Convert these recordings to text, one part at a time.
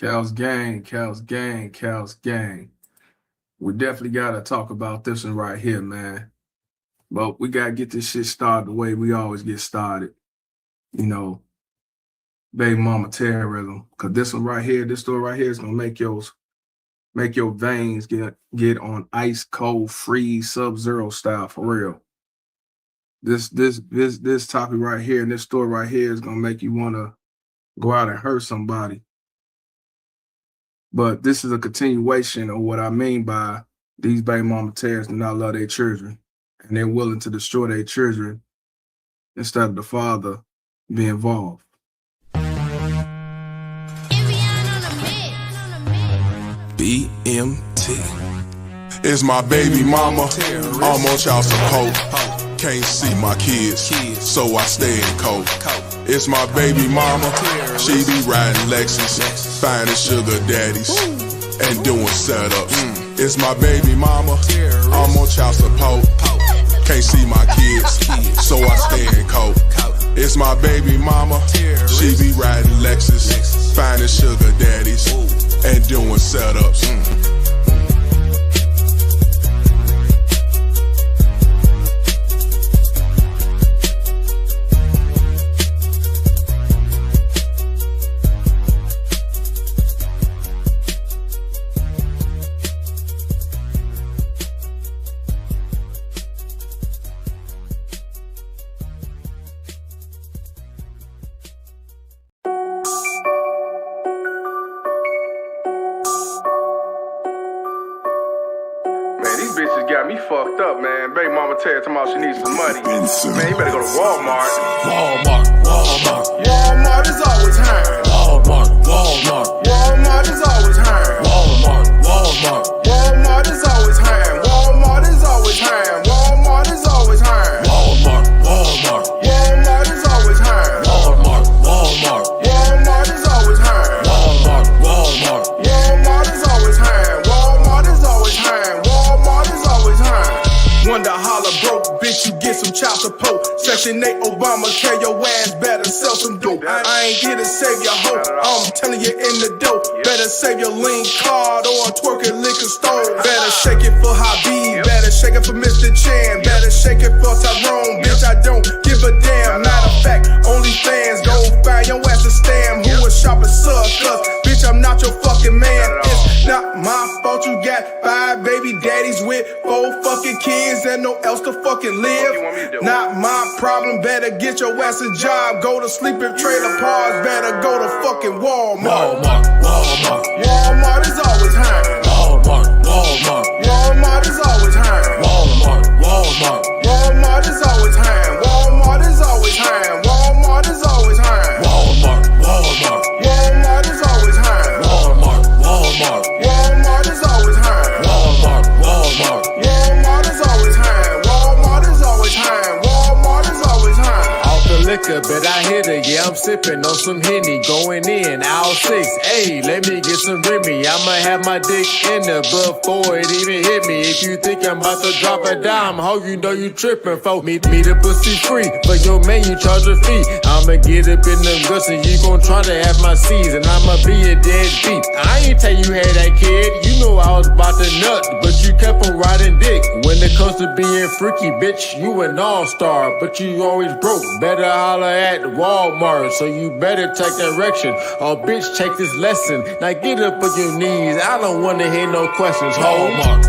Cal's gang, Cal's gang, Cal's gang. We definitely gotta talk about this one right here, man. But we gotta get this shit started the way we always get started. You know, baby mama terrorism. Cause this one right here, this story right here is gonna make your veins get on ice cold freeze sub-zero style for real. This topic right here and this story right here is gonna make you wanna go out and hurt somebody. But this is a continuation of what I mean by these baby mama terrorists do not love their children, and they're willing to destroy their children instead of the father being involved. BMT. It's my baby mama, I'm on child support. Can't see my kids, so I stay in cold. It's my baby mama, she be riding Lexus, finding sugar daddies, and doing setups. It's my baby mama, I'm on child support. Can't see my kids, so I stay in cold. It's my baby mama, she be riding Lexus, finding sugar daddies, and doing setups. Man, these bitches got me fucked up, man. Baby mama Terry talking about she needs some money. Man, you better go to Walmart. Walmart is always hiring. Walmart is always hiring. Walmart is always hiring. Walmart is always hiring. Walmart is always hiring. Walmart is always hiring. Walmart is always hiring. Walmart is always hiring. Walmart is always hiring. Wonder holler broke, bitch, you get some child support. Section 8 Obamacare, your ass better sell some dope. I ain't here to save your hope, I'm telling you in the dope. Better save your lean card or a twerking liquor store. Better shake it for Habib, better shake it for Mr. Chan, better shake it for Tyrone, bitch, I don't give a damn. Matter of fact, only fans go find your ass a stam. Who a shopper suck, cause bitch, I'm not your fucking man. It's not my fault you got 5 baby daddies with 4 fucking kids and no else to fucking live. Not my problem, better get your ass a job. Go to sleep if trailer parks, better go to fucking Walmart. Walmart is always hiring. Walmart is always hiring. Walmart is always hiring. Walmart is always hiring. Walmart is always hiring. Walmart is always hiring. Walmart is always hiring. Walmart is always hiring. Walmart is always hiring. Off the liquor, bet I hit it. Yeah, I'm sipping on some Henny, going in, aisle 6. Hey, let me get some Remy. I'ma have my dick in there before it even hit me. If you think I'm about to drop a dime, ho, you know you tripping, folks. Me the pussy free, for your man you charge a fee. I'ma get up in the guts and you gon' try to have my seeds, and I'ma be a deadbeat. I ain't tell you had that kid, you know I was about to nut, but you kept on riding dick. When it comes to being freaky, bitch, you an all-star, but you always broke. Better holler at Walmart, so you better take direction. Oh, bitch, take this lesson. Now get up on your knees, I don't wanna hear no questions. Walmart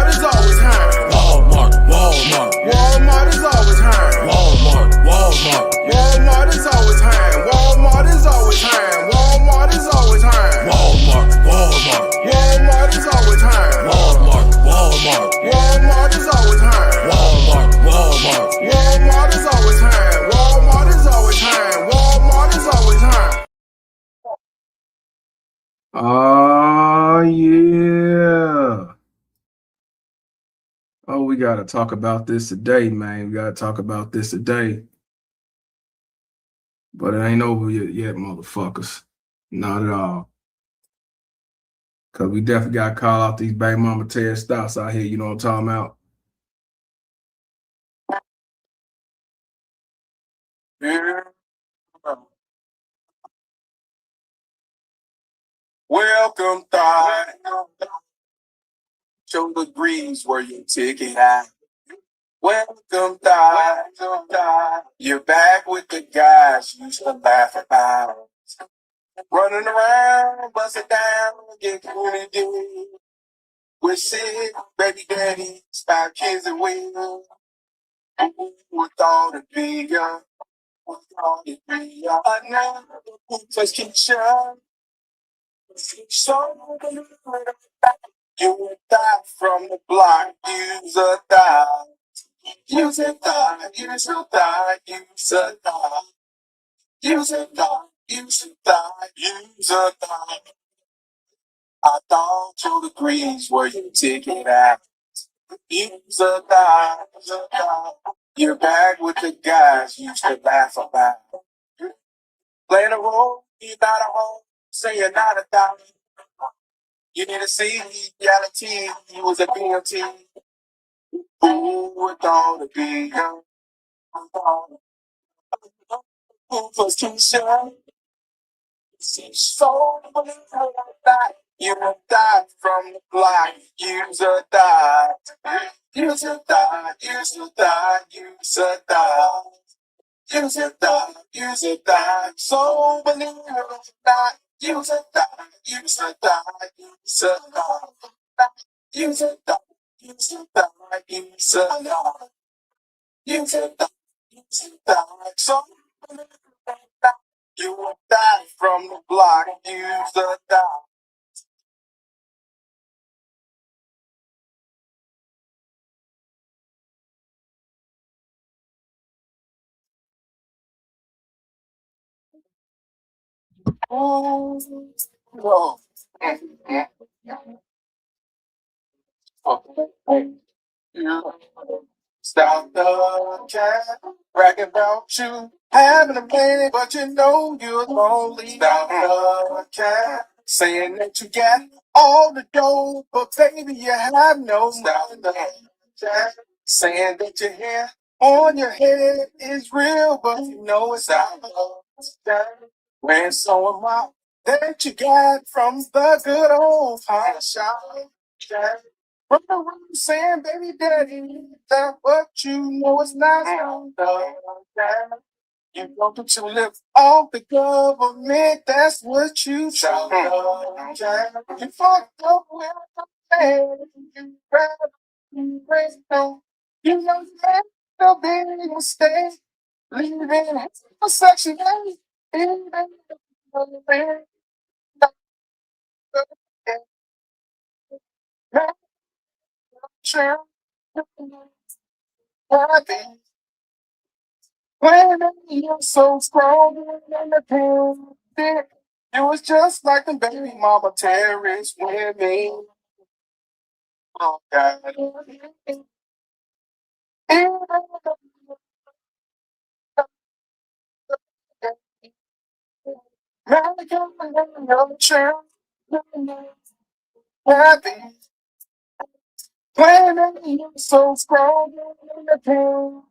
is always hiring. Walmart is always hiring. Walmart is always hiring. Walmart is always hiring. Walmart is always hiring. Walmart is always hiring. Walmart is always hiring. Walmart is always hiring. Walmart is always hiring. Oh, yeah. Oh, we gotta talk about this today, man. We gotta talk about this today. But it ain't over yet, motherfuckers. Not at all. Cause we definitely gotta call out these baby mama terrorist stouts out here, you know what I'm talking about? Yeah. Welcome, thought. Show degrees where you ticket at. Welcome, thought. You're back with the guys you used to laugh about. Running around, bust it down, get community. We're sick, baby daddy, stop kids and will. With all the big young, with all the big young. Another just keep shut. So you die from the block, use a die. Use a die, use a die, use a die. Use a die, use a die, use a die. I thought 2 degrees where you ticket at. Use a die, use a die. You're back with the guys you used to laugh about. Playing a role, you not a home, say you're not a dime. You need to see reality, you was a BMT. Who with all the big young? Who was Keisha? So that you died from the block, use a die. Use a die, use a die, use a die. Use a die, use a die. So believe it or not, use a die, use a die, use a die. Use a die, use a die, use a die. Use a die, use a die. So believe it or not, you will die from the block, use a die. Oh, oh. Stop the cat, bragging about you having a man, but you know you're lonely. Stop the cat, saying that you got all the dough, but baby you have no. Stop the cat, saying that your hair on your head is real, but you know it's not. When so am I that you got from the good old pie shop. Run around saying, baby daddy, that what you know is not. You want to live off the government, that's what you try. You fucked up with the man, you rather you raised no. You know you made a big mistake, leaving a section 8, even the man. Happy when you're so strong in the pen. It was just like the baby mama terrorist women. Oh God. Happy when you're so strong in the pen.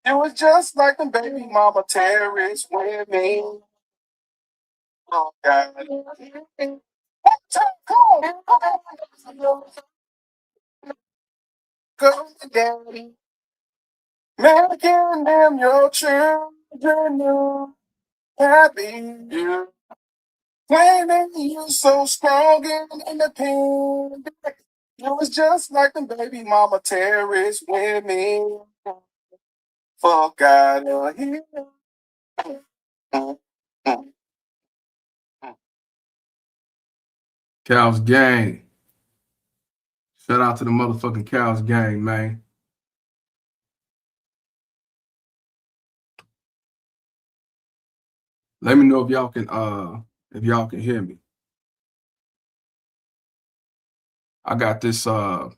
It was just like the baby mama terrorist women. Oh God. Go, daddy. Making them your children, you happy. Yeah. Claiming you so strong and independent. It was just like the baby mama terrorist women. Fuck out of here. Cows gang. Shout out to the motherfucking Cows gang, man. Let me know if y'all can hear me. I got this new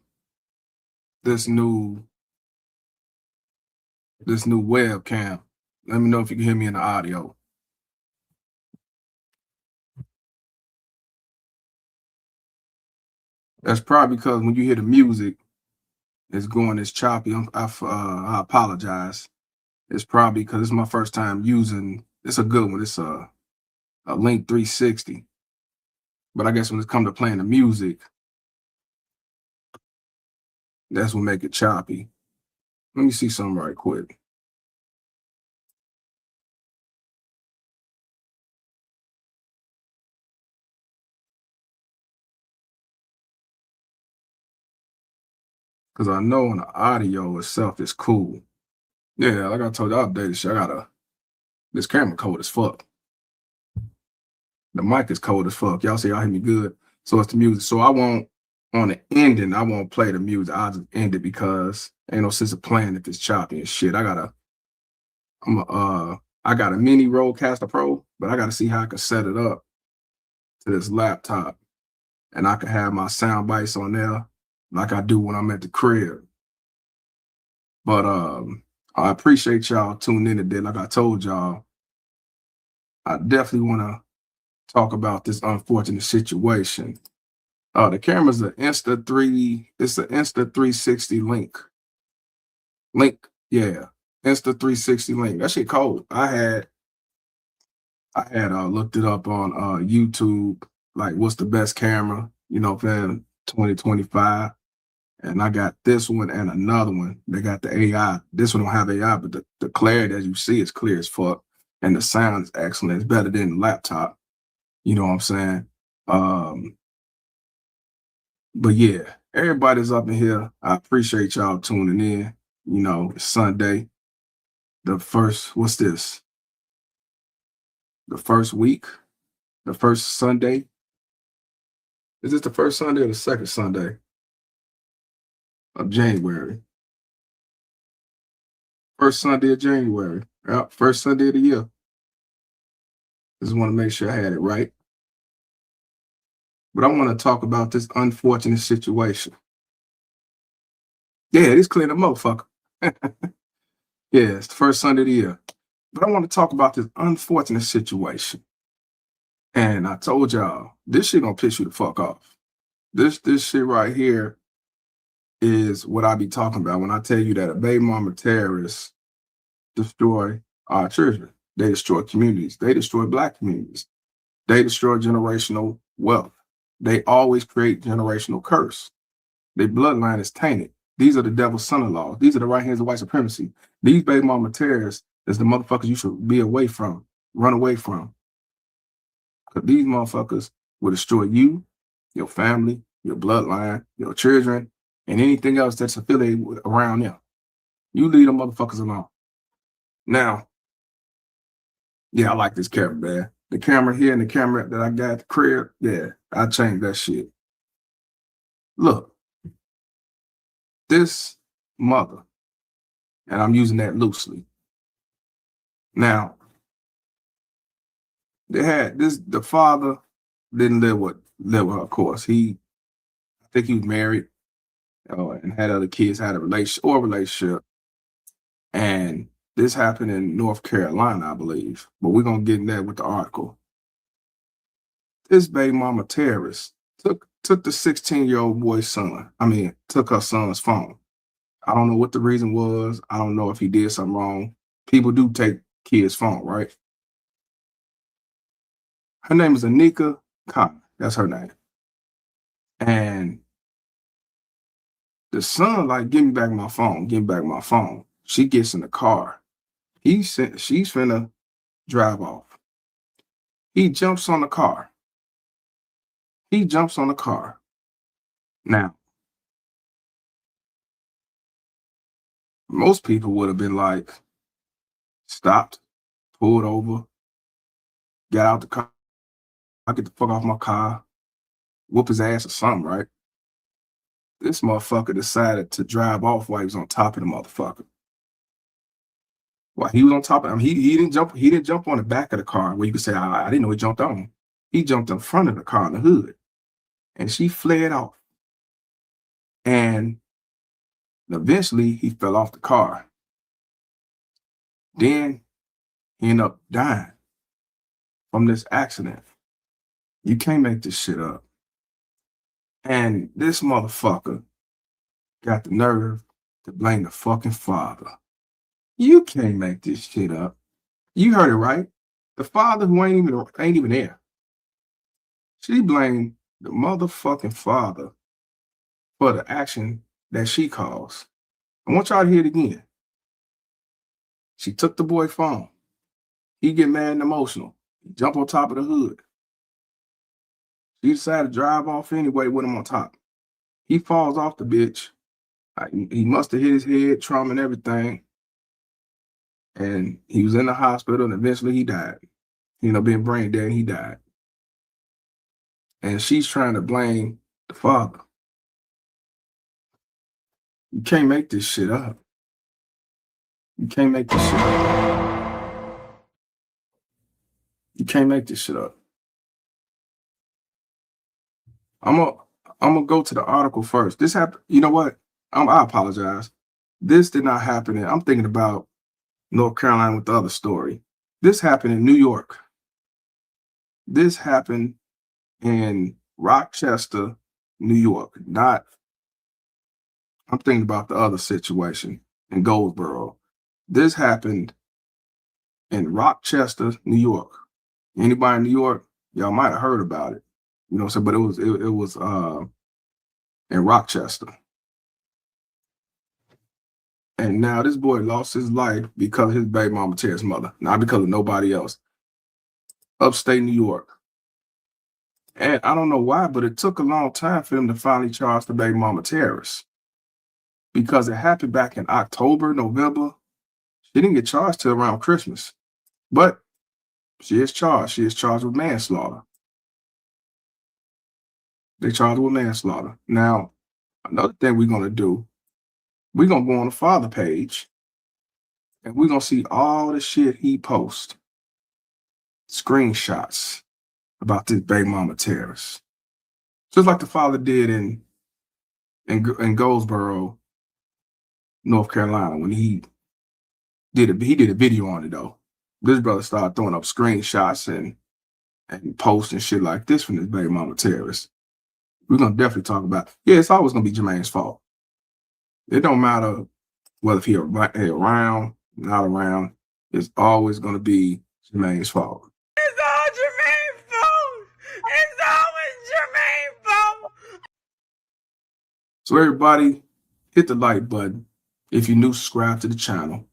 webcam. Let me know if you can hear me in the audio. That's probably because when you hear the music, it's choppy. I apologize. It's probably because it's my first time using. It's a good one. It's a Link 360. But I guess when it comes to playing the music, that's what make it choppy. Let me see something right quick. Because I know in the audio itself is cool. Yeah, like I told you, I updated shit. This camera cold as fuck. The mic is cold as fuck. Y'all see, y'all hear me good. So it's the music. So I won't, on the ending, I won't play the music. I'll just end it because ain't no sense of playing if it's choppy and shit. I got a mini Rodecaster Pro, but I gotta see how I can set it up to this laptop. And I can have my sound bites on there like I do when I'm at the crib. But I appreciate y'all tuning in today. Like I told y'all, I definitely want to talk about this unfortunate situation. The camera's an it's an Insta 360 link. Yeah. Insta 360 link. That shit cold. I had looked it up on YouTube, like what's the best camera, you know, for 2025. And I got this one and another one. They got the AI. This one don't have AI, but the clarity, as you see, is clear as fuck. And the sound is excellent. It's better than the laptop. You know what I'm saying? But yeah, everybody's up in here. I appreciate y'all tuning in. You know, it's Sunday. What's this? The first week? The first Sunday? Is this the first Sunday or the second Sunday of January? First Sunday of January. Yep, first Sunday of the year. Just want to make sure I had it right. But I want to talk about this unfortunate situation. Yeah, this clean the motherfucker. Yeah, it's the first Sunday of the year. But I want to talk about this unfortunate situation. And I told y'all, this shit gonna piss you the fuck off. This shit right here is what I be talking about when I tell you that a baby mama terrorists destroy our children. They destroy communities. They destroy Black communities. They destroy generational wealth. They always create generational curse. Their bloodline is tainted. These are the devil's son-in-laws. These are the right hands of white supremacy. These baby mama terrorists is the motherfuckers you should be away from, run away from. Because these motherfuckers will destroy you, your family, your bloodline, your children, and anything else that's affiliated with around them. You leave them motherfuckers alone. Now, yeah, I like this camera, man. The camera here and the camera that I got at the crib, yeah, I changed that shit. Look, this mother, and I'm using that loosely. Now, they had this, the father didn't live with her, of course. I think he was married and had other kids, had a relationship. And this happened in North Carolina, I believe. But we're going to get in there with the article. This baby mama terrorist took the 16-year-old boy's son. Took her son's phone. I don't know what the reason was. I don't know if he did something wrong. People do take kids' phone, right? Her name is Aneka. That's her name. And the son, like, give me back my phone. Give me back my phone. She gets in the car. She's finna drive off. He jumps on the car. Now, most people would have been like, stopped, pulled over, got out the car, get the fuck off my car, whoop his ass or something, right? This motherfucker decided to drive off while he was on top of the motherfucker. While he was on top of him, he didn't jump on the back of the car where you could say, I didn't know he jumped on. He jumped in front of the car in the hood. And she fled off. And eventually he fell off the car. Then he ended up dying from this accident. You can't make this shit up. And this motherfucker got the nerve to blame the fucking father. You can't make this shit up. You heard it right. The father who ain't even there. She blamed the motherfucking father for the action that she caused. I want y'all to hear it again. She took the boy's phone. He get mad and emotional. He jump on top of the hood. She decided to drive off anyway with him on top. He falls off the bitch. He must have hit his head, trauma and everything. And he was in the hospital and eventually he died. Being brain dead, and he died. And she's trying to blame the father. You can't make this shit up. You can't make this shit up. You can't make this shit up. I'm gonna go to the article first. This happened. You know what? I apologize. This did not happen. I'm thinking about North Carolina with the other story. This happened in New York. This happened in Rochester, New York. I'm thinking about the other situation in Goldsboro. This happened in Rochester, New York. Anybody in New York, y'all might have heard about it. But it was in Rochester. And now this boy lost his life because of his baby mama Terry's mother, not because of nobody else. Upstate New York. And I don't know why, but it took a long time for them to finally charge the baby mama terrorist. Because it happened back in October, November. She didn't get charged till around Christmas. But she is charged. She is charged with manslaughter. They charged her with manslaughter. Now, another thing we're going to do, we're going to go on the father page and we're going to see all the shit he posts. Screenshots about this baby mama terrorist. Just like the father did in Goldsboro, North Carolina, when he did a video on it though. This brother started throwing up screenshots and posts and shit like this from this baby mama terrorist. We're gonna definitely talk about. Yeah, it's always gonna be Jermaine's fault. It don't matter whether he around, not around. It's always gonna be Jermaine's fault. It's all Jermaine's fault. It's always Jermaine's fault. So everybody, hit the like button. If you're new, subscribe to the channel.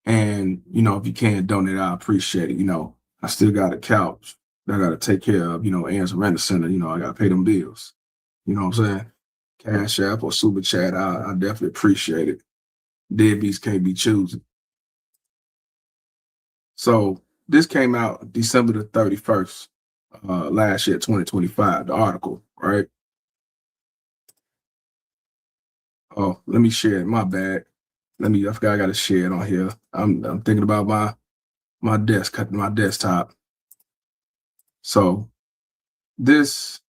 And, if you can donate, I appreciate it. I still got a couch that I got to take care of, Aaron's Rent Center. I got to pay them bills. You know what I'm saying? Cash App or Super Chat, I definitely appreciate it. Deadbeats can't be choosing. So this came out December the 31st, last year, 2025, the article, right? Oh, let me share it. My bad. I forgot I got to share it on here. I'm thinking about my desktop. So this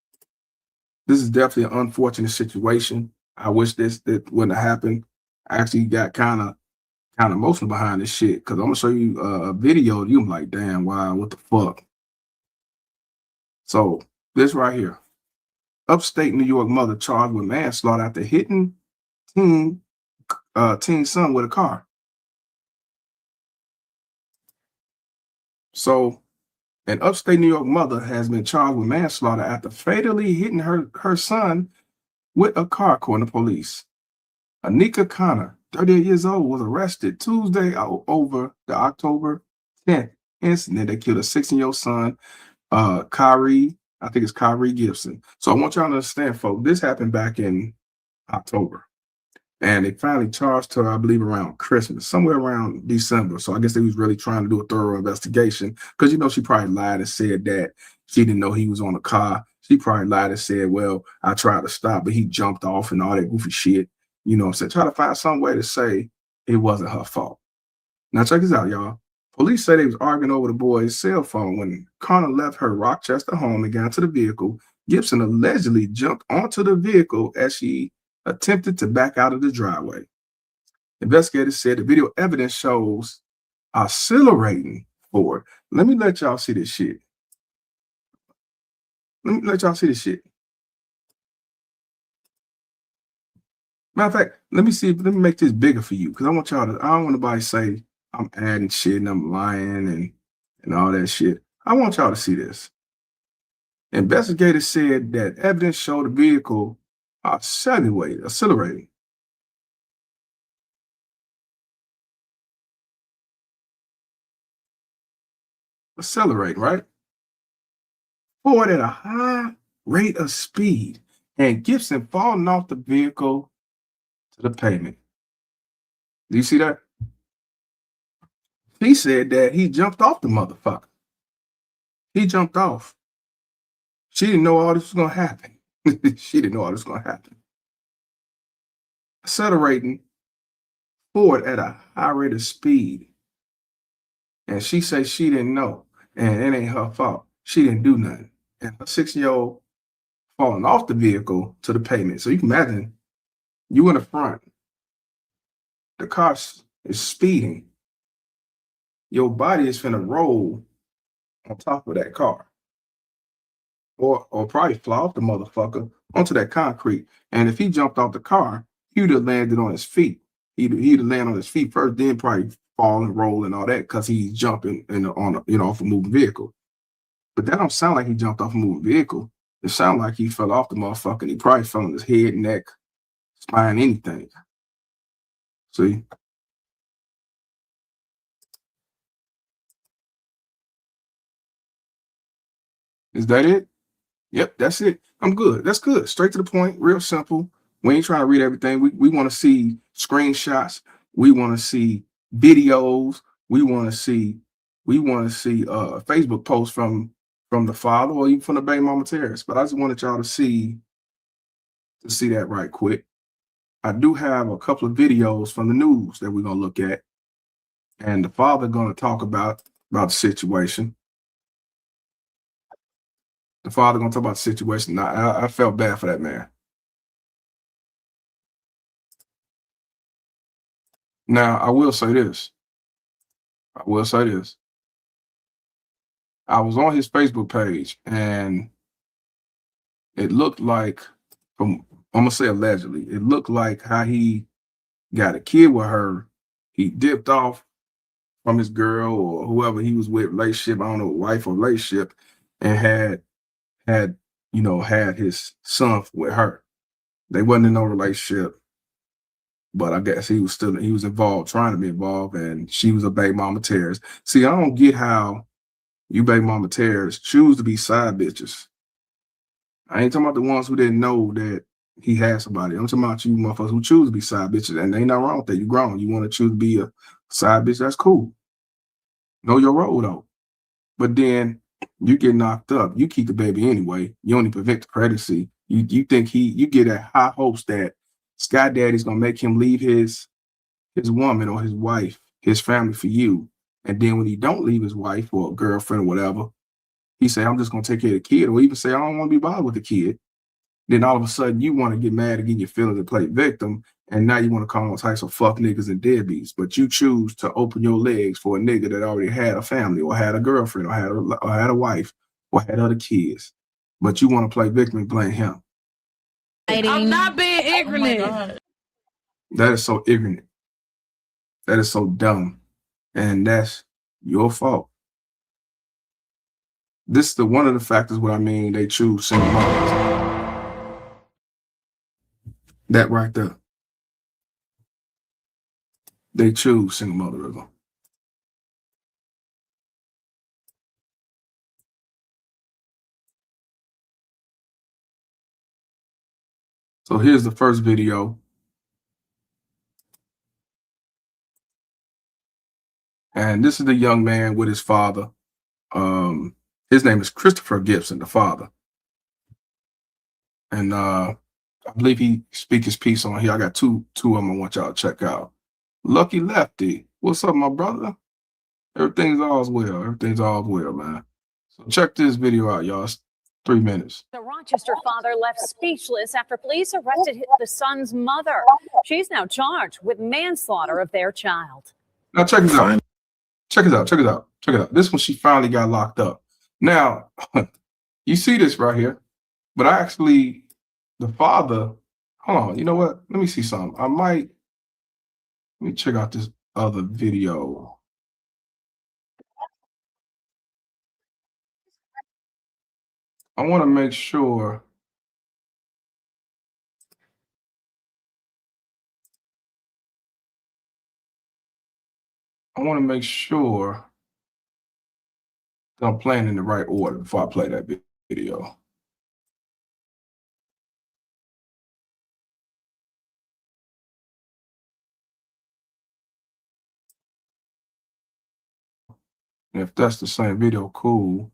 is definitely an unfortunate situation. I wish that wouldn't have happened. I actually got kind of emotional behind this shit because I'm gonna show you a video. I'm like, damn, wow, what the fuck? So this right here, upstate New York mother charged with manslaughter after hitting teen son with a car. So an upstate New York mother has been charged with manslaughter after fatally hitting her son with a car, according to police. Aneka Connor, 38 years old, was arrested Tuesday over the October 10th incident that killed a 16-year-old son, Kyrie Gibson. So I want y'all to understand, folks, this happened back in October. And they finally charged her, I believe, around Christmas, somewhere around December. So I guess they was really trying to do a thorough investigation because, she probably lied and said that she didn't know he was on the car. She probably lied and said, well, I tried to stop, but he jumped off and all that goofy shit. So try to find some way to say it wasn't her fault. Now, check this out, y'all. Police say they was arguing over the boy's cell phone when Connor left her Rochester home and got into the vehicle. Gibson allegedly jumped onto the vehicle as she attempted to back out of the driveway. Investigators said the video evidence shows accelerating forward. Let me let y'all see this shit. Matter of fact, let me make this bigger for you because I don't want nobody to say I'm adding shit and I'm lying and all that shit. I want y'all to see this. Investigators said that evidence showed the vehicle accelerating. Right? Forward at a high rate of speed, and Gibson falling off the vehicle to the pavement. Do you see that? He said that he jumped off the motherfucker. He jumped off. She didn't know all this was going to happen. She didn't know all this was going to happen. Accelerating forward at a high rate of speed. And she says she didn't know. And it ain't her fault. She didn't do nothing. And her 6-year-old falling off the vehicle to the pavement. So you can imagine you in the front. The car is speeding. Your body is finna roll on top of that car. Or probably fly off the motherfucker onto that concrete. And if he jumped off the car, he would have landed on his feet. He'd have landed on his feet first, then probably fall and roll and all that because he's jumping off a moving vehicle. But that don't sound like he jumped off a moving vehicle. It sounds like he fell off the motherfucker and he probably fell on his head, neck, spine, anything. See? Is that it? Yep, that's it. I'm good. That's good. Straight to the point, real simple. We ain't trying to read everything. We want to see screenshots. We want to see videos. We want to see Facebook posts from the father or even from the baby mama terrace. But I just wanted y'all to see that right quick. I do have a couple of videos from the news that we're gonna look at, and the father gonna talk about the situation. The father gonna talk about the situation. I felt bad for that man. Now, I will say this. I was on his Facebook page, and it looked like, I'm gonna say allegedly, it looked like how he got a kid with her. He dipped off from his girl or whoever he was with, relationship, I don't know, wife or relationship, and had his son with her. They wasn't in no relationship, but I guess he was involved, trying to be involved, and she was a baby mama terrorist. See, I don't get how you baby mama terrorists choose to be side bitches. I ain't talking about the ones who didn't know that he had somebody. I'm talking about you motherfuckers who choose to be side bitches, and ain't nothing wrong with that. You grown. You want to choose to be a side bitch, that's cool. Know your role though. But then you get knocked up. You keep the baby anyway. You only prevent the pregnancy. You think you get at high hopes that Sky Daddy's gonna make him leave his woman or his wife, his family for you. And then when he don't leave his wife or girlfriend or whatever, he say, I'm just gonna take care of the kid, or even say, I don't want to be bothered with the kid. Then all of a sudden you want to get mad and get your feelings and play victim, and now you want to call all types of fuck niggas and deadbeats. But you choose to open your legs for a nigga that already had a family or had a girlfriend or had a wife or had other kids. But you want to play victim and blame him. I'm not being ignorant. That is so ignorant. That is so dumb. And that's your fault. This is one of the factors what I mean they choose single mothers. That right there. They choose single motherism. So here's the first video. And this is the young man with his father. His name is Christopher Gibson, the father. And I believe he speaks his piece on here. I got two of them I want y'all to check out. Lucky Lefty. What's up, my brother? Everything's all well. Everything's all well, man. So check this video out, y'all. It's 3 minutes. The Rochester father left speechless after police arrested the son's mother. She's now charged with manslaughter of their child. Now check this out. Check it out. This one, she finally got locked up. Now, you see this right here, but actually, the father, hold on, you know what? Let me see something. Let me check out this other video. I want to make sure. I want to make sure that I'm playing in the right order before I play that video. And if that's the same video, cool.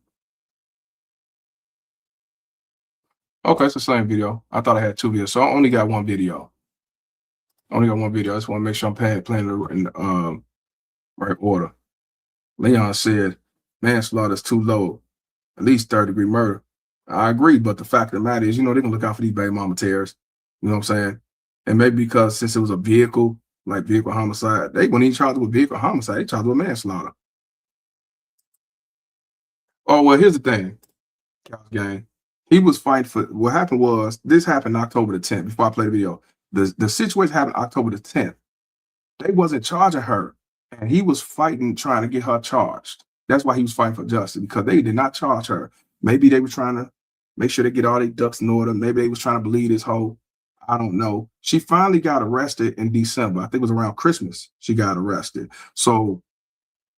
Okay, it's the same video. I thought I had two videos, so I only got one video. I just want to make sure I'm playing in the right order. Leon said manslaughter is too low, at least third-degree murder. I agree, but the fact of the matter is, they can look out for these baby mama terrorists. You know what I'm saying? And maybe because since it was a vehicle, like vehicle homicide, they wouldn't even charge it with vehicle homicide. They charged with manslaughter. Oh, well, here's the thing, gang. He was fighting for, what happened was, this happened October the 10th, before I play the video. The situation happened October the 10th. They wasn't charging her, and he was fighting, trying to get her charged. That's why he was fighting for justice, because they did not charge her. Maybe they were trying to make sure they get all their ducks in order. Maybe they was trying to believe this whole, I don't know. She finally got arrested in December. I think it was around Christmas she got arrested. So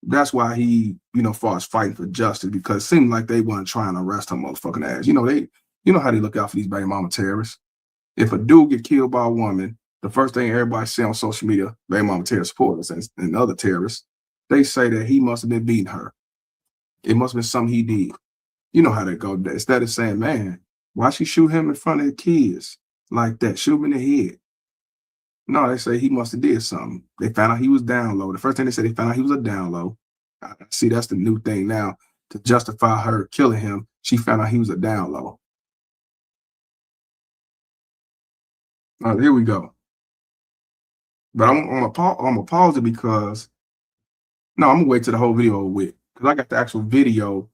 that's why he, far as fighting for justice, because it seemed like they weren't trying to arrest her motherfucking ass. They, how they look out for these baby mama terrorists. If a dude get killed by a woman, the first thing everybody say on social media, baby mama terrorist supporters and other terrorists, they say that he must have been beating her. It must have been something he did. You know how that go. Instead of saying, man, why she shoot him in front of the kids like that? Shoot him in the head. No, they say he must have did something. They found out he was down low. The first thing they said, they found out he was a down low. See, that's the new thing now. To justify her killing him, she found out he was a down low. All right, here we go. But I'm gonna pause it because I'm gonna wait till the whole video with, because I got the actual video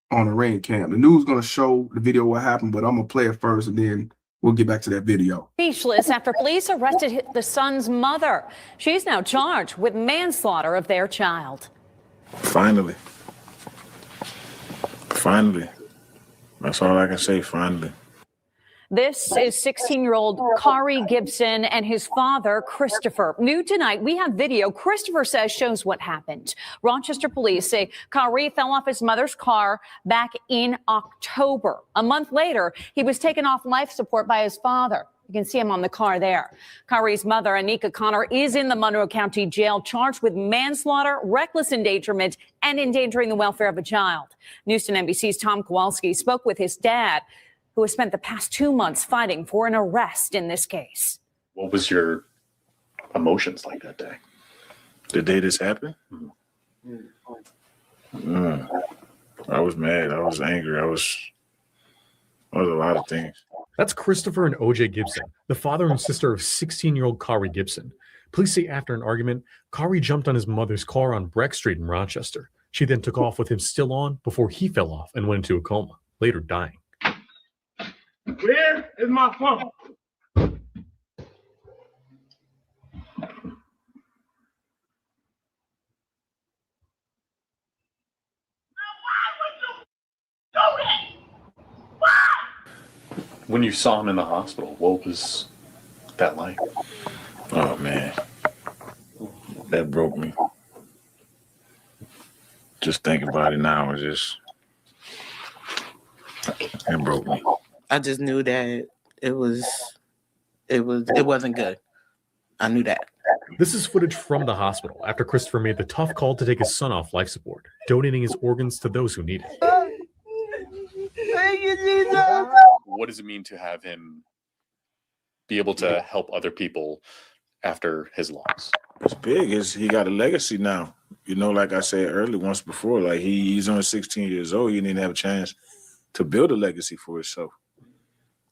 on the Ring cam. The news gonna show the video what happened, but I'm gonna play it first and then we'll get back to that video. Speechless after police arrested the son's mother. She's now charged with manslaughter of their child. Finally. That's all I can say, finally. This is 16-year-old Kari Gibson and his father, Christopher. New tonight, we have video Christopher says shows what happened. Rochester police say Kari fell off his mother's car back in October. A month later, he was taken off life support by his father. You can see him on the car there. Kari's mother, Aneka Connor, is in the Monroe County Jail charged with manslaughter, reckless endangerment, and endangering the welfare of a child. Houston NBC's Tom Kowalski spoke with his dad, who has spent the past 2 months fighting for an arrest in this case. What was your emotions like that day? The day this happened? I was mad. I was angry. I was a lot of things. That's Christopher and OJ Gibson, the father and sister of 16-year-old Kari Gibson. Police say after an argument, Kari jumped on his mother's car on Breck Street in Rochester. She then took off with him still on before he fell off and went into a coma, later dying. Where is my phone? When you saw him in the hospital, what was that like? Oh, man. That broke me. Just thinking about it now, it broke me. I just knew that it wasn't good. I knew that. This is footage from the hospital after Christopher made the tough call to take his son off life support, donating his organs to those who need it. Thank you, Jesus. What does it mean to have him be able to help other people after his loss? It's big. He got a legacy now. Like I said earlier, once before, like he's only 16 years old. He didn't have a chance to build a legacy for himself.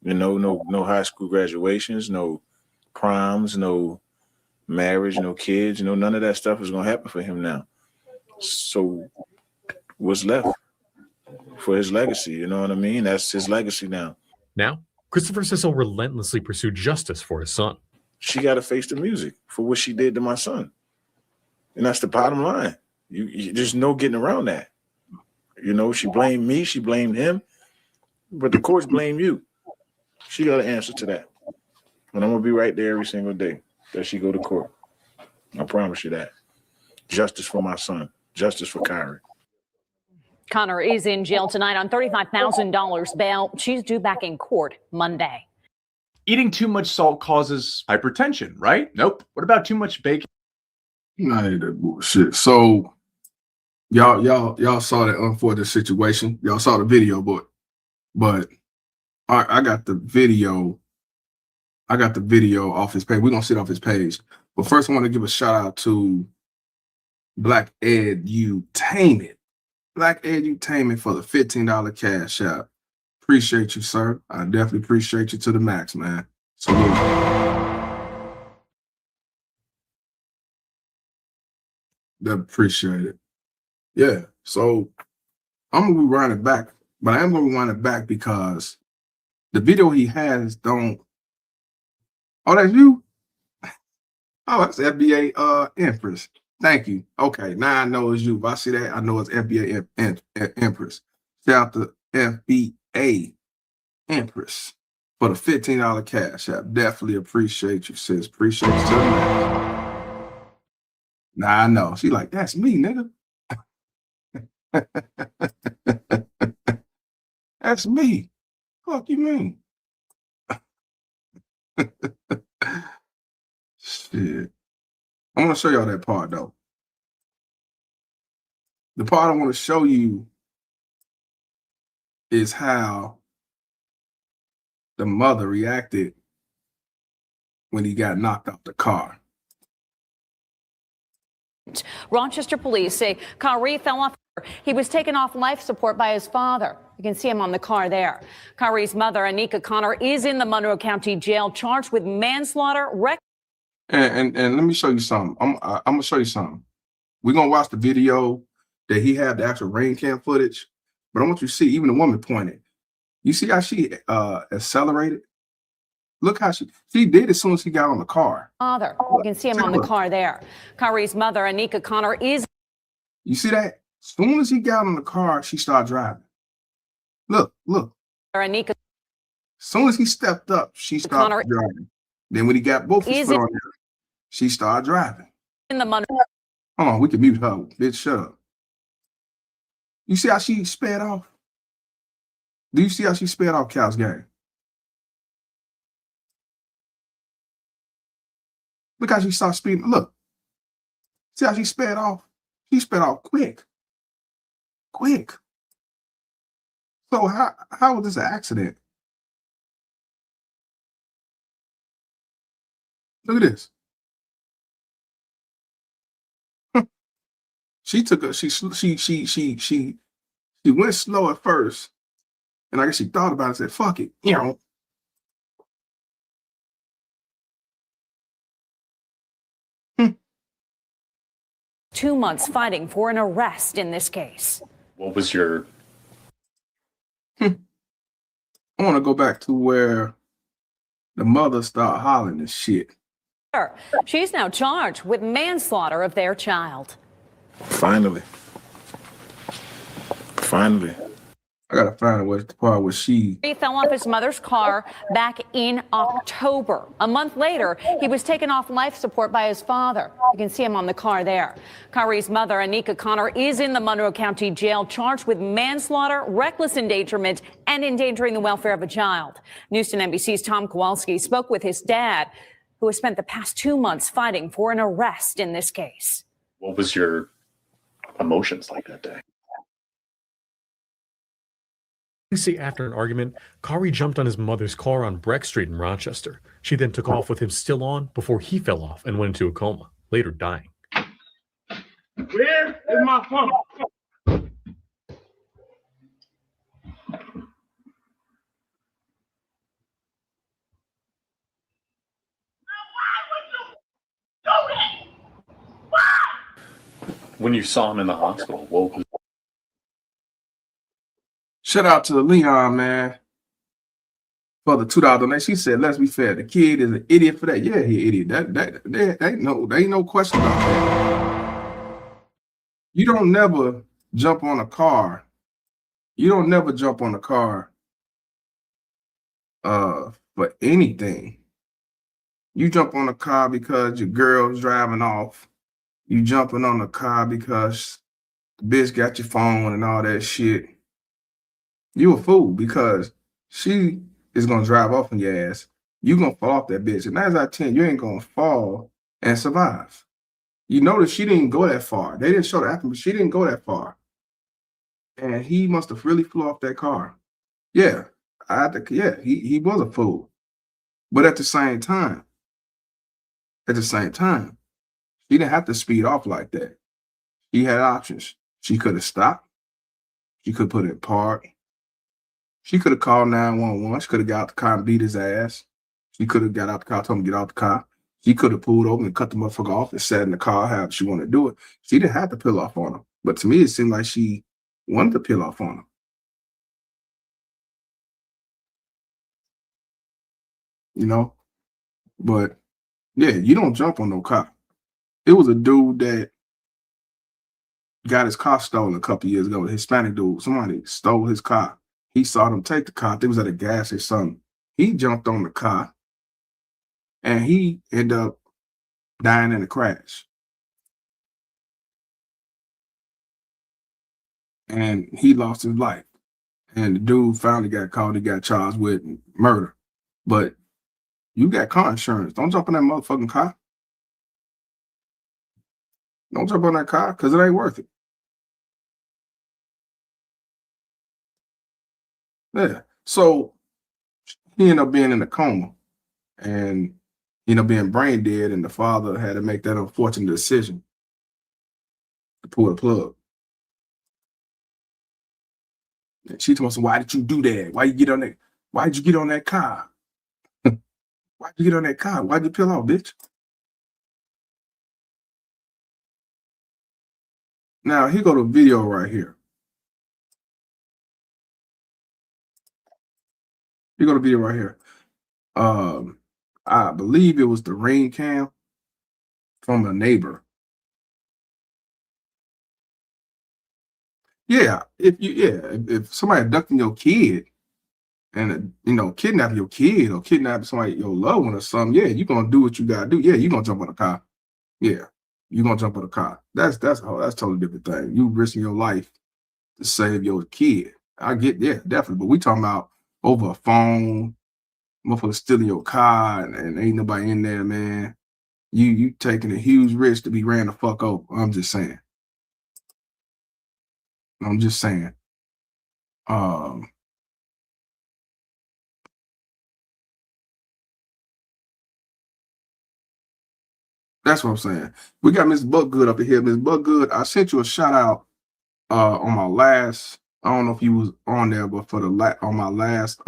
No high school graduations, no proms, no marriage, no kids. None of that stuff is going to happen for him now. So what's left for his legacy? You know what I mean? That's his legacy now. Now, Christopher says he'll relentlessly pursue justice for his son. She got to face the music for what she did to my son. And that's the bottom line. There's no getting around that. She blamed me. She blamed him. But the courts blame you. She got to answer to that. And I'm going to be right there every single day that she go to court. I promise you that. Justice for my son. Justice for Kyrie. Connor is in jail tonight on $35,000 bail. She's due back in court Monday. Eating too much salt causes hypertension, right? Nope. What about too much bacon? I hate that bullshit. So y'all saw that unfortunate situation. Y'all saw the video, but I got the video. I got the video off his page. We're gonna sit off his page. But first I want to give a shout out to Black Edutainment. Black Edutainment for the $15 cash out. Appreciate you, sir. I definitely appreciate you to the max, man. Salute. Appreciate it. Yeah. So I'm gonna rewind it back, but I am gonna rewind it back because the video he has don't. Oh, that's you? Oh, that's FBA Empress. Thank you. Okay, now I know it's you. If I see that, I know it's FBA Empress. Shout out to FBA Empress for the $15 cash app. Definitely appreciate you, sis. Appreciate you so much. Nah, I know. She like, that's me, nigga. That's me. Fuck you mean? Shit. I'm gonna show y'all that part though. The part I want to show you is how the mother reacted when he got knocked out the car. Rochester police say Kyrie fell off. He was taken off life support by his father. You can see him on the car there. Kyrie's mother, Aneka Connor, is in the Monroe County Jail, charged with manslaughter. And let me show you something. I'm gonna show you something. We're gonna watch the video that he had, the actual rain cam footage. But I want you to see, even the woman pointed. You see how she accelerated? Look how she did as soon as he got on the car. Father, you can see him on the car there. Kyrie's mother, Aneka Connor, is. You see that? As soon as he got on the car, she started driving. Look. Aneka. As soon as he stepped up, she started driving. Then when he got both his foot on there, she started driving. In the Monroe. Hold on, we can mute her. Bitch, shut up. You see how she sped off? Do you see how she sped off, Cal's game? Look how she started speeding. Look. See how she sped off? She sped off quick. Quick. So how was this an accident? Look at this. She took a she went slow at first, and I guess she thought about it and said, fuck it, you know. 2 months fighting for an arrest in this case. What was your... I want to go back to where the mother started hollering and shit. She's now charged with manslaughter of their child. Finally. I gotta find the part where she. He fell off his mother's car back in October. A month later, he was taken off life support by his father. You can see him on the car there. Kyrie's mother, Aneka Connor, is in the Monroe County Jail, charged with manslaughter, reckless endangerment, and endangering the welfare of a child. News 10 NBC's Tom Kowalski spoke with his dad, who has spent the past 2 months fighting for an arrest in this case. What was your emotions like that day? Police say after an argument, Kari jumped on his mother's car on Breck Street in Rochester. She then took off with him still on before he fell off and went into a coma, later dying. Where is my phone? When you saw him in the hospital, what was... Shout out to Leon, man, for the $2 donation. She said, let's be fair, the kid is an idiot for that. Yeah, he an idiot. That ain't no question about that. You don't never jump on a car. You don't never jump on a car for anything. You jump on a car because your girl's driving off. You jumping on the car because the bitch got your phone and all that shit. You a fool because she is gonna drive off on your ass. You gonna fall off that bitch. And 9 out of 10, you ain't gonna fall and survive. You notice she didn't go that far. They didn't show that after, but she didn't go that far. And he must have really flew off that car. Yeah, he was a fool. But at the same time, she didn't have to speed off like that. She had options. She could have stopped. She could put it in park. She could have called 911. She could have got out the car and beat his ass. She could have got out the car, told him to get out the car. She could have pulled over and cut the motherfucker off and sat in the car however she wanted to do it. She didn't have to peel off on him. But to me, it seemed like she wanted to peel off on him. You know? But yeah, you don't jump on no car. It was a dude that got his car stolen a couple years ago, a Hispanic dude. Somebody stole his car. He saw them take the car. I think it was at a gas or something. He jumped on the car and he ended up dying in a crash. And he lost his life. And the dude finally got caught. He got charged with murder. But you got car insurance. Don't jump on that motherfucking car. Don't jump on that car because it ain't worth it. Yeah. So he ended up being in a coma and he ended up being brain dead. And the father had to make that unfortunate decision to pull the plug. And she told me, why did you do that? Why you get on that? Why did you get on that car? Why'd you get on that car? Why'd you peel off, bitch? Now, here go the video right here. Here go the video right here. I believe it was the ring cam from a neighbor. Yeah, if somebody abducting your kid and kidnapping your kid or kidnapping somebody, your loved one or something, yeah, you're gonna do what you gotta do. Yeah, you're gonna jump on a car. Yeah, you're gonna jump on a car. That's totally different thing. You risking your life to save your kid. I get, yeah, definitely. But we talking about over a phone, motherfucker stealing your car and ain't nobody in there, man. You taking a huge risk to be ran the fuck over. I'm just saying. That's what I'm saying. We got Miss Buckgood up in here. Miss Buckgood, I sent you a shout out on my last, I don't know if you was on there, but for on my last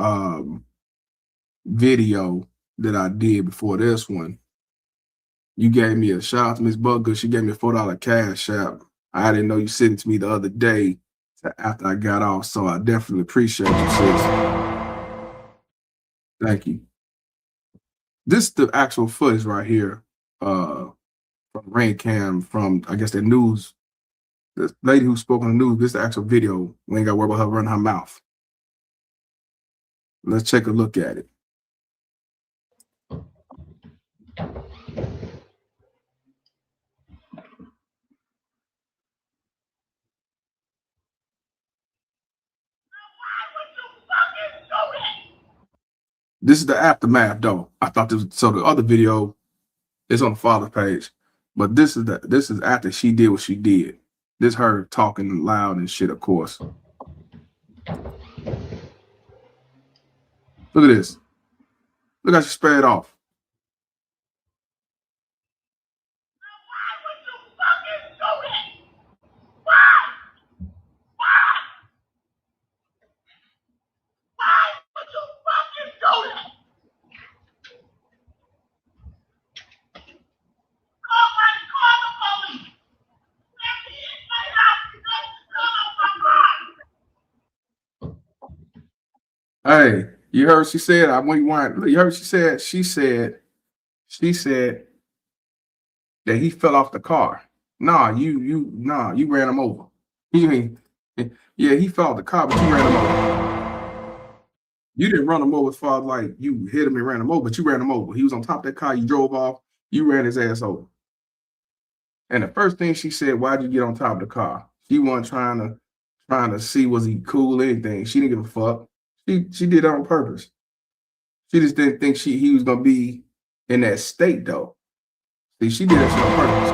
video that I did before this one, you gave me a shout out to Miss Buckgood. She gave me a $4 cash out. I didn't know you sent it to me the other day after I got off, so I definitely appreciate you, sis. Thank you. This is the actual footage right here from Rain Cam from, I guess, the news. The lady who spoke on the news, this is the actual video. We ain't got to worry about her running her mouth. Let's take a look at it. This is the aftermath, though. I thought this was, so the other video is on the father's page, but this is after she did what she did. This her talking loud and shit, of course. Look at this. Look how she sprayed off. Hey, you heard what she said? You heard what she said? She said that he fell off the car. Nah, you ran him over. Yeah, he fell off the car, but you ran him over. You didn't run him over as far as like you hit him and ran him over, but you ran him over. He was on top of that car. You drove off. You ran his ass over. And the first thing she said, "Why'd you get on top of the car?" She wasn't trying to see was he cool or anything. She didn't give a fuck. She did it on purpose. She just didn't think he was gonna be in that state though. See, she did that shit on purpose.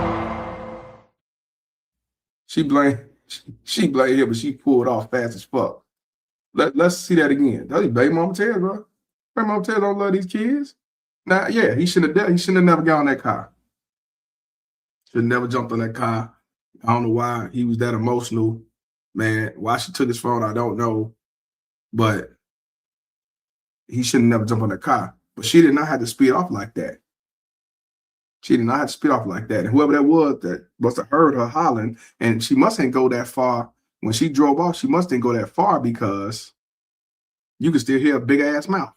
She blamed him, but she pulled off fast as fuck. Let's see that again. That's baby mama tell, bro. Baby mama tell don't love these kids. Now, yeah, he shouldn't have never got on that car. Should have never jumped on that car. I don't know why he was that emotional, man. Why she took his phone, I don't know. But he should have never jumped on that car. But she did not have to speed off like that. She did not have to speed off like that. And whoever that was that must have heard her hollering, and she mustn't go that far. When she drove off, she mustn't go that far because you can still hear a big ass mouth.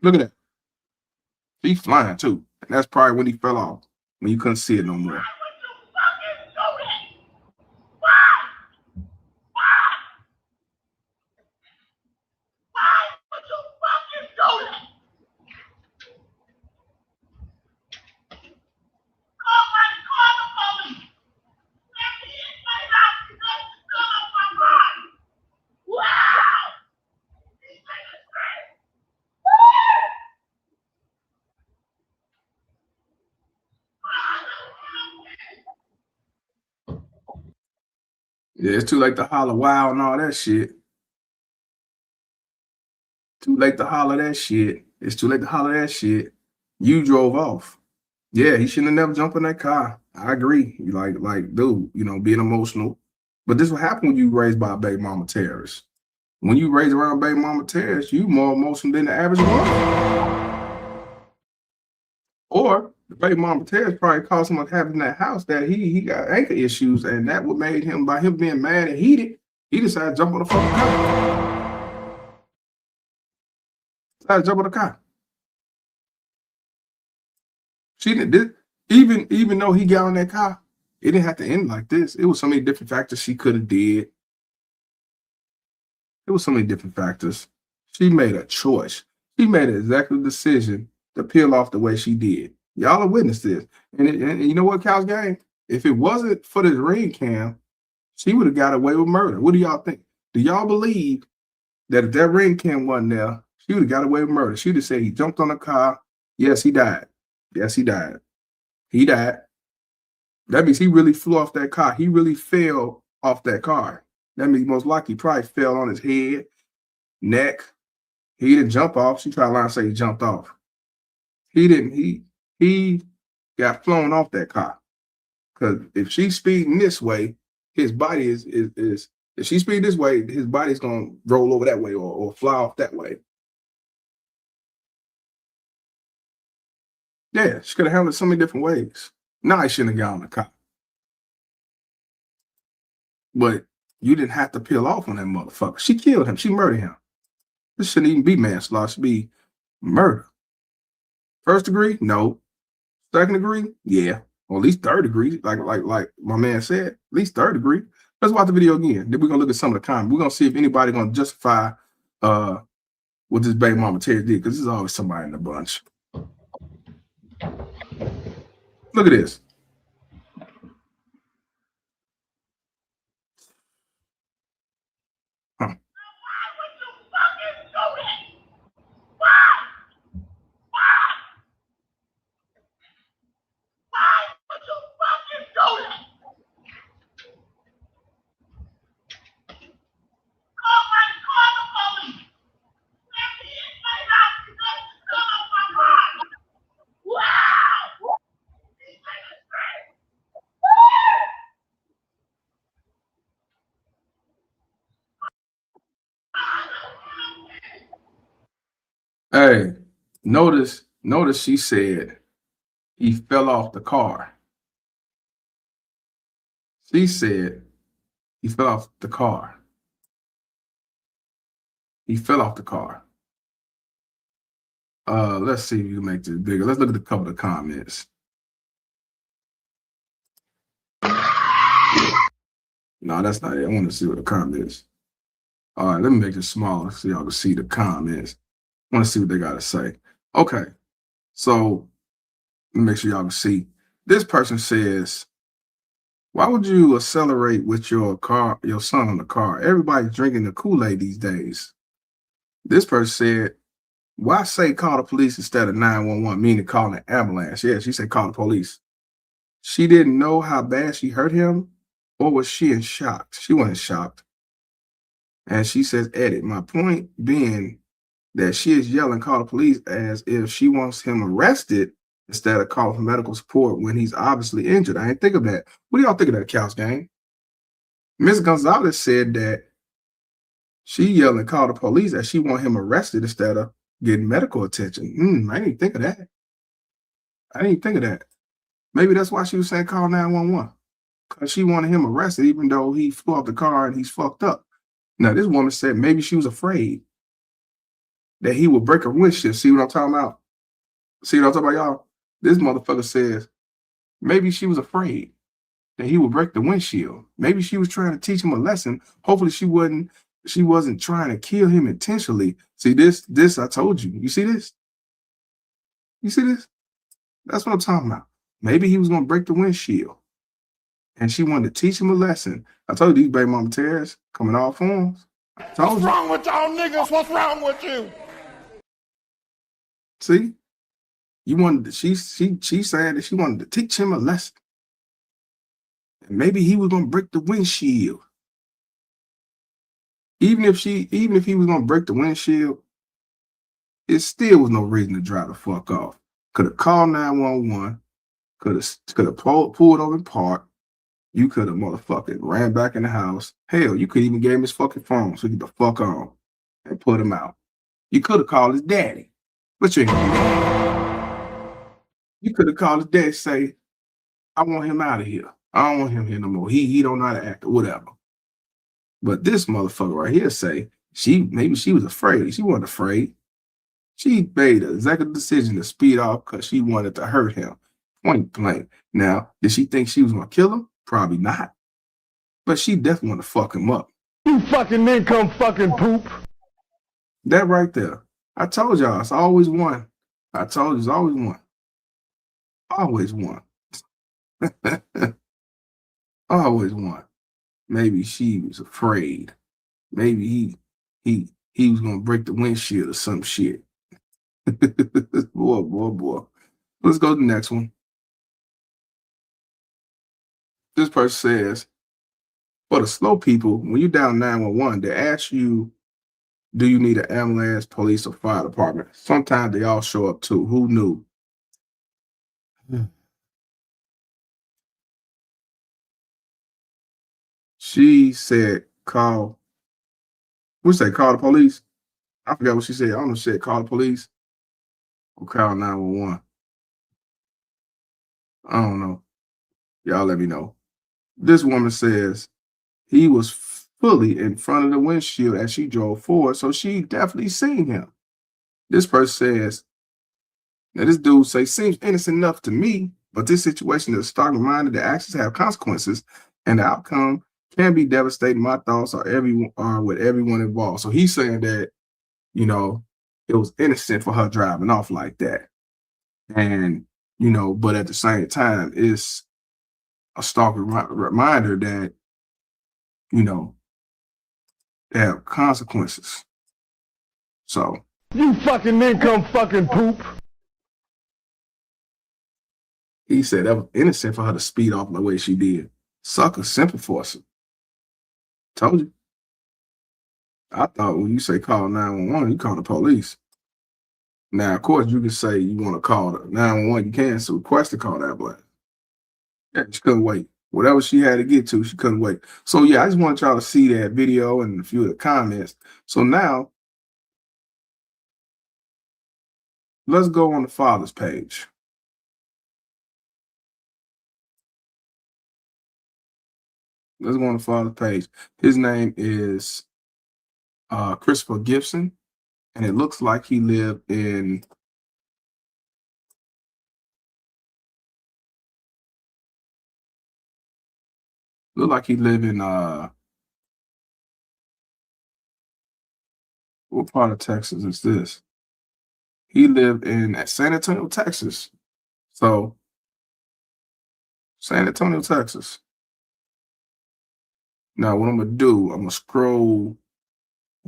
Look at that. He's flying too. And that's probably when he fell off, when you couldn't see it no more. Yeah, it's too late to holler wow and all that shit. Too late to holler that shit. It's too late to holler that shit. You drove off. Yeah, he shouldn't have never jumped in that car. I agree. Like, dude, being emotional. But this will happen when you raised by a baby mama terrorist. When you raised around baby mama terrorists, you more emotional than the average woman. Or the baby mama terrorist probably caused him having that house that he got anger issues, and that what made him, by him being mad and heated, he decided to jump on the fucking car. Decided to jump on the car. She didn't. Even though he got on that car, it didn't have to end like this. It was so many different factors she could have did. It was so many different factors. She made a choice. She made an executive decision to peel off the way she did. Y'all are witness this. And you know what, Cal's gang? If it wasn't for this ring cam, she would have got away with murder. What do y'all think? Do y'all believe that if that ring cam wasn't there, she would have got away with murder? She would have said he jumped on the car. Yes, he died. Yes, he died. He died. That means he really flew off that car. He really fell off that car. That means most likely he probably fell on his head, neck. He didn't jump off. She tried to lie and say he jumped off. He didn't. He got flown off that car. Because if she's speeding this way, his body is if she's speeding this way, his body's gonna roll over that way or fly off that way. Yeah, she could have handled it so many different ways. No, I shouldn't have got on the car. But you didn't have to peel off on that motherfucker. She killed him. She murdered him. This shouldn't even be manslaughter. It should be murder. First degree? No. Second degree? Yeah. Or at least third degree. Like my man said, at least third degree. Let's watch the video again. Then we're gonna look at some of the comments. We're gonna see if anybody gonna justify what this baby mama Terry did, because there's always somebody in the bunch. Look at this. Huh. Hey, notice she said he fell off the car. She said he fell off the car. He fell off the car. Let's see if you can make this bigger. Let's look at a couple of comments. No, that's not it. I want to see what the comments. All right, let me make it smaller so y'all can see the comments. I want to see what they got to say. Okay, so let me make sure y'all can see. This person says, why would you accelerate with your son on the car? Everybody's drinking the Kool-Aid these days. This person said, why say call the police instead of 911, meaning calling an ambulance? Yeah, she said call the police. She didn't know how bad she hurt him, or was she in shock? She wasn't shocked. And she says, edit. My point being that she is yelling call the police as if she wants him arrested instead of calling for medical support when he's obviously injured. I didn't think of that. What do y'all think of that, Couch Gang? Ms. Gonzalez said that she yelled and called the police as she want him arrested instead of getting medical attention. I didn't think of that. I didn't think of that. Maybe that's why she was saying call 911. Because she wanted him arrested even though he flew off the car and he's fucked up. Now, this woman said maybe she was afraid that he would break her windshield. See what I'm talking about? See what I'm talking about, y'all? This motherfucker says maybe she was afraid that he would break the windshield. Maybe she was trying to teach him a lesson. Hopefully she wasn't trying to kill him intentionally. See this I told you. You see this? You see this? That's what I'm talking about. Maybe he was gonna break the windshield. And she wanted to teach him a lesson. I told you these baby mama terrorists coming all forms. What's wrong with y'all niggas? What's wrong with you? See? You wanted to, she saying that she wanted to teach him a lesson. And maybe he was gonna break the windshield. Even if he was gonna break the windshield, it still was no reason to drive the fuck off. Could have called 911, could have pulled over and parked. You could have motherfucking ran back in the house. Hell, you could even gave him his fucking phone so he get the fuck on and put him out. You could have called his daddy, but you ain't gonna do that. You could have called his dad and say, I want him out of here. I don't want him here no more. He don't know how to act or whatever. But this motherfucker right here say maybe she was afraid. She wasn't afraid. She made an executive decision to speed off because she wanted to hurt him. Point blank. Now, did she think she was gonna kill him? Probably not. But she definitely wanted to fuck him up. You fucking income fucking poop. That right there. I told y'all, it's always one. I told you, it's always one. Always one. Always one. Maybe she was afraid. Maybe he was gonna break the windshield or some shit. Boy. Let's go to the next one. This person says, for the slow people, when you down 911, they ask you, do you need an ambulance, police, or fire department? Sometimes they all show up too. Who knew? She said, call the police. I forgot what she said. I don't know if she said call the police or call 911. I don't know. Y'all let me know. This woman says he was fully in front of the windshield as she drove forward, so she definitely seen him. This person says, now this dude seems innocent enough to me, but this situation is a stark reminder that actions have consequences and the outcome can be devastating. My thoughts are with everyone involved. So he's saying that, it was innocent for her driving off like that. And, but at the same time, it's a stark reminder that, they have consequences. So. You fucking income fucking poop. He said that was innocent for her to speed off the way she did. Sucker, simple force. Told you. I thought when you say call 911, you call the police. Now, of course, you can say you want to call the 911. You can so request to call that ambulance. Yeah, she couldn't wait. Whatever she had to get to, she couldn't wait. So, yeah, I just want y'all to see that video and a few of the comments. So now, let's go on the father's page. Let's go on the father's page. His name is Christopher Gibson, and it looks like he lived in Look like he live in what part of Texas is this? He lived in San Antonio, Texas. So San Antonio, Texas. Now what I'm gonna do, I'm gonna scroll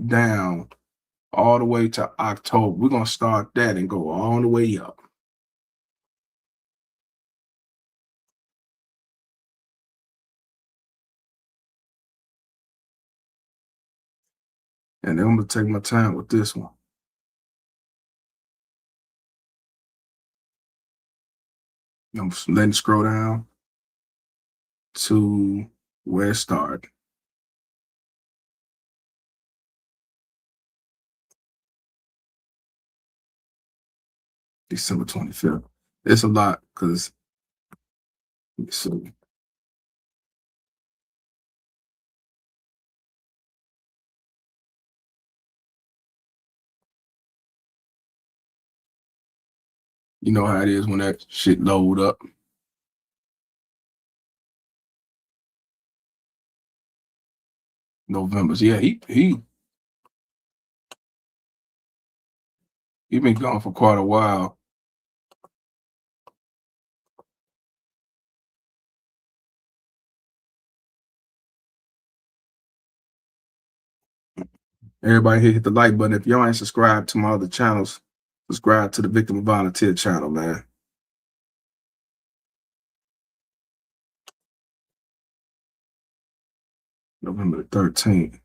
down all the way to October. We're gonna start that and go all the way up. And then I'm gonna take my time with this one. I'm letting it scroll down to where it started. December 25th. It's a lot because let me see. You know how it is when that shit load up. November's. Yeah, he been gone for quite a while. Everybody hit the like button. If y'all ain't subscribed to my other channels, subscribe to the Victim and Volunteer channel, man. November the 13th.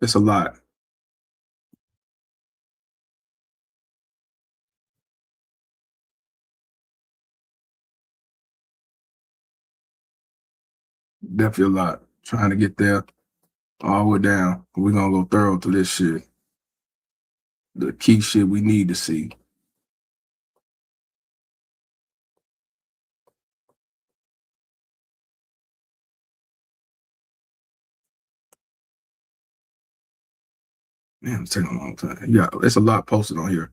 It's a lot. Definitely a lot. Trying to get there all the way down. We're gonna go thorough through this shit. The key shit we need to see. Man, it's taking a long time. Yeah, it's a lot posted on here.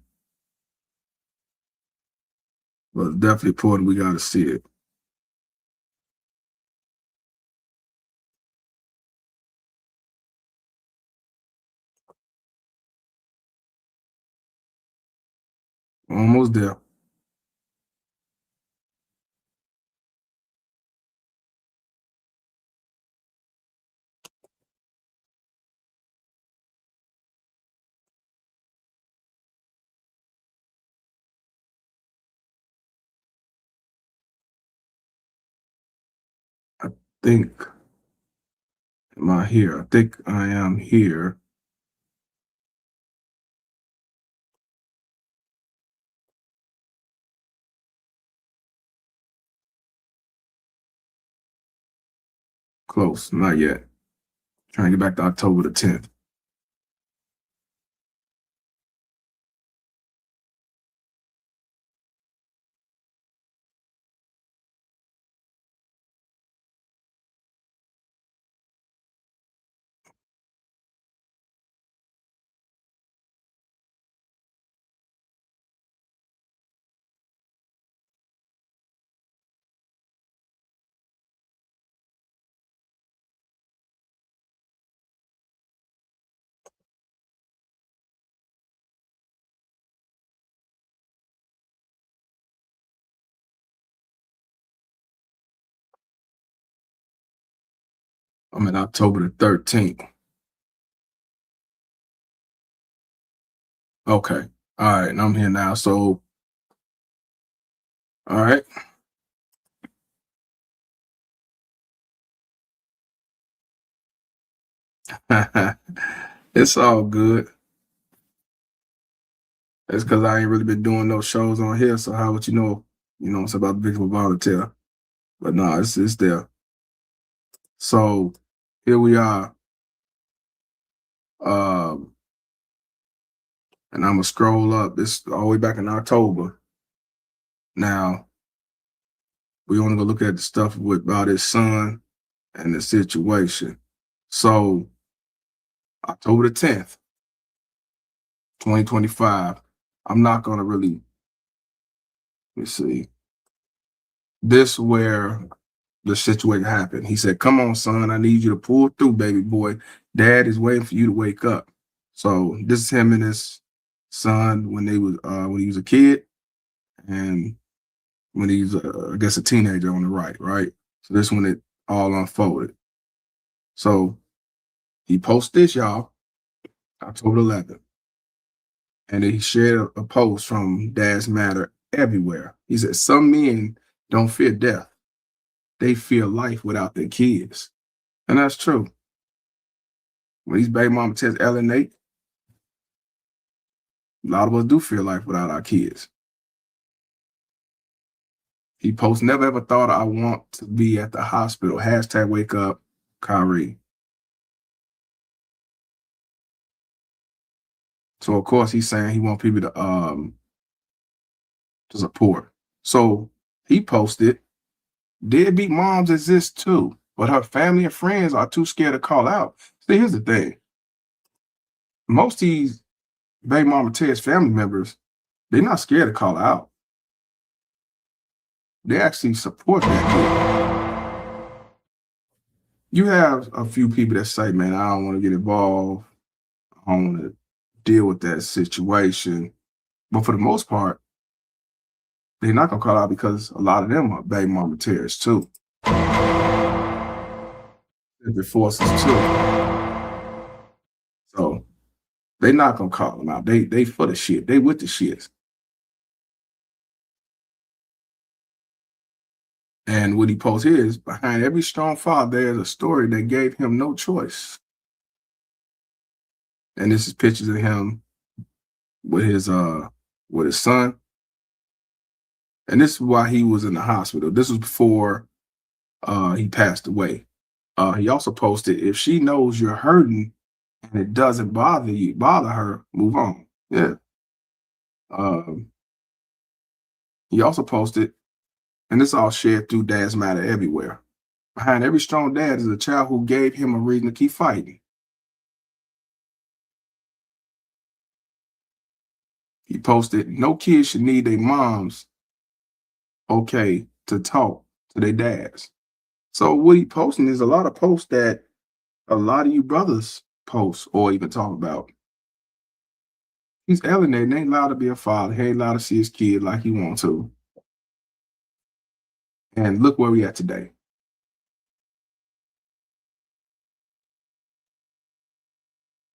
But it's definitely important. We got to see it. Almost there. I think, am I here? I think I am here. Close, not yet. Trying to get back to October the 10th. I'm at October the 13th. Okay. All right. And I'm here now. So, all right. It's all good. It's because I ain't really been doing no shows on here. So how would you know? You know, it's about the Victim Volunteer. But no, it's there. So here we are. And I'm gonna scroll up. This all the way back in October. Now we only gonna look at the stuff about his son and the situation. So October the 10th, 2025. I'm not gonna really, let me see. This where the situation happened. He said, "Come on, son, I need you to pull through, baby boy. Dad is waiting for you to wake up." So this is him and his son when he was a kid, and when he's I guess a teenager on the right. So this when it all unfolded. So he posted this, y'all, October 11th, and he shared a post from Dad's Matter everywhere. He said, "Some men don't fear death; they fear life without their kids," and that's true. When these baby mama test Ellen Nate, a lot of us do fear life without our kids. He posts, "Never ever thought I want to be at the hospital. Hashtag wake up, Kyrie." So of course he's saying he wants people to support. So he posted, "Deadbeat moms exist too, but her family and friends are too scared to call out." See, here's the thing. Most of these baby mama Ted's family members, they're not scared to call out. They actually support that kid. You have a few people that say, "Man, I don't want to get involved. I don't want to deal with that situation." But for the most part, they're not gonna call out because a lot of them are baby mama tears too. The forces too. So they're not gonna call them out. They for the shit. They with the shits. And what he posts here is, "Behind every strong father, there's a story that gave him no choice." And this is pictures of him with his son. And this is why he was in the hospital. This was before he passed away. He also posted, "If she knows you're hurting and it doesn't bother her, move on." Yeah. He also posted, and this all shared through Dad's Matter everywhere, "Behind every strong dad is a child who gave him a reason to keep fighting." He posted, "No kid should need their moms okay to talk to their dads." So what he posting is a lot of posts that a lot of you brothers post or even talk about. He's alienated. Ain't allowed to be a father. He ain't allowed to see his kid like he wants to. And look where we at today.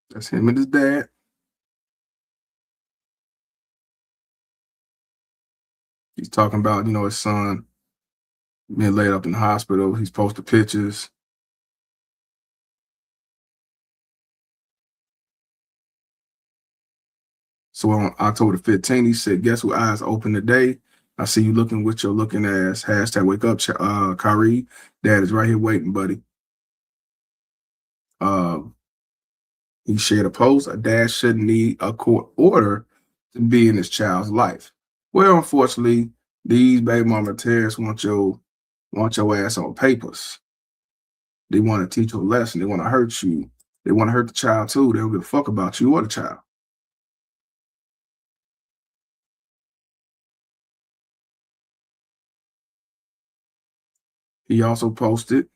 That's him and his dad. He's talking about, his son being laid up in the hospital. He's posted pictures. So on October 15th, he said, "Guess who eyes open today? I see you looking with your looking ass. Hashtag wake up, Kyrie. Dad is right here waiting, buddy." He shared a post, "A dad shouldn't need a court order to be in his child's life." Well, unfortunately, these baby mama terrorists want your ass on papers. They want to teach you a lesson. They want to hurt you. They want to hurt the child too. They don't give a fuck about you or the child. He also posted,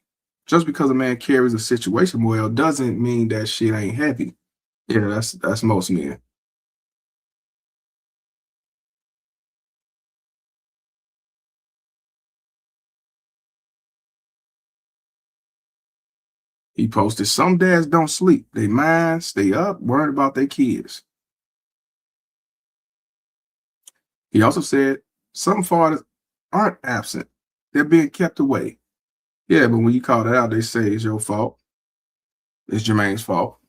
"Just because a man carries a situation well doesn't mean that shit ain't heavy." Yeah, that's most men. He posted, "Some dads don't sleep. They mind stay up worried about their kids." He also said, "Some fathers aren't absent. They're being kept away." Yeah, but when you call that out, they say it's your fault. It's Jermaine's fault.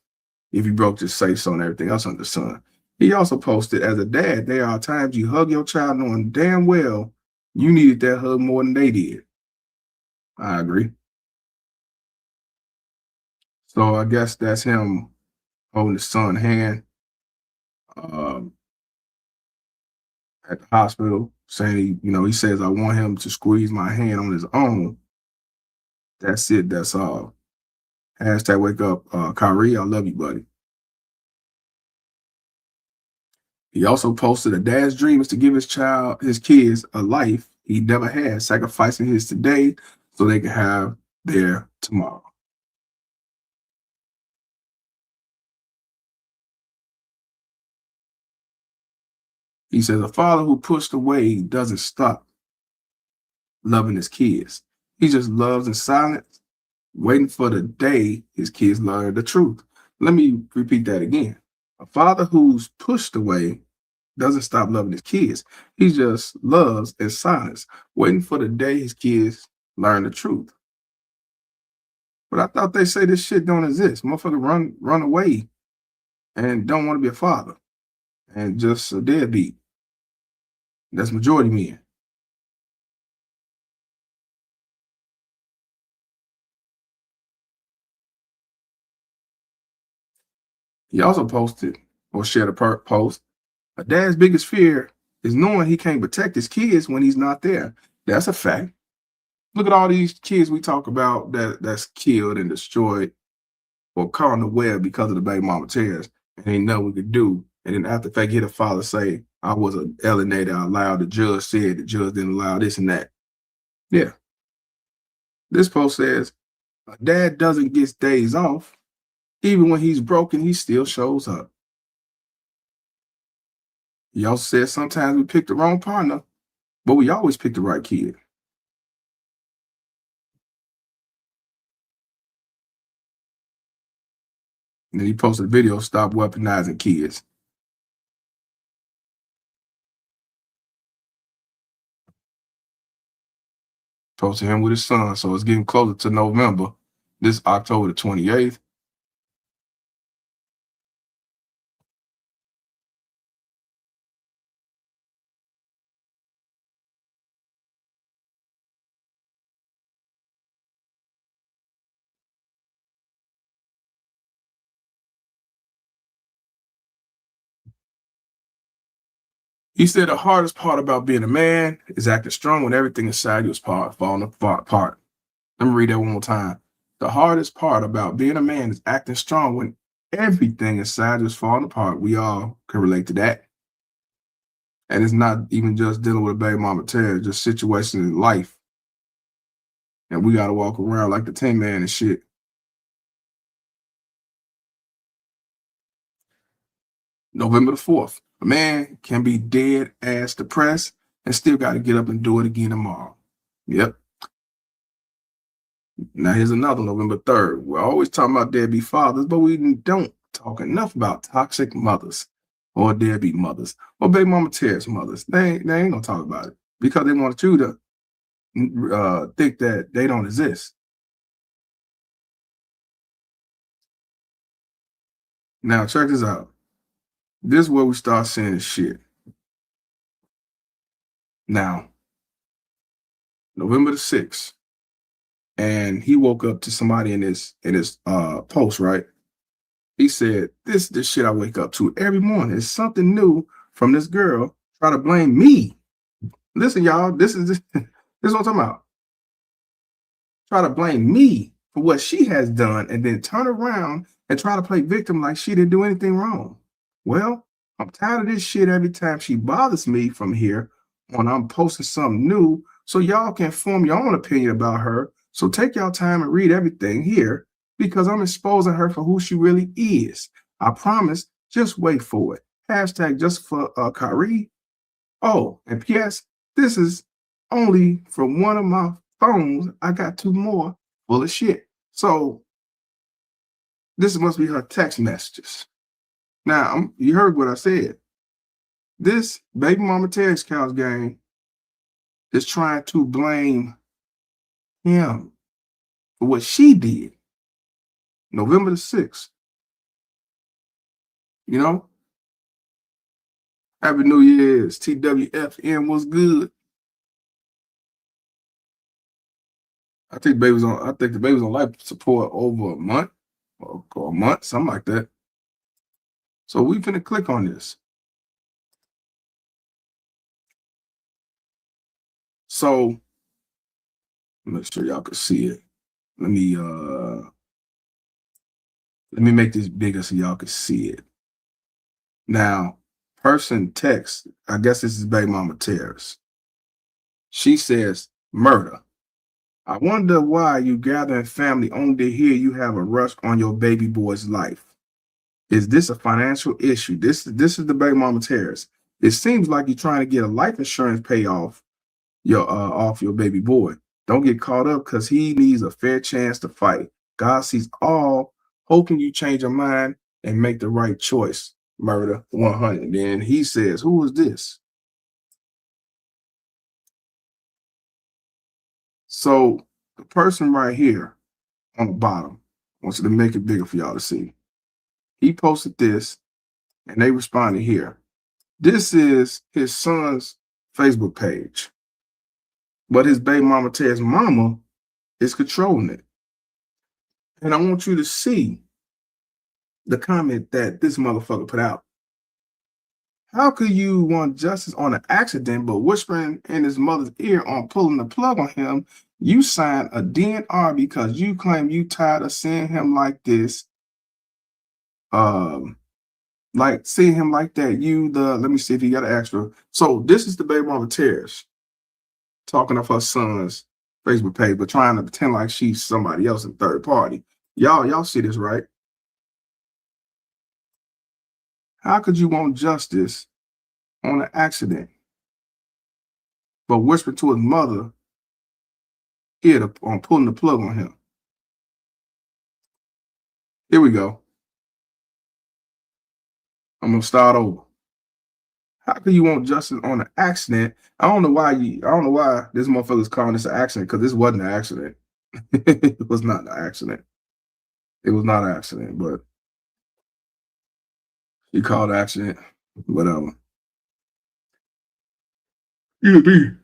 If you broke, just say so and everything else under the sun. He also posted, "As a dad, there are times you hug your child knowing damn well you needed that hug more than they did." I agree. So I guess that's him holding his son's hand um, at the hospital, saying, he says, "I want him to squeeze my hand on his own. That's it. That's all." Hashtag wake up, Kyrie. I love you, buddy. He also posted, "A dad's dream is to give his kids a life he never had, sacrificing his today so they can have their tomorrow. He says, a father who pushed away doesn't stop loving his kids. He just loves in silence, waiting for the day his kids learn the truth. Let me repeat that again. A father who's pushed away doesn't stop loving his kids. He just loves in silence, waiting for the day his kids learn the truth. But I thought they say this shit don't exist. Motherfucker run away and don't want to be a father and just a deadbeat. That's majority men. He also posted or shared a post. A dad's biggest fear is knowing he can't protect his kids when he's not there. That's a fact. Look at all these kids we talk about that's killed and destroyed or caught on the web because of the baby mama tears, and ain't nothing we could do. And then after the fact, hear the father say, I was an alienated, I allowed, the judge said, the judge didn't allow this and that. Yeah. This post says, a dad doesn't get days off. Even when he's broken, he still shows up. He also said sometimes we pick the wrong partner, but we always pick the right kid. And then he posted a video, Stop Weaponizing Kids. Posted him with his son, so it's getting closer to November. This October the 28th. He said the hardest part about being a man is acting strong when everything inside you is falling apart. Let me read that one more time. The hardest part about being a man is acting strong when everything inside you is falling apart. We all can relate to that. And it's not even just dealing with a baby mama tear, it's just situations in life. And we got to walk around like the Tin Man and shit. November the 4th. A man can be dead ass depressed and still got to get up and do it again tomorrow. Yep. Now here's another, November 3rd. We're always talking about deadbeat fathers, but we don't talk enough about toxic mothers or deadbeat mothers or baby mama tears mothers. They ain't gonna talk about it because they want you to think that they don't exist. Now check this out. This is where we start seeing this shit. Now, November the 6th, and he woke up to somebody in his post, right? He said, this shit I wake up to every morning is something new from this girl try to blame me. Listen, y'all, this is what I'm talking about. Try to blame me for what she has done and then turn around and try to play victim like she didn't do anything wrong. Well, I'm tired of this shit every time she bothers me from here when I'm posting something new so y'all can form your own opinion about her. So take y'all time and read everything here because I'm exposing her for who she really is. I promise, just wait for it. Hashtag just for Kyrie. Oh, and P.S., this is only from one of my phones. I got two more full of shit. So this must be her text messages. Now, you heard what I said. This baby mama text couch gang is trying to blame him for what she did. November the 6th. You know? Happy New Year's. TWFN was good. I think the baby was on life support over a month or a month, something like that. So we finna click on this. So make sure y'all can see it. Let me make this bigger so y'all can see it. Now, person text, I guess this is baby mama Terrace. She says, murder. I wonder why you gathering family only to hear you have a rush on your baby boy's life. Is this a financial issue? This is the baby mama tears. It seems like you're trying to get a life insurance payoff your off your baby boy. Don't get caught up because he needs a fair chance to fight. God sees all, hoping you change your mind and make the right choice. Murder 100. Then he says, who is this? So the person right here on the bottom, I want you to make it bigger for y'all to see. He posted this and they responded here. This is his son's Facebook page. But his baby mama Ted's mama is controlling it. And I want you to see the comment that this motherfucker put out. How could you want justice on an accident, but whispering in his mother's ear on pulling the plug on him? You signed a DNR because you claim you tired of seeing him like this. Like seeing him like that. Let me see if he got an extra. So this is the baby mama Tears talking of her son's Facebook page, but trying to pretend like she's somebody else in third party. Y'all see this, right? How could you want justice on an accident, but whisper to his mother here on pulling the plug on him? Here we go. I'm gonna start over. How could you want justice on an accident? I don't know why this motherfucker's calling this an accident, because this wasn't an accident. It was not an accident. It was not an accident, but he called accident, whatever. Excuse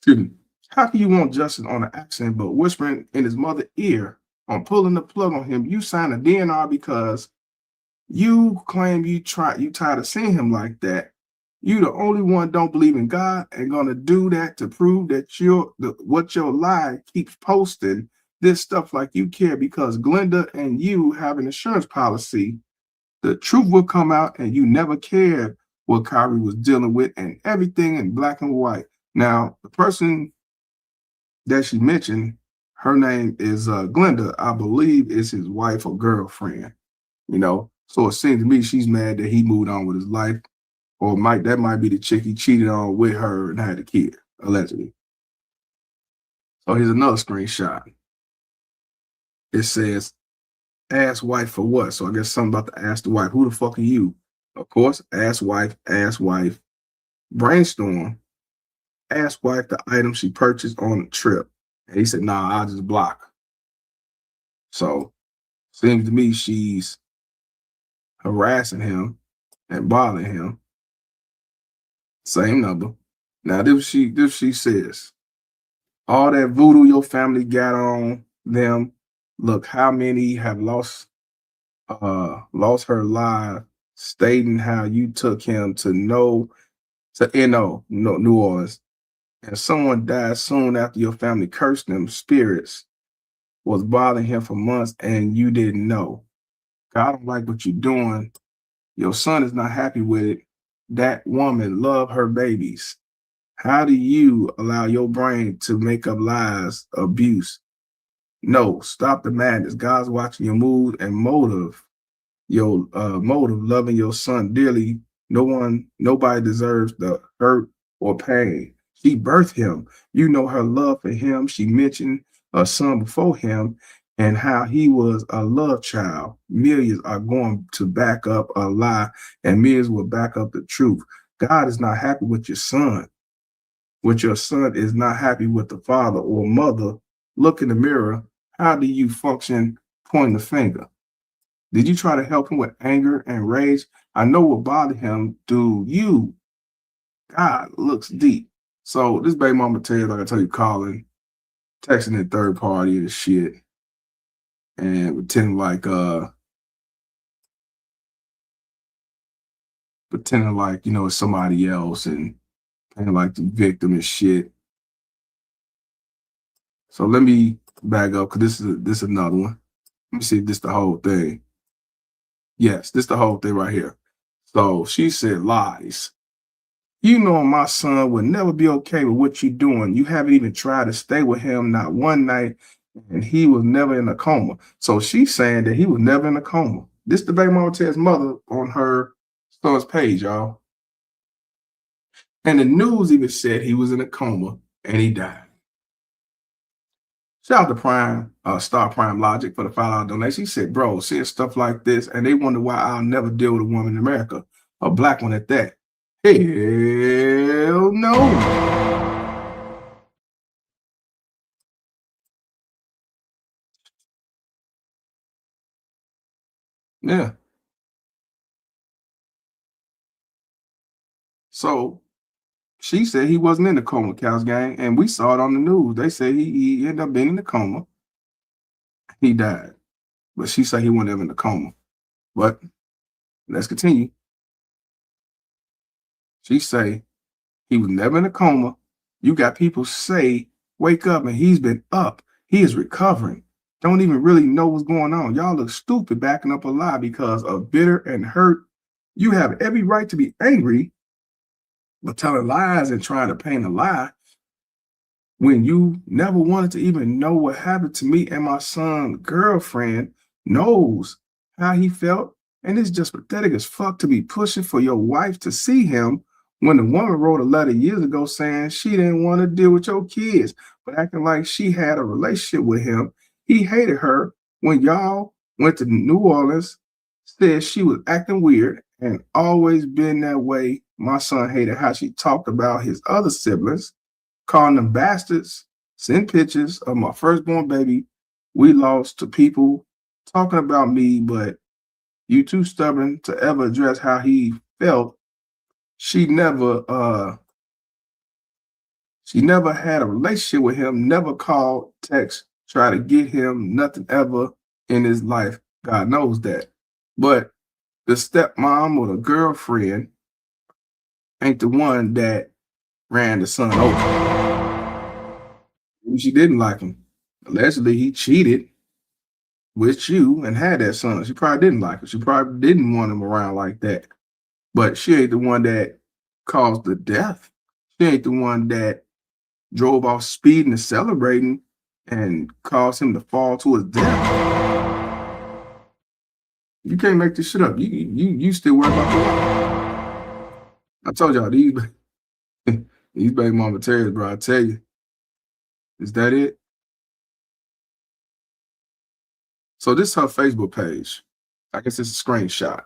me. How can you want justice on an accident, but whispering in his mother's ear on pulling the plug on him? You signed a DNR because you claim you tired of seeing him like that. You the only one don't believe in God and gonna do that to prove that what your lie keeps posting this stuff like you care, because Glenda and you have an insurance policy. The truth will come out and you never cared what Kyrie was dealing with, and everything in black and white. Now, the person that she mentioned, her name is Glenda, I believe is his wife or girlfriend, So it seems to me she's mad that he moved on with his life, or that might be the chick he cheated on with her and had a kid, allegedly. So here's another screenshot. It says, ask wife for what? So I guess something about to ask the wife. Who the fuck are you? Of course, ask wife, brainstorm, ask wife the item she purchased on the trip. And he said, nah, I'll just block. So seems to me she's harassing him and bothering him. Same number. Now this she says, all that voodoo your family got on them. Look how many have lost her life, stating how you took him to New Orleans, and someone died soon after your family cursed them. Spirits was bothering him for months and you didn't know. God don't like what you're doing. Your son is not happy with it. That woman love her babies. How do you allow your brain to make up lies, abuse? No, stop the madness. God's watching your mood and motive. Your motive, loving your son dearly. Nobody deserves the hurt or pain. She birthed him. You know her love for him. She mentioned a son before him and how he was a love child. Millions are going to back up a lie, and millions will back up the truth. God is not happy with your son. When your son is not happy with the father or mother, look in the mirror. How do you function? Point the finger. Did you try to help him with anger and rage? I know what bothered him. Do you? God looks deep. So this baby mama tells, like I tell you, calling, texting in third party and shit, and pretending like it's somebody else, and like the victim and shit. So let me back up, because this is another one. Let me see if this the whole thing. Yes, this the whole thing right here. So she said lies. You know my son would never be okay with what you're doing. You haven't even tried to stay with him not one night, and he was never in a coma. So she's saying that he was never in a coma. This the baby mama tells mother on her son's page, y'all. And the news even said he was in a coma and he died. Shout out to Prime, Star Prime Logic for the $5 donation. He said, bro, seeing stuff like this, and they wonder why I'll never deal with a woman in America, a black one at that. Hell no. Yeah. So she said he wasn't in the coma, Cows Gang, and we saw it on the news. They say he ended up being in the coma. He died. But she said he wasn't ever in the coma. But let's continue. She say he was never in a coma. You got people say, wake up, and he's been up. He is recovering. Don't even really know what's going on. Y'all look stupid backing up a lie because of bitter and hurt. You have every right to be angry, but telling lies and trying to paint a lie when you never wanted to even know what happened to me and my son's girlfriend knows how he felt. And it's just pathetic as fuck to be pushing for your wife to see him when the woman wrote a letter years ago saying she didn't want to deal with your kids, but acting like she had a relationship with him. He hated her when y'all went to New Orleans, said she was acting weird and always been that way. My son hated how she talked about his other siblings, calling them bastards, send pictures of my firstborn baby we lost to people talking about me, but you too stubborn to ever address how he felt. She never had a relationship with him, never called, text, try to get him, nothing ever in his life. God knows that. But the stepmom or the girlfriend ain't the one that ran the son over. Maybe she didn't like him. Allegedly, he cheated with you and had that son. She probably didn't like him. She probably didn't want him around like that. But she ain't the one that caused the death. She ain't the one that drove off speeding and celebrating and caused him to fall to his death. You can't make this shit up. You still worry about the life. I told y'all these baby mama tears, bro. I tell you. Is that it? So this is her Facebook page. I guess it's a screenshot.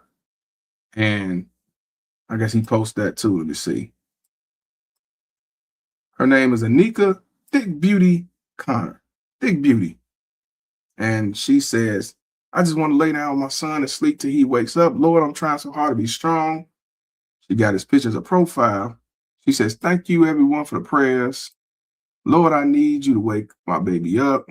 And I guess he posted that too. Let me see. Her name is Aneka Thick Beauty Connor. Thick Beauty. And she says, I just want to lay down with my son and sleep till he wakes up. Lord, I'm trying so hard to be strong. She got his picture as a profile. She says, thank you everyone for the prayers. Lord, I need you to wake my baby up.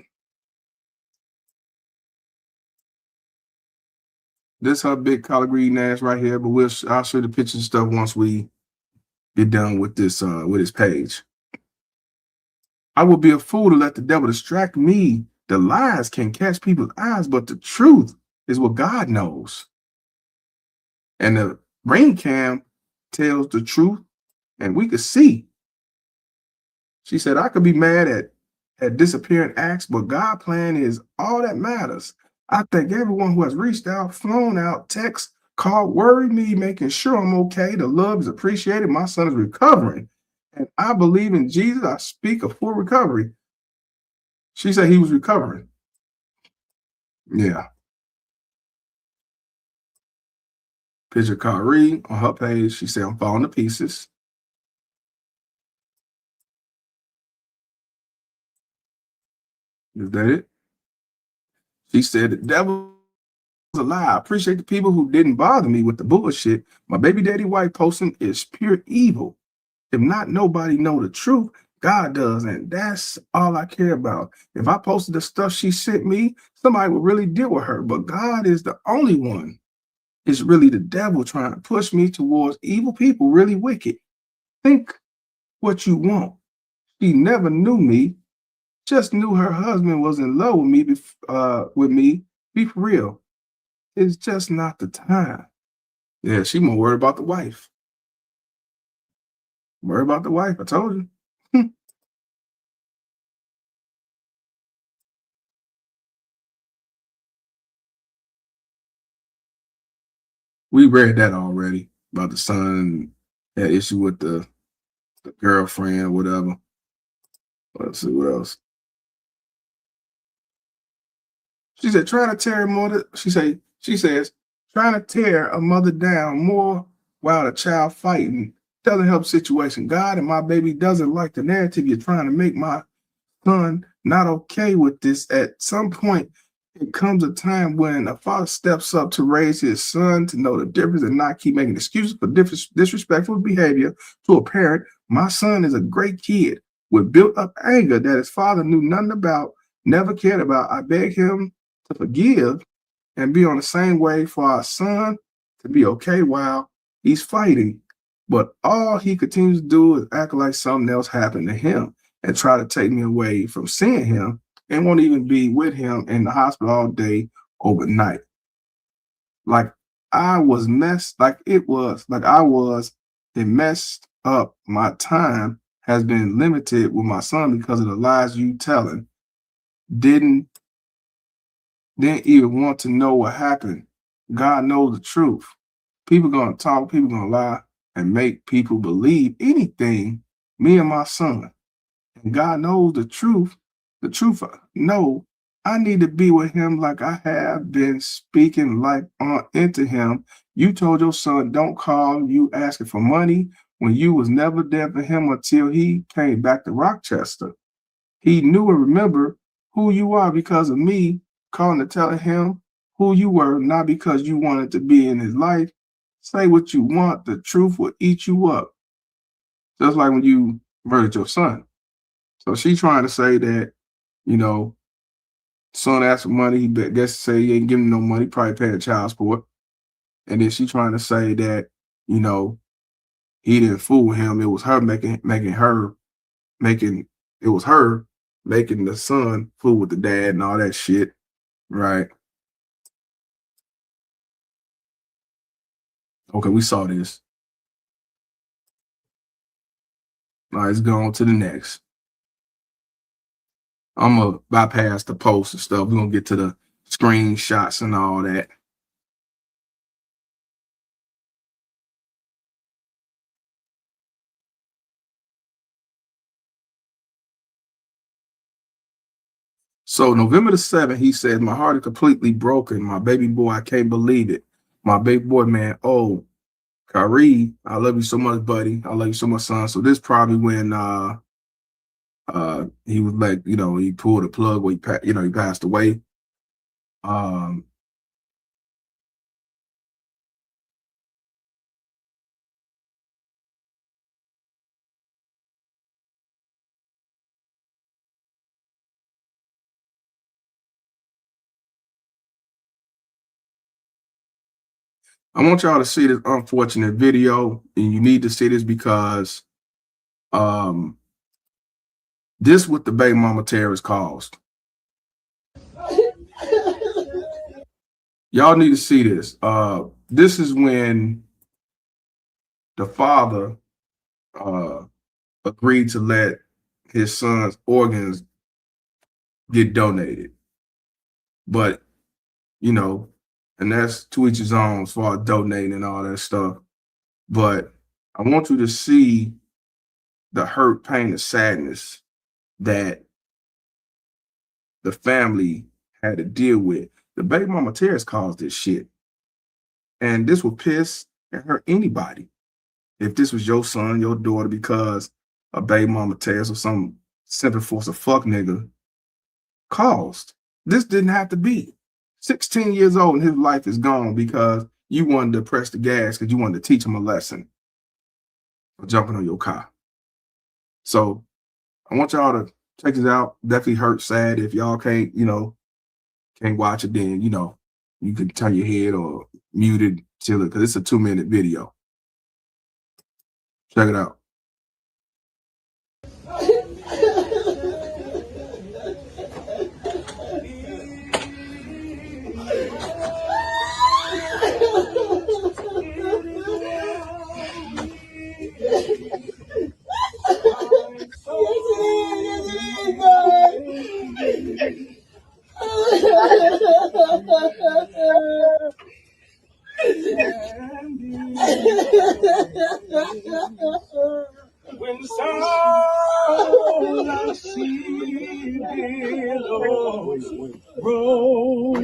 This her big collard green ass right here, but I'll show you the pictures and stuff once we get done with this with his page. I would be a fool to let the devil distract me. The lies can catch people's eyes, but the truth is what God knows. And the brain cam tells the truth, and we could see. She said, I could be mad at disappearing acts, but God's plan is all that matters. I thank everyone who has reached out, flown out, text, called, worried me, making sure I'm okay. The love is appreciated. My son is recovering. And I believe in Jesus. I speak of full recovery. She said he was recovering. Yeah. Picture Kyrie on her page. She said, I'm falling to pieces. Is that it? She said, the devil is a lie. I appreciate the people who didn't bother me with the bullshit. My baby daddy wife posting is pure evil. If not nobody know the truth, God does, and that's all I care about. If I posted the stuff she sent me, somebody would really deal with her, but God is the only one. It's really the devil trying to push me towards evil people, really wicked. Think what you want. She never knew me, just knew her husband was in love with me. Be for real. It's just not the time. Yeah, she more worried about the wife. Worry about the wife. I told you. We read that already about the son had issue with the girlfriend or whatever. Let's see what else. She said, trying to tear a mother. She says, trying to tear a mother down more while the child fighting doesn't help situation. God and my baby doesn't like the narrative you're trying to make my son not okay with this. At some point, it comes a time when a father steps up to raise his son to know the difference and not keep making excuses for disrespectful behavior to a parent. My son is a great kid with built up anger that his father knew nothing about, never cared about. I beg him to forgive and be on the same way for our son to be okay while he's fighting. But all he continues to do is act like something else happened to him and try to take me away from seeing him and won't even be with him in the hospital all day overnight. Like I was messed, it messed up. My time has been limited with my son because of the lies you telling. Didn't even want to know what happened. God knows the truth. People gonna talk, people gonna lie, and make people believe anything. Me and my son. And God knows the truth. The truth, no, I need to be with him like I have been speaking life on into him. You told your son, don't call you asking for money when you was never there for him until he came back to Rochester. He knew and remembered who you are because of me calling to tell him who you were, not because you wanted to be in his life. Say what you want. The truth will eat you up. Just like when you murdered your son. So she trying to say that, son asked for money. He guess say he ain't giving no money, probably paying child support. And then she trying to say that, he didn't fool him. It was her making the son fool with the dad and all that shit. Right. Okay, we saw this. All right, let's go on to the next. I'm going to bypass the posts and stuff. We're going to get to the screenshots and all that. So November the 7th, he said, my heart is completely broken. My baby boy, I can't believe it. My baby boy, man. Oh, Kyrie, I love you so much, buddy. I love you so much, son. So this probably when he was like, he pulled a plug where he passed away. I want y'all to see this unfortunate video, and you need to see this because this what the baby mama terrorist caused. Y'all need to see this. This is when the father agreed to let his son's organs get donated. But, and that's to each his own as far as donating and all that stuff. But I want you to see the hurt, pain, and sadness that the family had to deal with. The baby mama terrorists caused this shit. And this will piss and hurt anybody. If this was your son, your daughter, because a baby mama terrorist or some simple force of fuck nigga caused. This didn't have to be. 16 years old and his life is gone because you wanted to press the gas because you wanted to teach him a lesson for jumping on your car. So I want y'all to check this out. Definitely hurt, sad. If y'all can't watch it, then, you can turn your head or mute it till it, because it's a 2-minute video. Check it out. When all I see billows roll,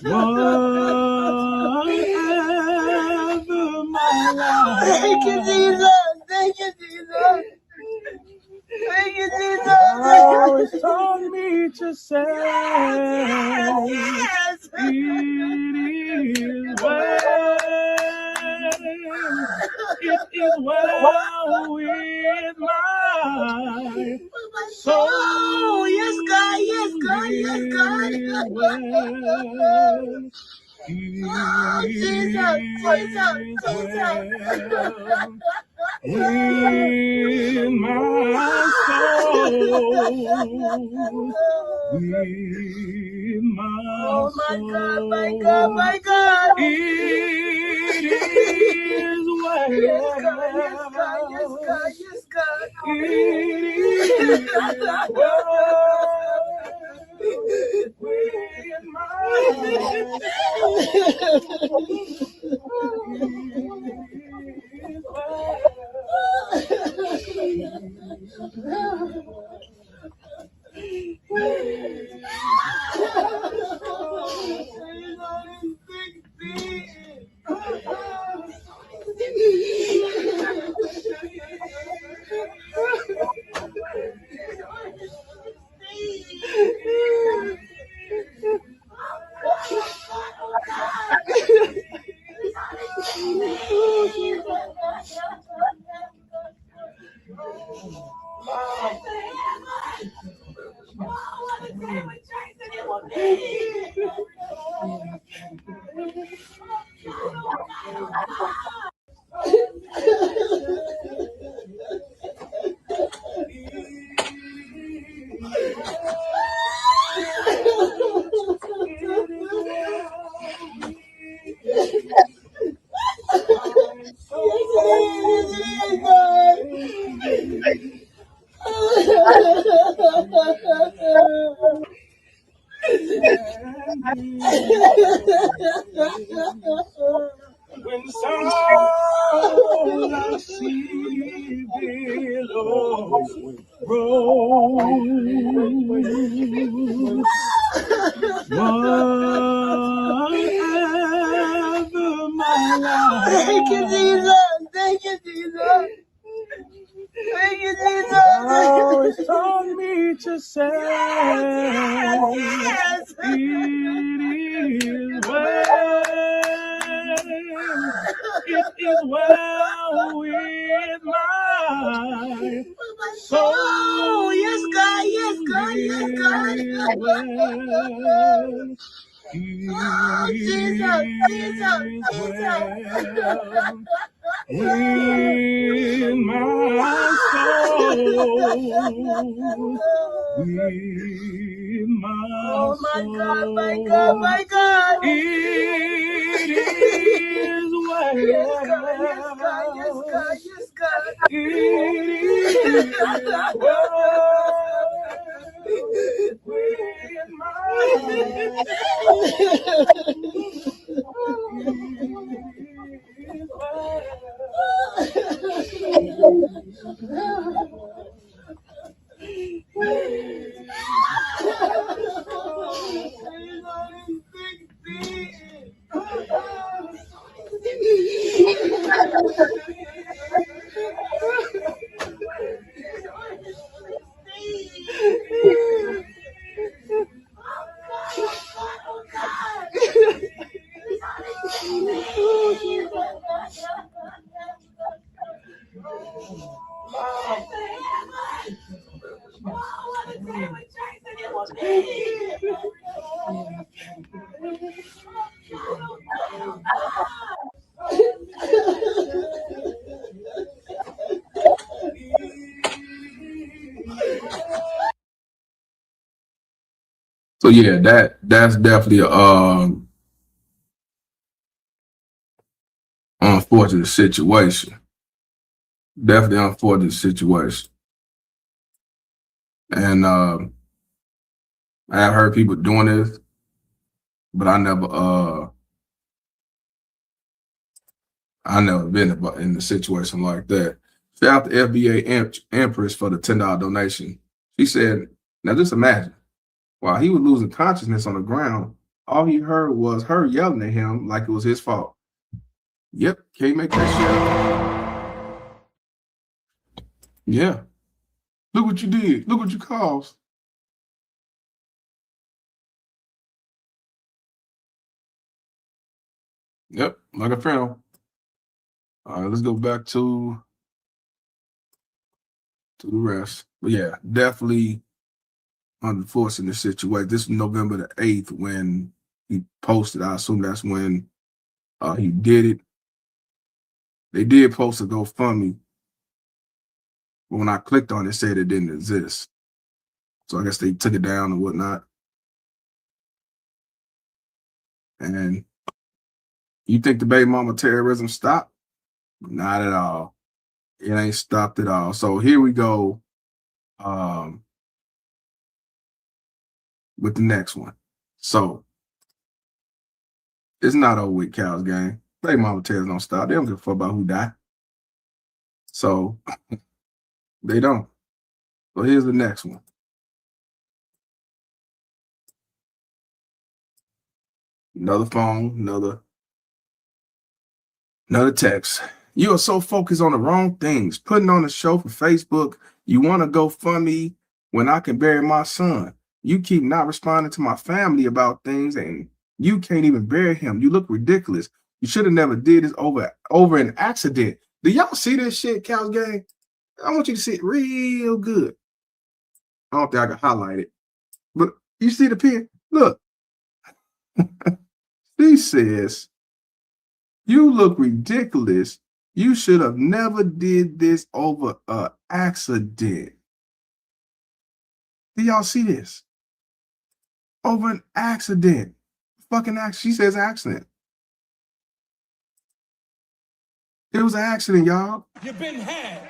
whatever my life. Thank you, Jesus. Thank you, Jesus. Thank you, Jesus. Always taught me to say, Yes. it is well. It is well with my soul. Oh, yes, God. Yes, God. Yes, God. It is well. Oh, Jesus. Jesus. With my soul, with my Oh, my soul. God. My God. My God. It is well. Yes, God. Yes, God. Yes, God. Yes, God. It is well with my When all I see billows roll, whatever my life. Thank you, Jesus. Thank you, Jesus. Thank you, Jesus. Always taught me to say, Yes. it is well. It is well with my soul. Oh, yes, God. Yes, God. Yes, God. It is well. Oh, Jesus. Jesus. With my soul, with my Oh, my soul. God. My God. My God. It is well. Yes, God. Yes, God. Yes, God. Yes, God. It is well with my So yeah, that's definitely a unfortunate situation. Definitely unfortunate situation. And I have heard people doing this, but I never been in a situation like that. Shout out to FBA Empress for the $10 donation. She said, now just imagine, while he was losing consciousness on the ground, all he heard was her yelling at him like it was his fault. Yep, can't make that shit up. Yeah. Look what you did. Look what you caused. Yep, like a friend. All right, let's go back to the rest. But yeah, definitely unfortunate situation. This is November the 8th when he posted. I assume that's when he did it. They did post a GoFundMe, but when I clicked on it, it said it didn't exist. So I guess they took it down and whatnot. And you think the baby mama terrorism stopped? Not at all. It ain't stopped at all. So here we go with the next one. So it's not over with, Cal's gang. Baby mama terrorists don't stop. They don't give a fuck about who died. So they don't. So here's the next one. Another phone, another text. You are so focused on the wrong things. Putting on a show for Facebook. You want to go fund me when I can bury my son. You keep not responding to my family about things, and you can't even bury him. You look ridiculous. You should have never did this over an accident. Do y'all see this shit, Cal's gang? I want you to see it real good. I don't think I can highlight it, but you see the pen? Look. She says, you look ridiculous. You should have never did this over an accident. Do y'all see this? Over an accident. Fucking accident. She says accident. It was an accident, y'all. You've been had.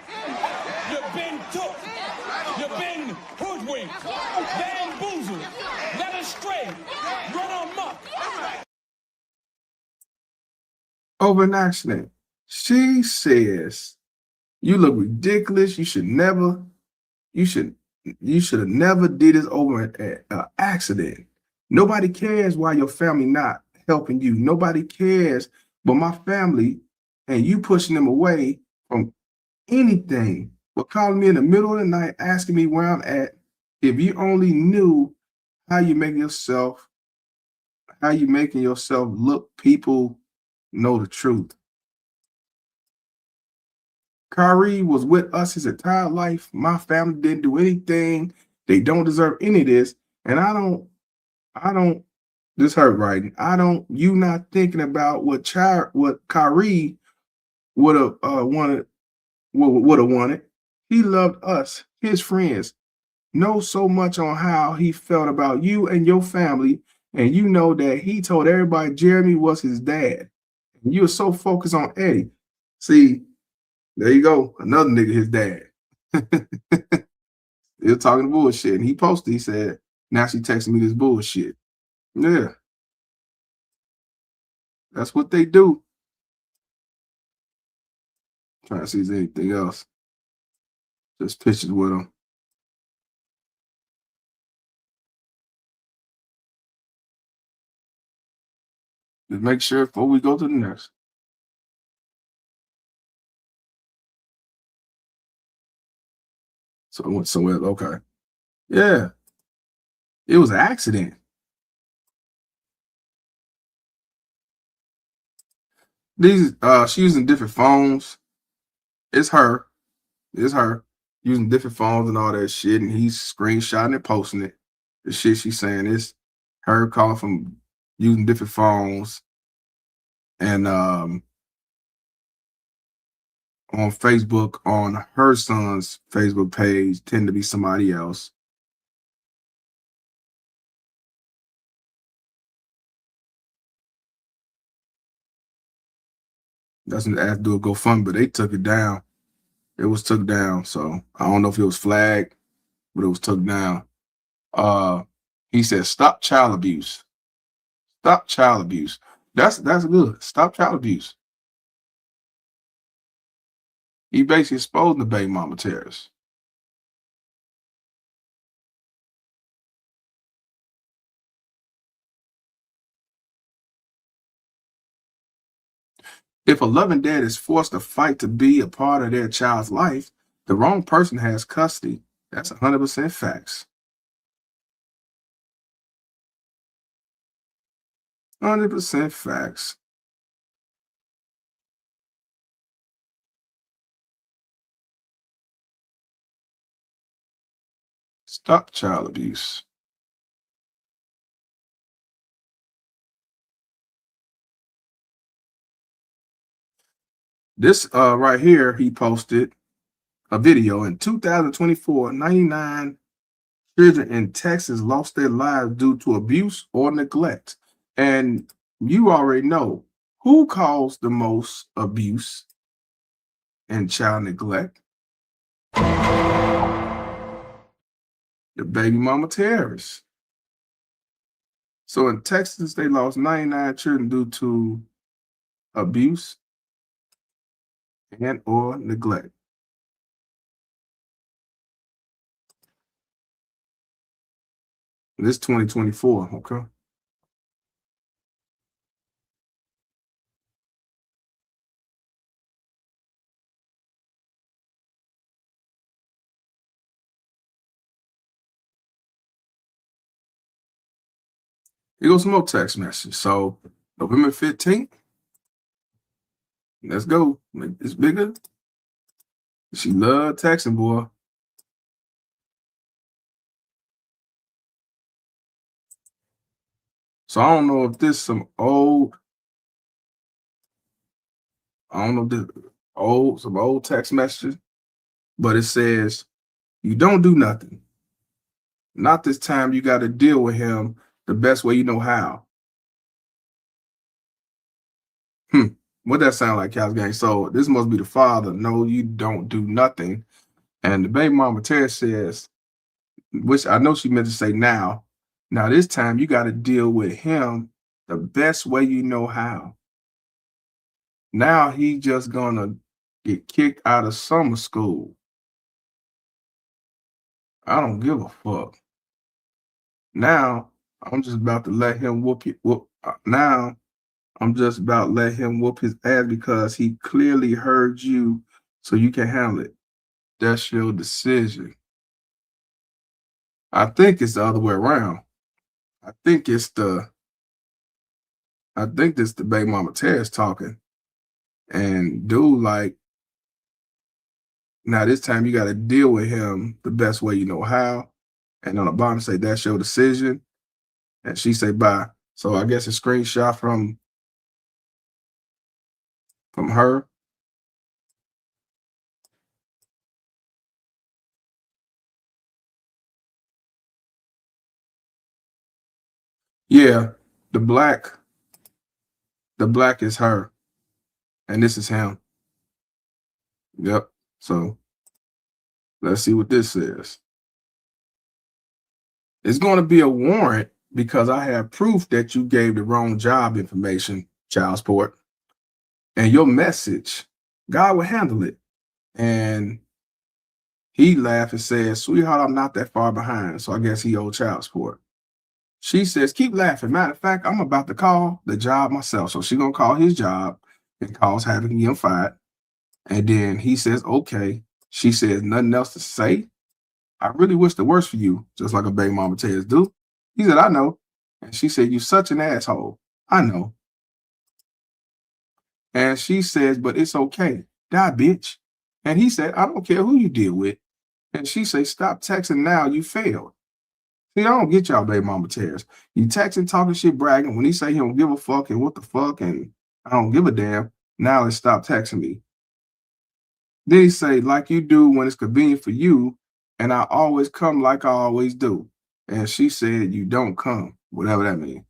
You've been took. You've been hoodwinked. Bamboozled. Led astray. Run amok. Over an accident. She says, you look ridiculous. You should have never did this over an accident. Nobody cares why your family not helping you. Nobody cares but my family, and you pushing them away from anything. But calling me in the middle of the night, asking me where I'm at. If you only knew how you making yourself look, people know the truth. Kyrie was with us his entire life. My family didn't do anything. They don't deserve any of this. And I don't, this hurt writing. You not thinking about what Kyrie would have wanted. He loved us, his friends. Know so much on how he felt about you and your family. And you know that he told everybody Jeremy was his dad. And you were so focused on Eddie. See, there you go. Another nigga, his dad. He was talking bullshit. And he posted, he said, now she texting me this bullshit. Yeah. That's what they do. Trying to see if there's anything else. Just pictures with them. Just make sure before we go to the next. So I went somewhere. Okay. Yeah. It was an accident. These she's using different phones. It's her using different phones and all that shit, and he's screenshotting and posting it. The shit she's saying is her calling from using different phones, and on Facebook, on her son's Facebook page, tend to be somebody else. Doesn't have to do a GoFundMe, but they took it down. It was took down, so I don't know if it was flagged, but it was took down. He said, stop child abuse. Stop child abuse. That's good. Stop child abuse. He basically exposed the baby mama terrorists. If a loving dad is forced to fight to be a part of their child's life, the wrong person has custody. That's 100% facts. 100% facts. Stop child abuse. This right here, he posted a video in 2024. 99 children in Texas lost their lives due to abuse or neglect. And you already know who caused the most abuse and child neglect. The baby mama terrorists. So in Texas, they lost 99 children due to abuse and or neglect. This 2024, okay? Here goes some more text messages. So November 15th, let's go. Make this bigger. She loved texting, boy. So I don't know if this some old some old text messages, but it says, you don't do nothing. Not this time. You got to deal with him the best way you know how. What that sound like, Cal's gang? So this must be the father. No, you don't do nothing. And the baby mama Terry says, which I know she meant to say now. Now this time you got to deal with him the best way you know how. Now he just gonna get kicked out of summer school. I don't give a fuck. Now I'm just about to let him now I'm just about to let him whoop his ass because he clearly heard you, so you can handle it. That's your decision. I think it's the other way around. I think this the baby mama Terrence talking. And dude, like, now this time you got to deal with him the best way you know how. And on the bottom say, that's your decision. And she say, bye. So I guess a screenshot from her. Yeah, the black is her. And this is him. Yep. So let's see what this says. It's going to be a warrant because I have proof that you gave the wrong job information, child support. And your message, God will handle it. And he laughed and said, sweetheart, I'm not that far behind. So I guess he owed child support. She says, keep laughing. Matter of fact, I'm about to call the job myself. So she's going to call his job and cause having him fired. And then he says, okay. She says, nothing else to say. I really wish the worst for you, just like a baby mama tells do. He said, I know. And she said, you're such an asshole. I know. And she says, but it's okay. Die, bitch. And he said, I don't care who you deal with. And she said, stop texting now. You failed. See, I don't get y'all baby mama tears. You texting, talking shit, bragging. When he say he don't give a fuck and what the fuck and I don't give a damn, now it's stop texting me. Then he say, like you do when it's convenient for you, and I always come like I always do. And she said, you don't come, whatever that means.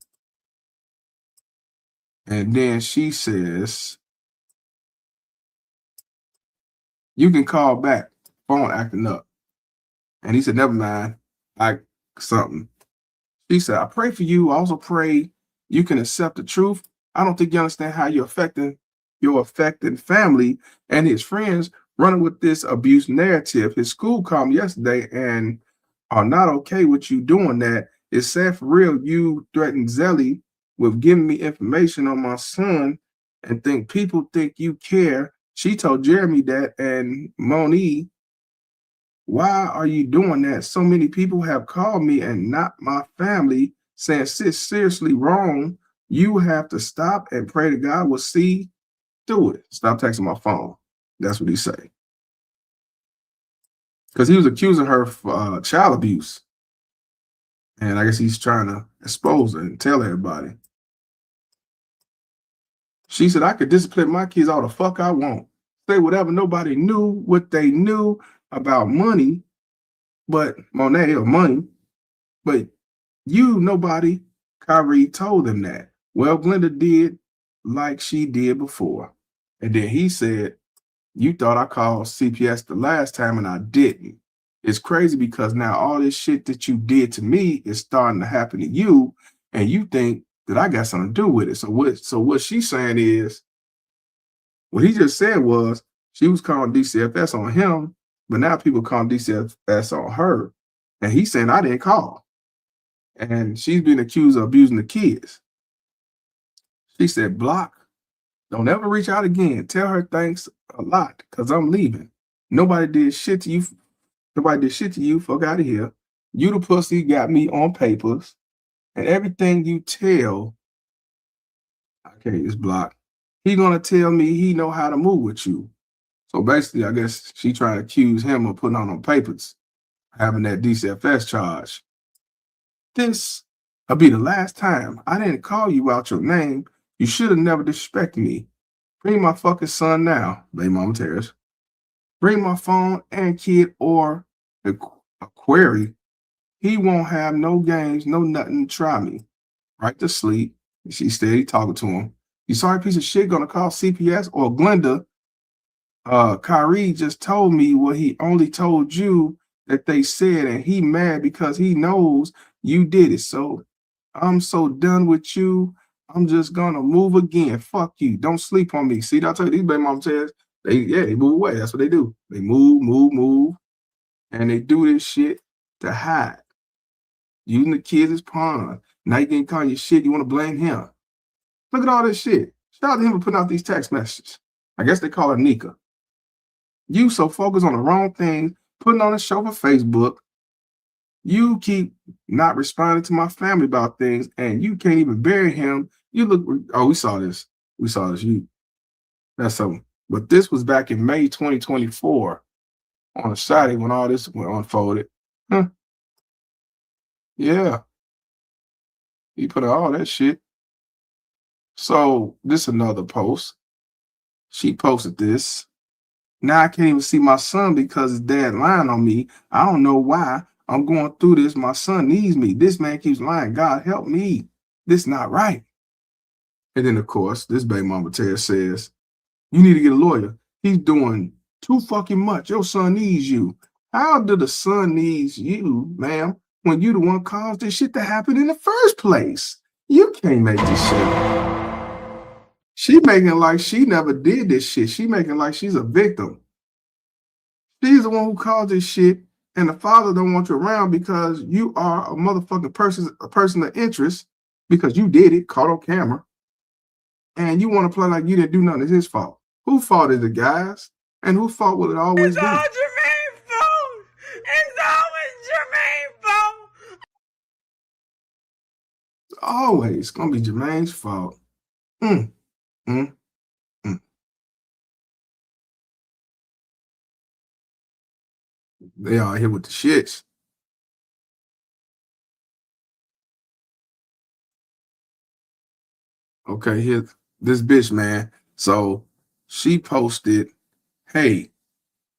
And then she says, you can call back, phone acting up. And he said, never mind, like something. She said, I pray for you. I also pray you can accept the truth. I don't think you understand how you're affecting your affecting family and his friends running with this abuse narrative. His school called me yesterday and are not okay with you doing that. It's sad for real. You threatened Zelly with giving me information on my son and people think you care. She told Jeremy that, and Monique, why are you doing that? So many people have called me and not my family saying, sis, seriously wrong. You have to stop and pray to God will see through it. Stop texting my phone. That's what he said. Because he was accusing her of child abuse. And I guess he's trying to expose her and tell everybody. She said, I could discipline my kids all the fuck I want. Say whatever nobody knew, what they knew about money, but Monet or money, but nobody, Kyrie told them that. Well, Glenda did like she did before. And then he said, you thought I called CPS the last time and I didn't. It's crazy because now all this shit that you did to me is starting to happen to you, and you think that I got something to do with it. So what she's saying is, what he just said was she was calling DCFS on him, but now people calling DCFS on her. And he's saying I didn't call. And she's been accused of abusing the kids. She said, block. Don't ever reach out again. Tell her thanks a lot because I'm leaving. Nobody did shit to you. Nobody did shit to you. Fuck out of here. You the pussy got me on papers. And everything you tell, okay, it's blocked. He gonna tell me he know how to move with you. So basically, I guess she trying to accuse him of putting on papers, having that DCFS charge. This will be the last time. I didn't call you out your name. You should have never disrespected me. Bring my fucking son now, baby mama Terrace. Bring my phone and kid or a query. He won't have no games, no nothing. Try me. Right to sleep. She steady talking to him. You sorry piece of shit gonna call CPS or Glenda? Kyrie just told me what he only told you that they said, and he mad because he knows you did it. So I'm so done with you. I'm just gonna move again. Fuck you. Don't sleep on me. See, I tell you, these baby mom says they move away. That's what they do. They move, and they do this shit to hide. Using the kids as pawns. Now you can call your shit. You want to blame him? Look at all this shit. Shout out to him for putting out these text messages. I guess they call her Aneka. You so focused on the wrong thing, putting on a show for Facebook. You keep not responding to my family about things, and you can't even bury him. You look, oh, we saw this. That's something. But this was back in May 2024 on a Saturday when all this went unfolded. Huh. Yeah. He put out all that shit. So this is another post. She posted this. Now I can't even see my son because his dad lying on me. I don't know why I'm going through this. My son needs me. This man keeps lying. God help me. This not right. And then, of course, this baby mama Tara says, you need to get a lawyer. He's doing too fucking much. Your son needs you. How do the son needs you, ma'am, when you the one caused this shit to happen in the first place? You can't make this shit up. She making like she never did this shit. She making like she's a victim. She's the one who caused this shit, and the father don't want you around because you are a motherfucking person of interest because you did it, caught on camera, and you want to play like you didn't do nothing. It's his fault. Whose fault is it, guys? And whose fault will it always be? It's all Jermaine's fault. It's always Jermaine's fault. It's always gonna be Jermaine's fault. They are here with the shits. Okay, here, this bitch, man. So she posted, hey,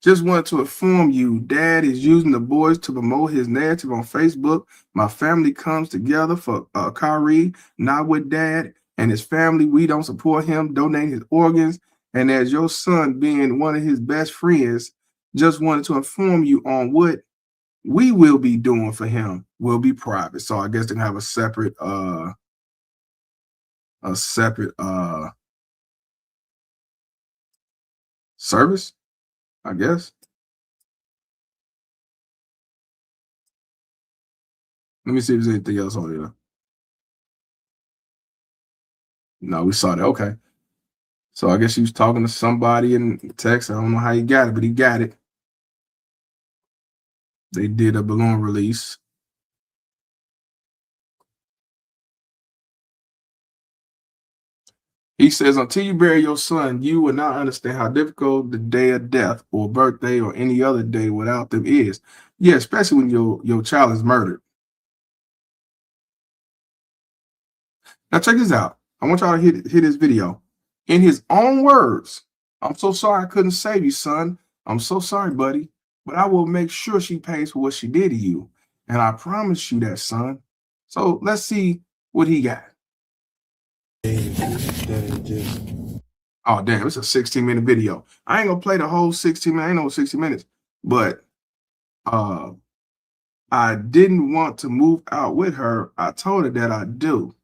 just wanted to inform you, Dad is using the boys to promote his narrative on Facebook. My family comes together for Kyrie, not with Dad and his family. We don't support him, donate his organs. And as your son being one of his best friends, just wanted to inform you on what we will be doing for him will be private. So I guess they can have a separate service, I guess. Let me see if there's anything else on here. No, we saw that. Okay. So I guess he was talking to somebody in text. I don't know how he got it, but he got it. They did a balloon release. He says, until you bury your son, you will not understand how difficult the day of death or birthday or any other day without them is. Yeah, especially when your child is murdered. Now check this out. I want y'all to hit this video. In his own words, I'm so sorry I couldn't save you, son. I'm so sorry, buddy. But I will make sure she pays for what she did to you. And I promise you that, son. So let's see what he got. Oh, damn, it's a 16-minute video. I ain't gonna play the whole 16 minutes. I ain't no 60 minutes. But I didn't want to move out with her. I told her that I do.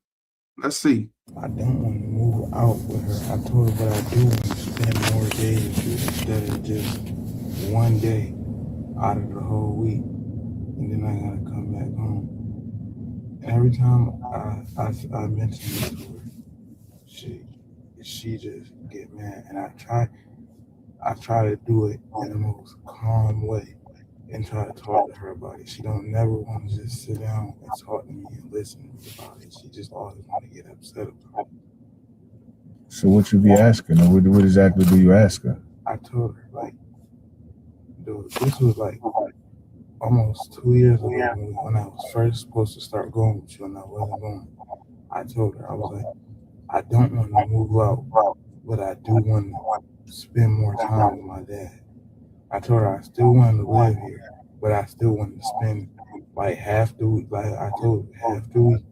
Let's see. I don't want to move out with her. I told her what I do want to spend more days with you instead of just one day out of the whole week. And then I gotta come back home. And every time I mention it to her, she just get mad. And I try to do it in the most calm way and try to talk to her about it. She don't never want to just sit down and talk to me and listen about it. She just always want to get upset about it. So what you be asking her? What exactly do you ask her? I told her, like, dude, this was like almost 2 years ago when I was first supposed to start going with you and I wasn't going. I told her, I was like, I don't want to move out, but I do want to spend more time with my dad. I told her I still wanted to live here, but I still wanted to spend like half the week, like I told her, half the week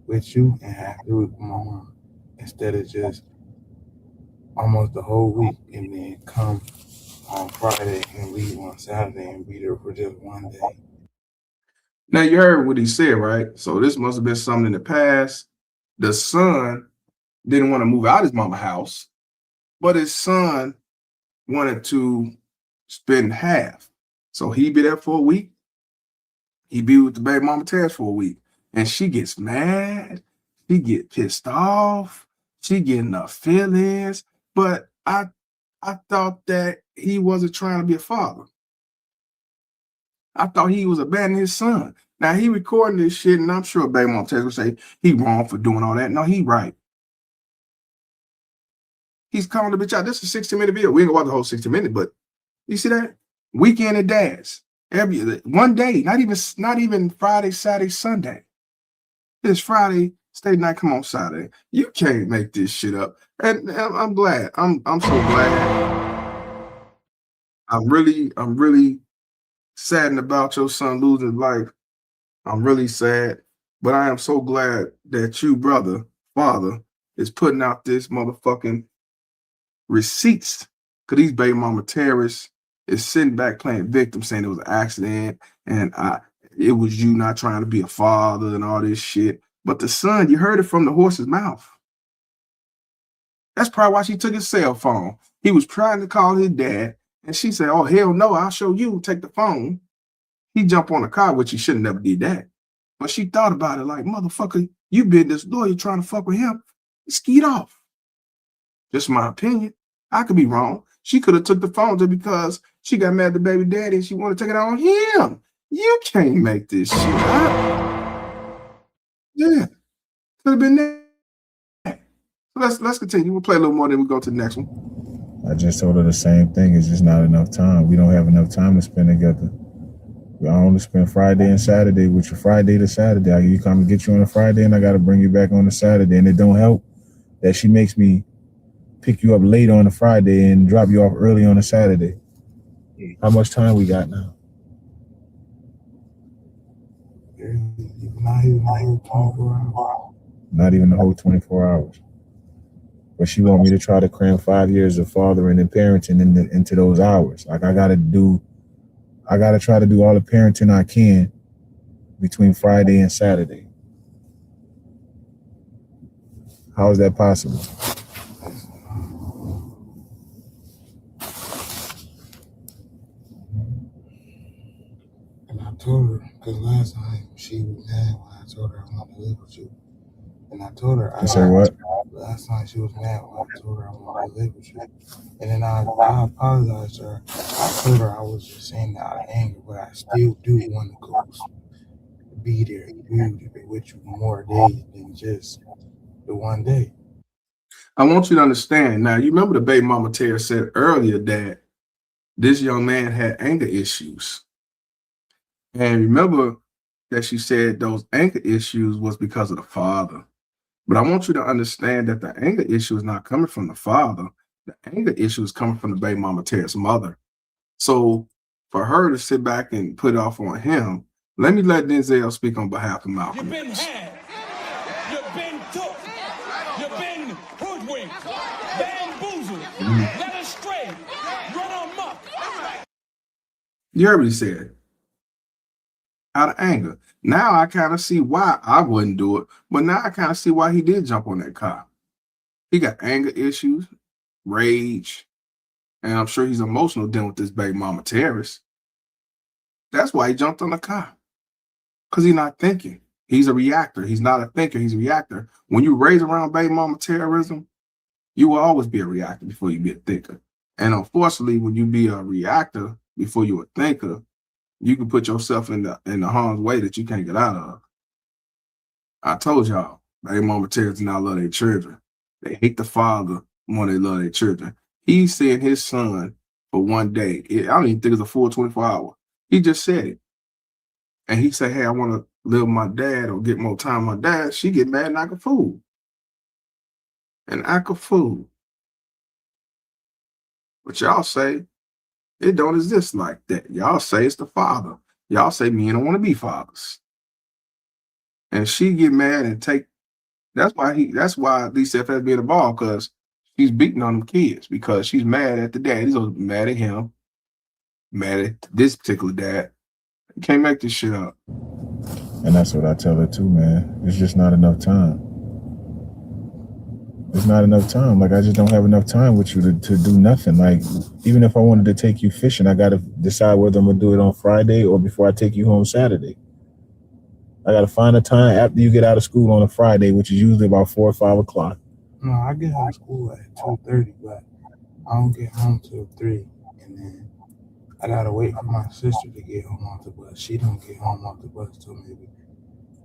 with you and half the week with my mom, instead of just almost the whole week and then come on Friday and leave on Saturday and be there for just one day. Now you heard what he said, right? So this must have been something in the past. The son didn't want to move out his mama's house, but his son wanted to spend half. So he'd be there for a week. He'd be with the baby mama Taz for a week. And she gets mad. She get pissed off. She getting her feelings. But I thought that he wasn't trying to be a father. I thought he was abandoning his son. Now he recording this shit, and I'm sure baby mama Taz will say he wrong for doing all that. No, he right. He's calling the bitch out. This is a 60-minute video. We ain't gonna watch the whole 60 minutes, but you see that? Weekend at dads. Every one day, not even Friday, Saturday, Sunday. It's Friday, state night, come on Saturday. You can't make this shit up. And I'm glad. I'm so glad. I'm really saddened about your son losing his life. I'm really sad. But I am so glad that you, brother, father, is putting out this motherfucking receipts. Because these baby mama terrorists is sitting back playing victim, saying it was an accident and it was you not trying to be a father and all this shit. But the son, you heard it from the horse's mouth. That's probably why she took his cell phone. He was trying to call his dad, and she said, oh, hell no, I'll show you. Take the phone. He jumped on the car, which he should have never did that. But she thought about it like, motherfucker, you been this lawyer trying to fuck with him. Skeet off. Just my opinion. I could be wrong. She could have took the phone just because she got mad at the baby daddy and she wanted to take it out on him. You can't make this shit up. Yeah. Could have been that. So let's continue. We'll play a little more, then we'll go to the next one. I just told her the same thing. It's just not enough time. We don't have enough time to spend together. I only spend Friday and Saturday with you, Friday to Saturday. You come and get you on a Friday, and I got to bring you back on a Saturday. And it don't help that she makes me pick you up late on a Friday and drop you off early on a Saturday. How much time we got now? Not even the whole 24 hours. Not even the whole 24 hours. But she want me to try to cram 5 years of fathering and parenting into those hours. Like I got to do I gotta try to do all the parenting I can between Friday and Saturday. How is that possible? And I told her, because last time she was mad when I told her I wanted to live with you. And I told her, You say what? last time she was mad when I told her I wanted to live with you. And then I apologized to her. I told her I was just saying that out of anger, but I still do want to go be there with you more days than just the one day. I want you to understand. Now, you remember the baby mama Tara said earlier that this young man had anger issues. And remember that she said those anger issues was because of the father. But I want you to understand that the anger issue is not coming from the father. The anger issue is coming from the baby mama Tara's mother. So for her to sit back and put it off on him, let Denzel speak on behalf of Malcolm. You've been had. You've been took. You've been hoodwinked. Bamboozled. Led astray. Run amok. You heard what he said. Out of anger. Now I kind of see why I wouldn't do it, but now I kind of see why he did jump on that car. He got anger issues, rage, and I'm sure he's emotional dealing with this baby mama terrorist. That's why he jumped on the car. Because he's not thinking. He's a reactor. He's not a thinker. He's a reactor. When you raise around baby mama terrorism, you will always be a reactor before you be a thinker. And unfortunately, when you be a reactor before you're a thinker, you can put yourself in the harm's way that you can't get out of. I told y'all, baby mama terrorists do not love their children. They hate the father more than they love their children. He's seeing his son for one day. I don't even think it's a full 24 hours. He just said it. And he said, hey, I want to live with my dad or get more time with my dad. She get mad and act a fool. And act a fool. But y'all say it don't exist like that. Y'all say it's the father. Y'all say men don't want to be fathers. And she get mad and take. That's why Lisa F has been involved, because she's beating on them kids because she's mad at the dad. He's mad at him, mad at this particular dad. You can't make this shit up. And that's what I tell her too, man. It's just not enough time. It's not enough time. Like, I just don't have enough time with you to do nothing. Like, even if I wanted to take you fishing, I got to decide whether I'm going to do it on Friday or before I take you home Saturday. I got to find a time after you get out of school on a Friday, which is usually about 4 or 5 o'clock. No, I get out of school at 2:30, but I don't get home till 3. And then I got to wait for my sister to get home off the bus. She don't get home off the bus till maybe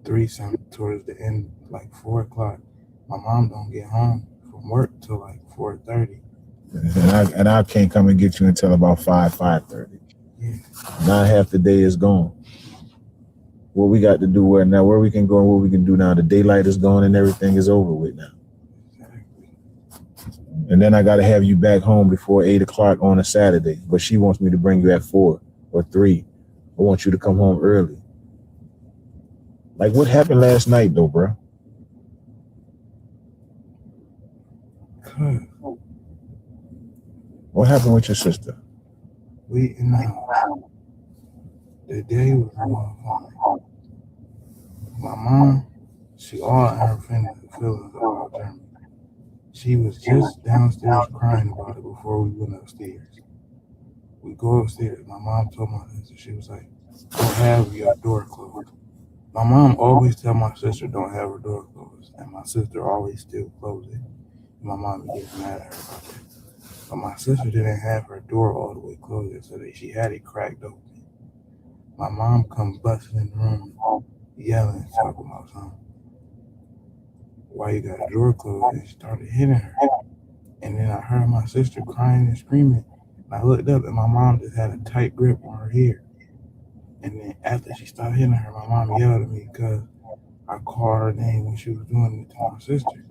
3 something, towards the end, like 4 o'clock. My mom don't get home from work till like 4:30. And I can't come and get you until about 5:30. Yeah. Now half the day is gone. What we got to do where we can go and what we can do now. The daylight is gone and everything is over with now. Exactly. And then I got to have you back home before 8 o'clock on a Saturday. But she wants me to bring you at 4 or 3. I want you to come home early. Like, what happened last night, though, bro? What happened with your sister? We in the house. The day was going fine. My mom, she all in her feelings about Germany. She was just downstairs crying about it before we went upstairs. We go upstairs. My mom told my sister, she was like, don't have your door closed. My mom always tell my sister don't have her door closed, and my sister always still close it. My mom gets mad at her about that. But my sister didn't have her door all the way closed, so that she had it cracked open. My mom come busting in the room, yelling, talking about something. Why you got a door closed? And she started hitting her. And then I heard my sister crying and screaming. And I looked up, and my mom just had a tight grip on her hair. And then after she stopped hitting her, my mom yelled at me because I called her name when she was doing it to my sister.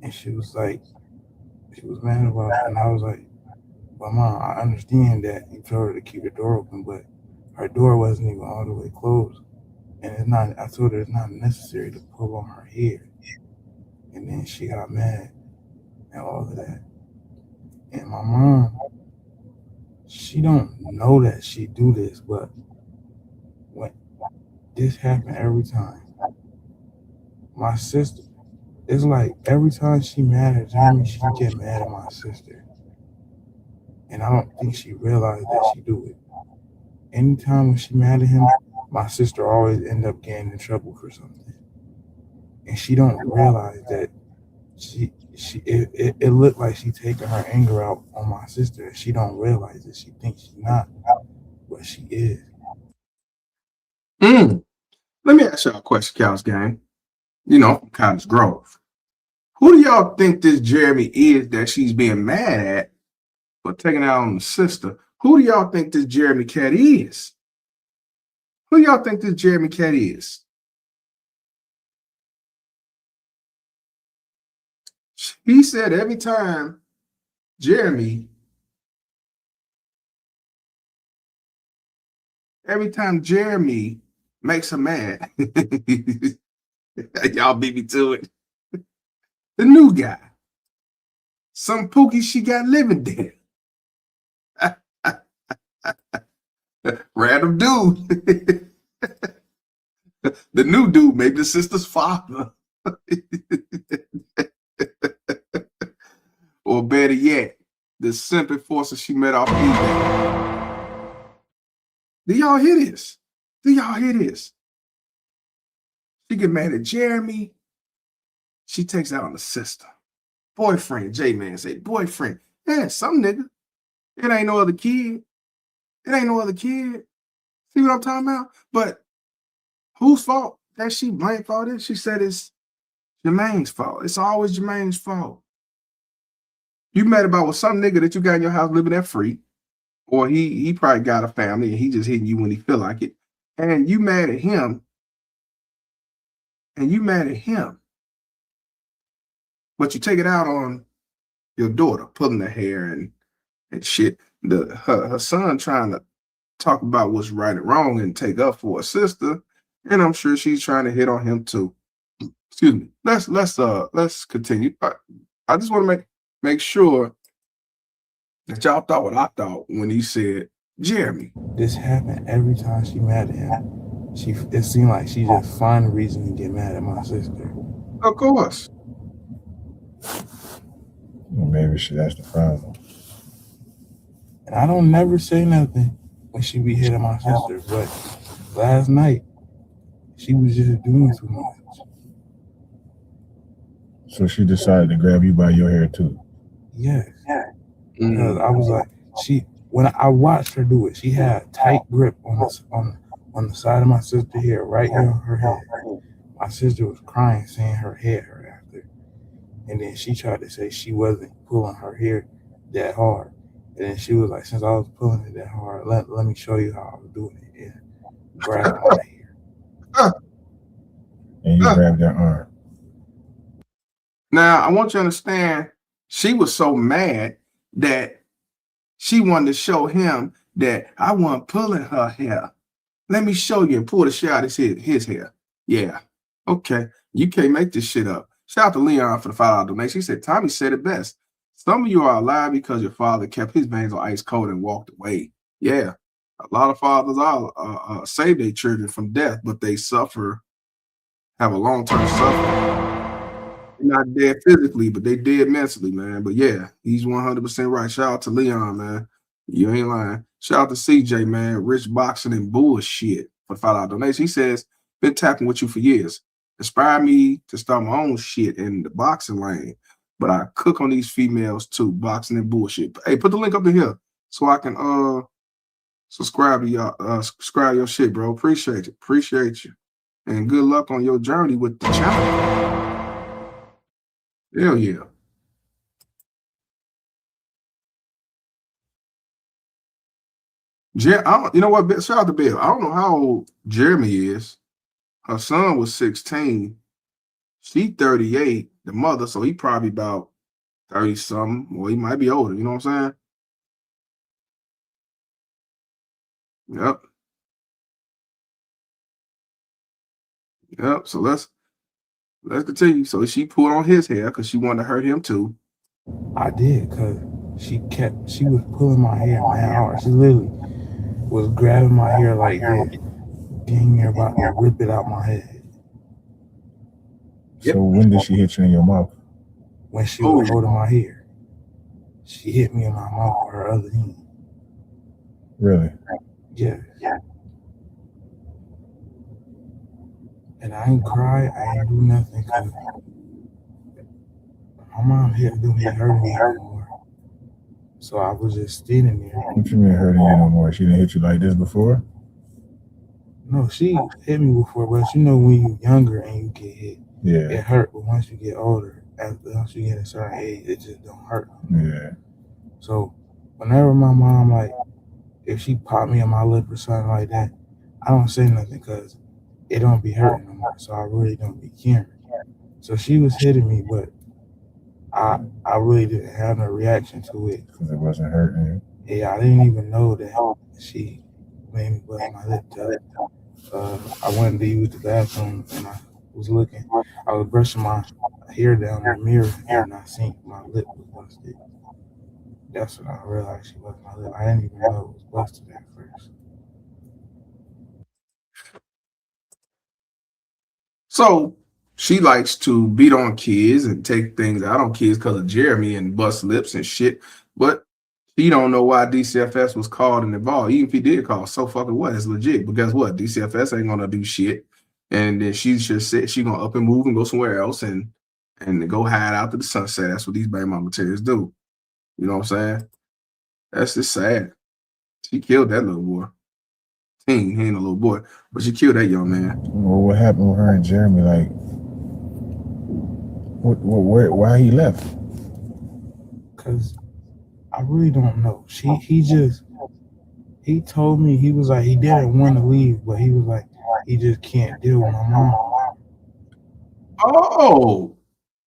And she was like, she was mad about it. And I was like, well, Mom, I understand that you told her to keep the door open, but her door wasn't even all the way closed. And it's not, I told her it's not necessary to pull on her hair. And then she got mad and all of that. And my mom, she don't know that she do this, but when this happen every time, my sister, it's like every time she mad at Jeremy, she get mad at my sister. And I don't think she realized that she do it. Anytime when she mad at him, my sister always end up getting in trouble for something. And she don't realize that it looked like she taking her anger out on my sister, and she don't realize it. She thinks she's not, but she is. Let me ask y'all a question, Cows Gang. You know, from Cottage Grove. Who do y'all think this Jeremy is that she's being mad at for taking out on the sister? Who do y'all think this Jeremy cat is? Who do y'all think this Jeremy cat is? He said every time Jeremy makes her mad, y'all beat me to it. The new guy, some pookie she got living there. Random dude. The new dude, maybe the sister's father. Or better yet, the simp enforcer she met off eBay. Do y'all hear this? Do y'all hear this? She get mad at Jeremy. She takes out on the sister. Boyfriend, J-Man say, boyfriend. Yeah, some nigga. It ain't no other kid. It ain't no other kid. See what I'm talking about? But whose fault that she blamed for this? She said it's Jermaine's fault. It's always Jermaine's fault. You mad about with some nigga that you got in your house living there free, or he probably got a family and he just hitting you when he feel like it, and you mad at him, but you take it out on your daughter, pulling her hair and shit. Her son trying to talk about what's right and wrong and take up for a sister, and I'm sure she's trying to hit on him too. Excuse me. Let's continue. I just want to make sure that y'all thought what I thought when he said Jeremy. This happened every time she mad at him. It seemed like she just find a reason to get mad at my sister. Of course. Well, maybe that's the problem. And I don't never say nothing when she be hitting my sister, but last night she was just doing too much. So she decided to grab you by your hair too. Yes. Because I was like, when I watched her do it, she had a tight grip on the side of my sister's hair, right here on her head. My sister was crying, saying her hair hurt after. And then she tried to say she wasn't pulling her hair that hard. And then she was like, since I was pulling it that hard, let me show you how I was doing it. And grab my hair. And you grabbed her arm. Now, I want you to understand, she was so mad that she wanted to show him that I wasn't pulling her hair. Let me show you, and pull the shit out of his hair. Yeah. Okay. You can't make this shit up. Shout out to Leon for the $5 donation. He said, Tommy said it best. Some of you are alive because your father kept his veins on ice cold and walked away. Yeah. A lot of fathers are save their children from death, but they have a long-term suffering. They're not dead physically, but they dead mentally, man. But yeah, he's 100% right. Shout out to Leon, man. You ain't lying. Shout out to CJ, man. Rich boxing and bullshit for the $5 donation. He says, been tapping with you for years. Inspired me to start my own shit in the boxing lane. But I cook on these females too, boxing and bullshit. Hey, put the link up in here so I can subscribe to y'all. Subscribe your shit, bro. Appreciate it. Appreciate you. And good luck on your journey with the channel. Hell yeah. You know what? Shout out to Bill. I don't know how old Jeremy is. Her son was 16. She 38, the mother, so he probably about 30-something, or he might be older. You know what I'm saying? Yep. So let's continue. So she pulled on his hair because she wanted to hurt him too. I did, because she was pulling my hair mad hard. She literally was grabbing my hair like this, getting there about to rip it out my head. So when did she hit you in your mouth? When she was holding my hair, she hit me in my mouth with her other hand. Really? Yeah. And I ain't cry, I ain't do nothing because my mom hit don't be hurting me no more. So I was just standing there. What you mean hurting you no more? She didn't hit you like this before? No, she hit me before, but you know when you're younger and you get hit, Yeah. it hurt. But once you get older, once you get a certain age, it just don't hurt. Yeah. So whenever my mom, like, if she popped me on my lip or something like that, I don't say nothing because it don't be hurting no more. So I really don't be caring. So she was hitting me, but I really didn't have no reaction to it. Because it wasn't hurting you. Yeah, I didn't even know that she made me bust my lip till I went to use the bathroom and I was brushing my hair down in the mirror and I seen my lip was busted. That's when I realized she busted my lip. I didn't even know it was busted at first. So she likes to beat on kids and take things out on kids because of Jeremy and bust lips and shit. But she don't know why DCFS was called and involved. Even if he did call, so fucking what? It's legit. But guess what? DCFS ain't gonna do shit. And then she just said she gonna up and move and go somewhere else and go hide out to the sunset. That's what these baby mama materials do. You know what I'm saying? That's just sad. She killed that little boy. He ain't a little boy, but she killed that young man. Well, what happened with her and Jeremy? Like, why he left? Because I really don't know. He told me, he was like, he didn't want to leave, but he was like, he just can't deal with my mom.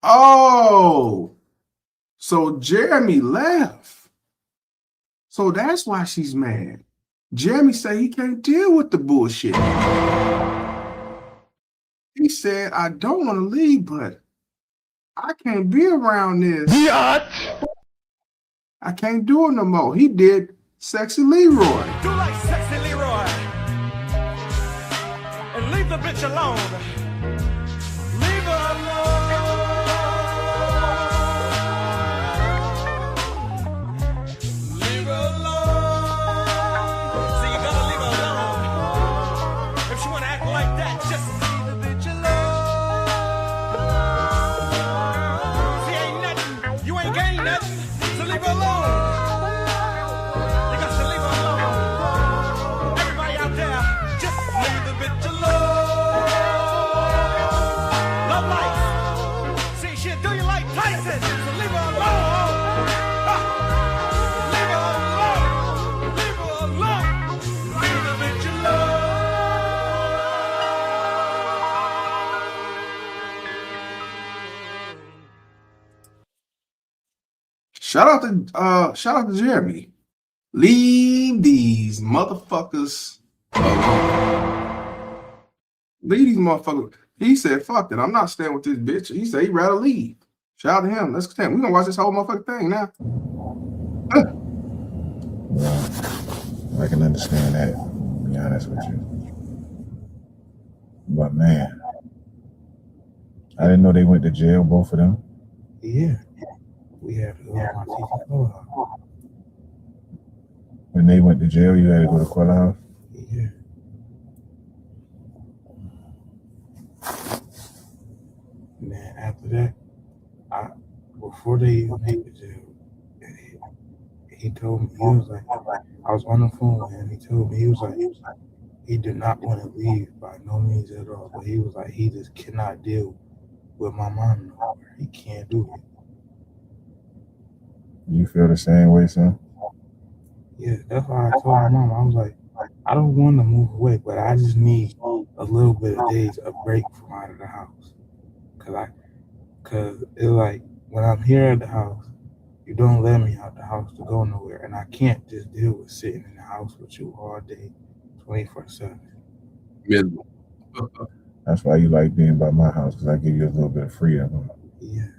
Oh, so Jeremy left. So that's why she's mad. Jeremy said he can't deal with the bullshit. He said, I don't want to leave, but I can't be around this. I can't do it no more. He did Sexy Leroy. Do like Sexy Leroy. And leave the bitch alone. Leave her alone. Leave her alone. See, you gotta leave her alone. If she wanna act like that, just leave the bitch alone. See, ain't nothing. You ain't gained nothing. So leave her alone. Shout out to Jeremy. Leave these motherfuckers alone. Leave these motherfuckers. He said, fuck it, I'm not staying with this bitch. He said he'd rather leave. Shout out to him. Let's stand. We're gonna watch this whole motherfucking thing now. Well, I can understand that, to be honest with you. But man, I didn't know they went to jail, both of them. Yeah. We had to go to my teacher's courthouse. When they went to jail, you had to go to courthouse? Yeah. And then after that, before they even made the jail, he told me, he was like, I was on the phone with him, he told me, he was like, he did not want to leave by no means at all, but he was like, he just cannot deal with my mom no more. He can't do it. You feel the same way, son? Yeah, that's why I told my mom, I was like, I don't want to move away, but I just need a little bit of days of break from out of the house. Cause it's like, when I'm here at the house, you don't let me out the house to go nowhere, and I can't just deal with sitting in the house with you all day, 24/7. That's why you like being by my house, because I give you a little bit of freedom. Yeah.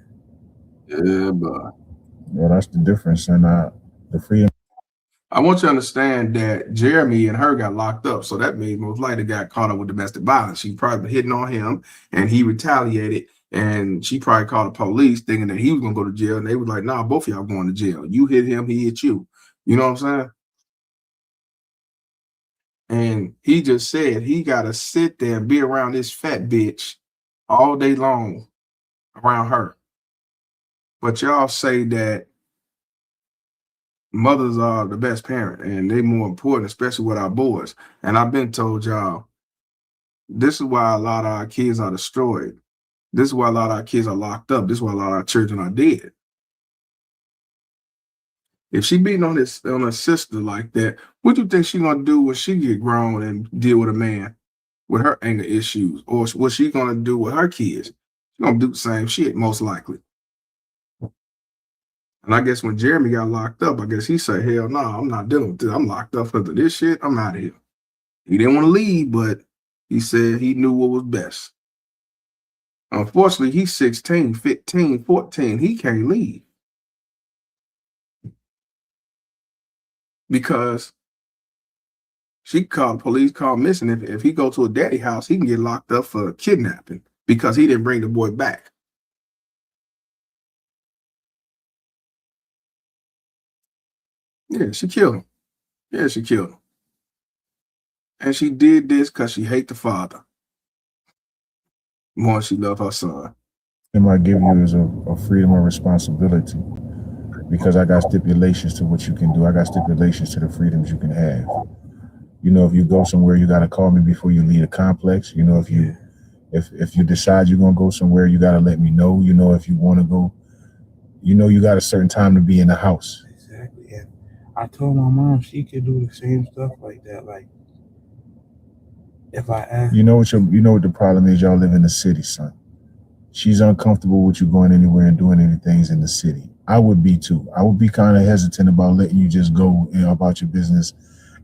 Yeah, but Well, that's the difference, and the freedom. I want you to understand that Jeremy and her got locked up, so that means most likely got caught up with domestic violence. She probably been hitting on him, and he retaliated, and she probably called the police thinking that he was gonna go to jail, and they was like, "Nah, both of y'all going to jail. You hit him, he hit you." You know what I'm saying? And he just said he gotta sit there and be around this fat bitch all day long around her. But y'all say that mothers are the best parent and they more important, especially with our boys. And I've been told y'all, this is why a lot of our kids are destroyed. This is why a lot of our kids are locked up. This is why a lot of our children are dead. If she beating on her sister like that, what do you think she gonna do when she get grown and deal with a man with her anger issues? Or what she gonna do with her kids? She gonna do the same shit, most likely. And I guess when Jeremy got locked up, I guess he said, hell no, I'm not dealing with this. I'm locked up because of this shit. I'm out of here. He didn't want to leave, but he said he knew what was best. Unfortunately, he's 16, 15, 14. He can't leave. Because she called police, called missing. If he go to a daddy house, he can get locked up for kidnapping because he didn't bring the boy back. Yeah, she killed him. Yeah, she killed him. And she did this because she hate the father more than she love her son. What I give you is a freedom of responsibility, because I got stipulations to what you can do. I got stipulations to the freedoms you can have. You know, if you go somewhere, you got to call me before you leave a complex. You know, if you decide you're going to go somewhere, you got to let me know. You know, if you want to go, you know, you got a certain time to be in the house. Exactly. And I told my mom she could do the same stuff like that. Like, if I ask, you know what the problem is? Y'all live in the city, son. She's uncomfortable with you going anywhere and doing any things in the city. I would be too. I would be kind of hesitant about letting you just go about your business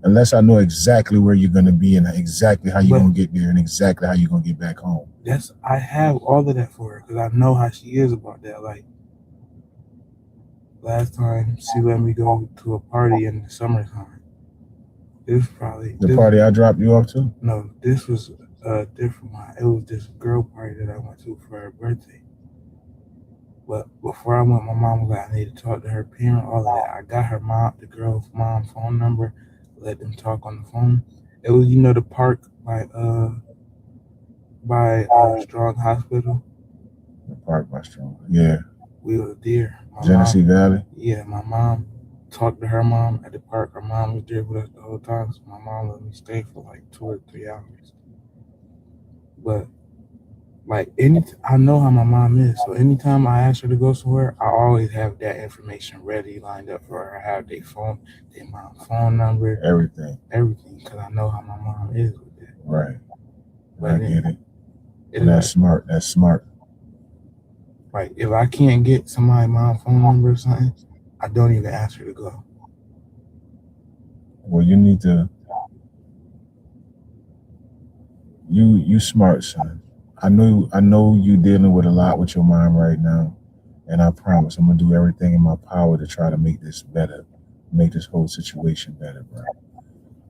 unless I know exactly where you're going to be and exactly how you're going to get there and exactly how you're going to get back home. I have all of that for her because I know how she is about that. Like, last time she let me go to a party in the summertime. This probably the party I dropped you off to? No, this was a different one. It was this girl party that I went to for her birthday. But before I went, my mom was like, I need to talk to her parent, all of that. I got the girl's mom phone number, let them talk on the phone. It was, the park by Strong Hospital. The park by Strong, yeah. We were there. Genesee Valley? Yeah, my mom talked to her mom at the park. Her mom was there with us the whole time, so my mom let me stay for like 2 or 3 hours. But I know how my mom is, so anytime I ask her to go somewhere, I always have that information ready, lined up for her. I have their mom phone number, everything, because I know how my mom is with that. Right. But I get it. And that's smart. That's smart. Like, if I can't get somebody's mom phone number or something, I don't even ask her to go. Well, you need to. You smart, son. I know you dealing with a lot with your mom right now, and I promise I'm gonna do everything in my power to try to make this better, make this whole situation better, bro.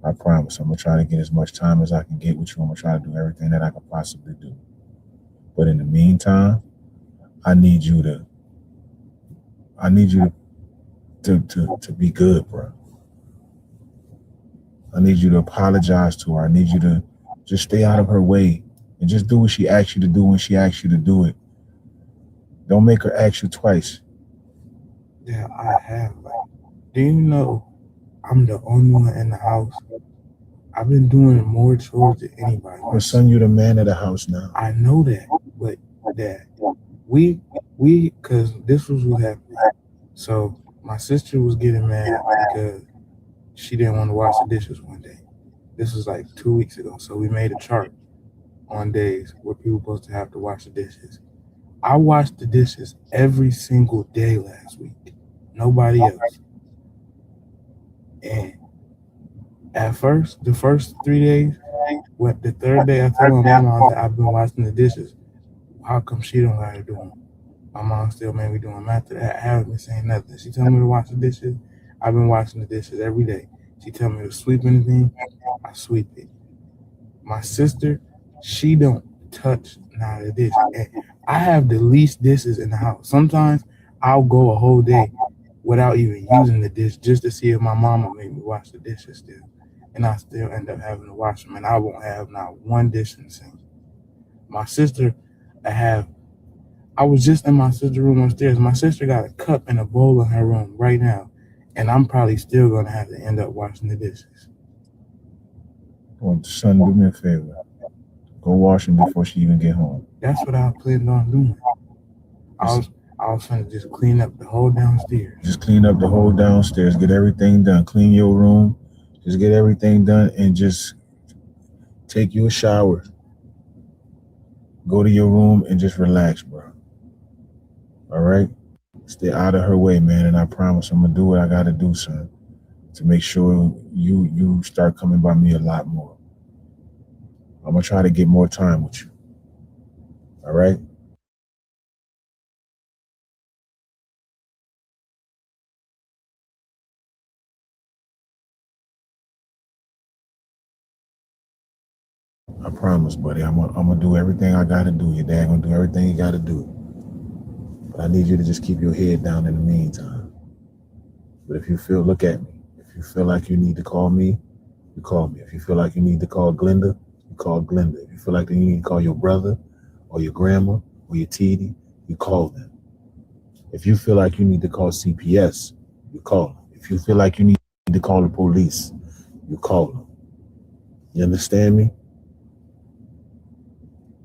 I promise I'm gonna try to get as much time as I can get with you. I'm gonna try to do everything that I can possibly do. But in the meantime, I need you to be good, bro. I need you to apologize to her. I need you to just stay out of her way and just do what she asks you to do when she asks you to do it. Don't make her ask you twice. Yeah, I have. Like, do you know I'm the only one in the house? I've been doing more chores than anybody. Well, son, you're the man of the house now. I know that, but that we because this was what happened. So my sister was getting mad because she didn't want to wash the dishes one day. This was like 2 weeks ago. So we made a chart on days where people were supposed to have to wash the dishes. I washed the dishes every single day last week. Nobody else. And at first, the first 3 days, the third day I told my mom, I've been washing the dishes. How come she don't know how to do them? My mom still made me do them after that. I haven't been saying nothing. She told me to wash the dishes. I've been washing the dishes every day. She told me to sweep anything. I sweep it. My sister, she don't touch none of the dishes. And I have the least dishes in the house. Sometimes I'll go a whole day without even using the dish just to see if my mama made me wash the dishes still. And I still end up having to wash them. And I won't have not one dish in the sink. My sister, I was just in my sister's room upstairs. My sister got a cup and a bowl in her room right now. And I'm probably still going to have to end up washing the dishes. Well, son, do me a favor. Go wash them before she even get home. That's what I planned on doing. I was trying to just clean up the whole downstairs. Just clean up the whole downstairs. Get everything done. Clean your room. Just get everything done and just take you a shower. Go to your room and just relax, bro. All right? Stay out of her way, man. And I promise I'm going to do what I got to do, son, to make sure you start coming by me a lot more. I'm going to try to get more time with you. All right? I promise, buddy. I'm gonna do everything I gotta do. Your dad gonna do everything he gotta do. But I need you to just keep your head down in the meantime. But if you look at me. If you feel like you need to call me, you call me. If you feel like you need to call Glenda, you call Glenda. If you feel like you need to call your brother or your grandma or your TD, you call them. If you feel like you need to call CPS, you call them. If you feel like you need to call the police, you call them. You understand me?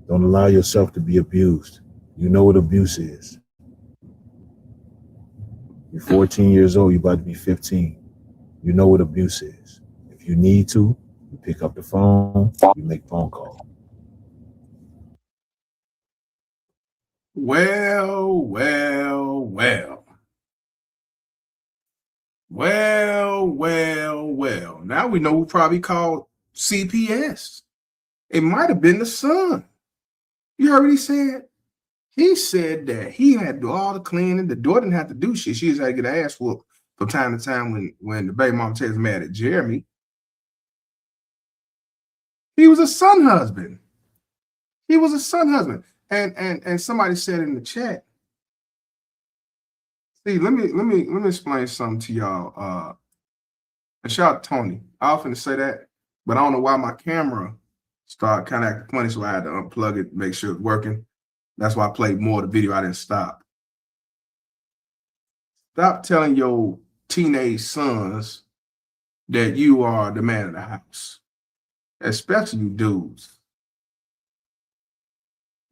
Don't allow yourself to be abused. You know what abuse is. You're 14 years old, you're about to be 15. You know what abuse is. If you need to, you pick up the phone, you make phone calls. Well, well, well. Well. Now we know who probably called CPS. It might have been the son. You heard what he said? He said that he had to do all the cleaning. The daughter didn't have to do shit. She just had to get her ass whooped from time to time when the baby mama was mad at Jeremy. He was a son husband. He was a son husband. And somebody said in the chat, see, let me explain something to y'all. And shout out to Tony. I often say that, but I don't know why my camera started kind of acting funny, so I had to unplug it, make sure it's working. That's why I played more of the video. I didn't stop. Stop telling your teenage sons that you are the man of the house, especially you dudes.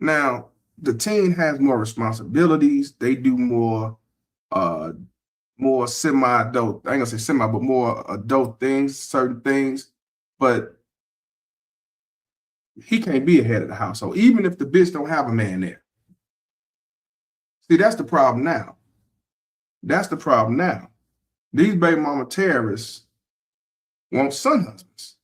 Now, the teen has more responsibilities. They do more semi-adult, I ain't gonna say semi, but more adult things, certain things. But he can't be a head of the household, even if the bitch don't have a man there. See, that's the problem now. That's the problem now. These baby mama terrorists want son husbands.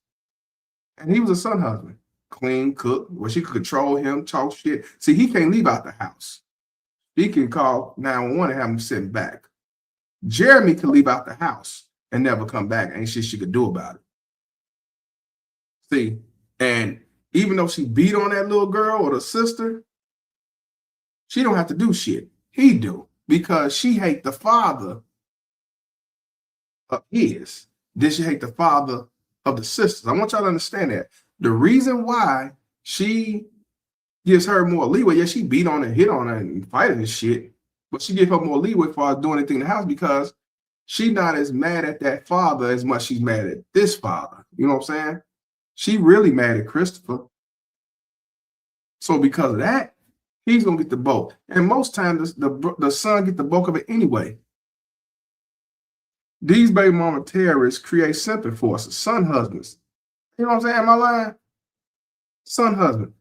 And he was a son husband. Clean, cook, where she could control him, talk shit. See, he can't leave out the house. He can call 911 and have him sitting back. Jeremy could leave out the house and never come back. Ain't shit she could do about it. See, and even though she beat on that little girl or the sister, she don't have to do shit. He do, because she hate the father of his. Then she hate the father of the sisters. I want y'all to understand that. The reason why she gives her more leeway, yeah, she beat on her, hit on her, and fighting and shit, but she give her more leeway for doing anything in the house because she's not as mad at that father as much she's mad at this father. You know what I'm saying? She really mad at Christopher. So because of that, he's gonna get the bulk. And most times the son get the bulk of it anyway. These baby mama terrorists create sympathy forces, son husbands. You know what I'm saying? Am I lying? Son husband.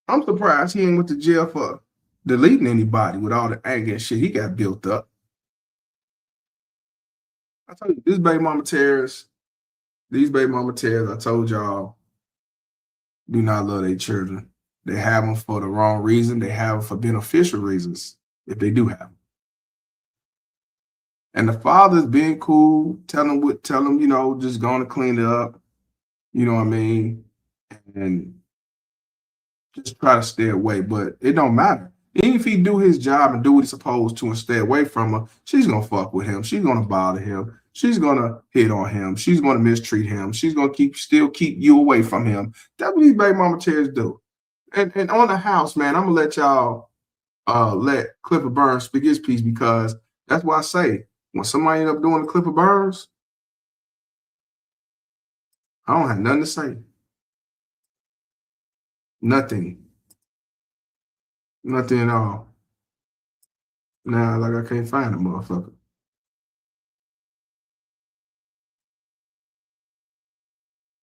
I'm surprised he ain't went to jail for deleting anybody with all the anger and shit he got built up. I told you, these baby mama terrorists, I told y'all, do not love their children. They have them for the wrong reason. They have them for beneficial reasons, if they do have them. And the father's being cool, tell them, you know, just going to clean it up. You know what I mean? And just try to stay away. But it don't matter. Even if he do his job and do what he's supposed to and stay away from her, she's gonna fuck with him. She's gonna bother him. She's gonna hit on him. She's gonna mistreat him. She's gonna still keep you away from him. That's what these baby mama chairs do. And on the house, man, I'm gonna let y'all let Clifford Burns speak his piece, because that's why I say when somebody end up doing the Clifford Burns, I don't have nothing to say. Nothing. Nothing at all. Now, like, I can't find a motherfucker.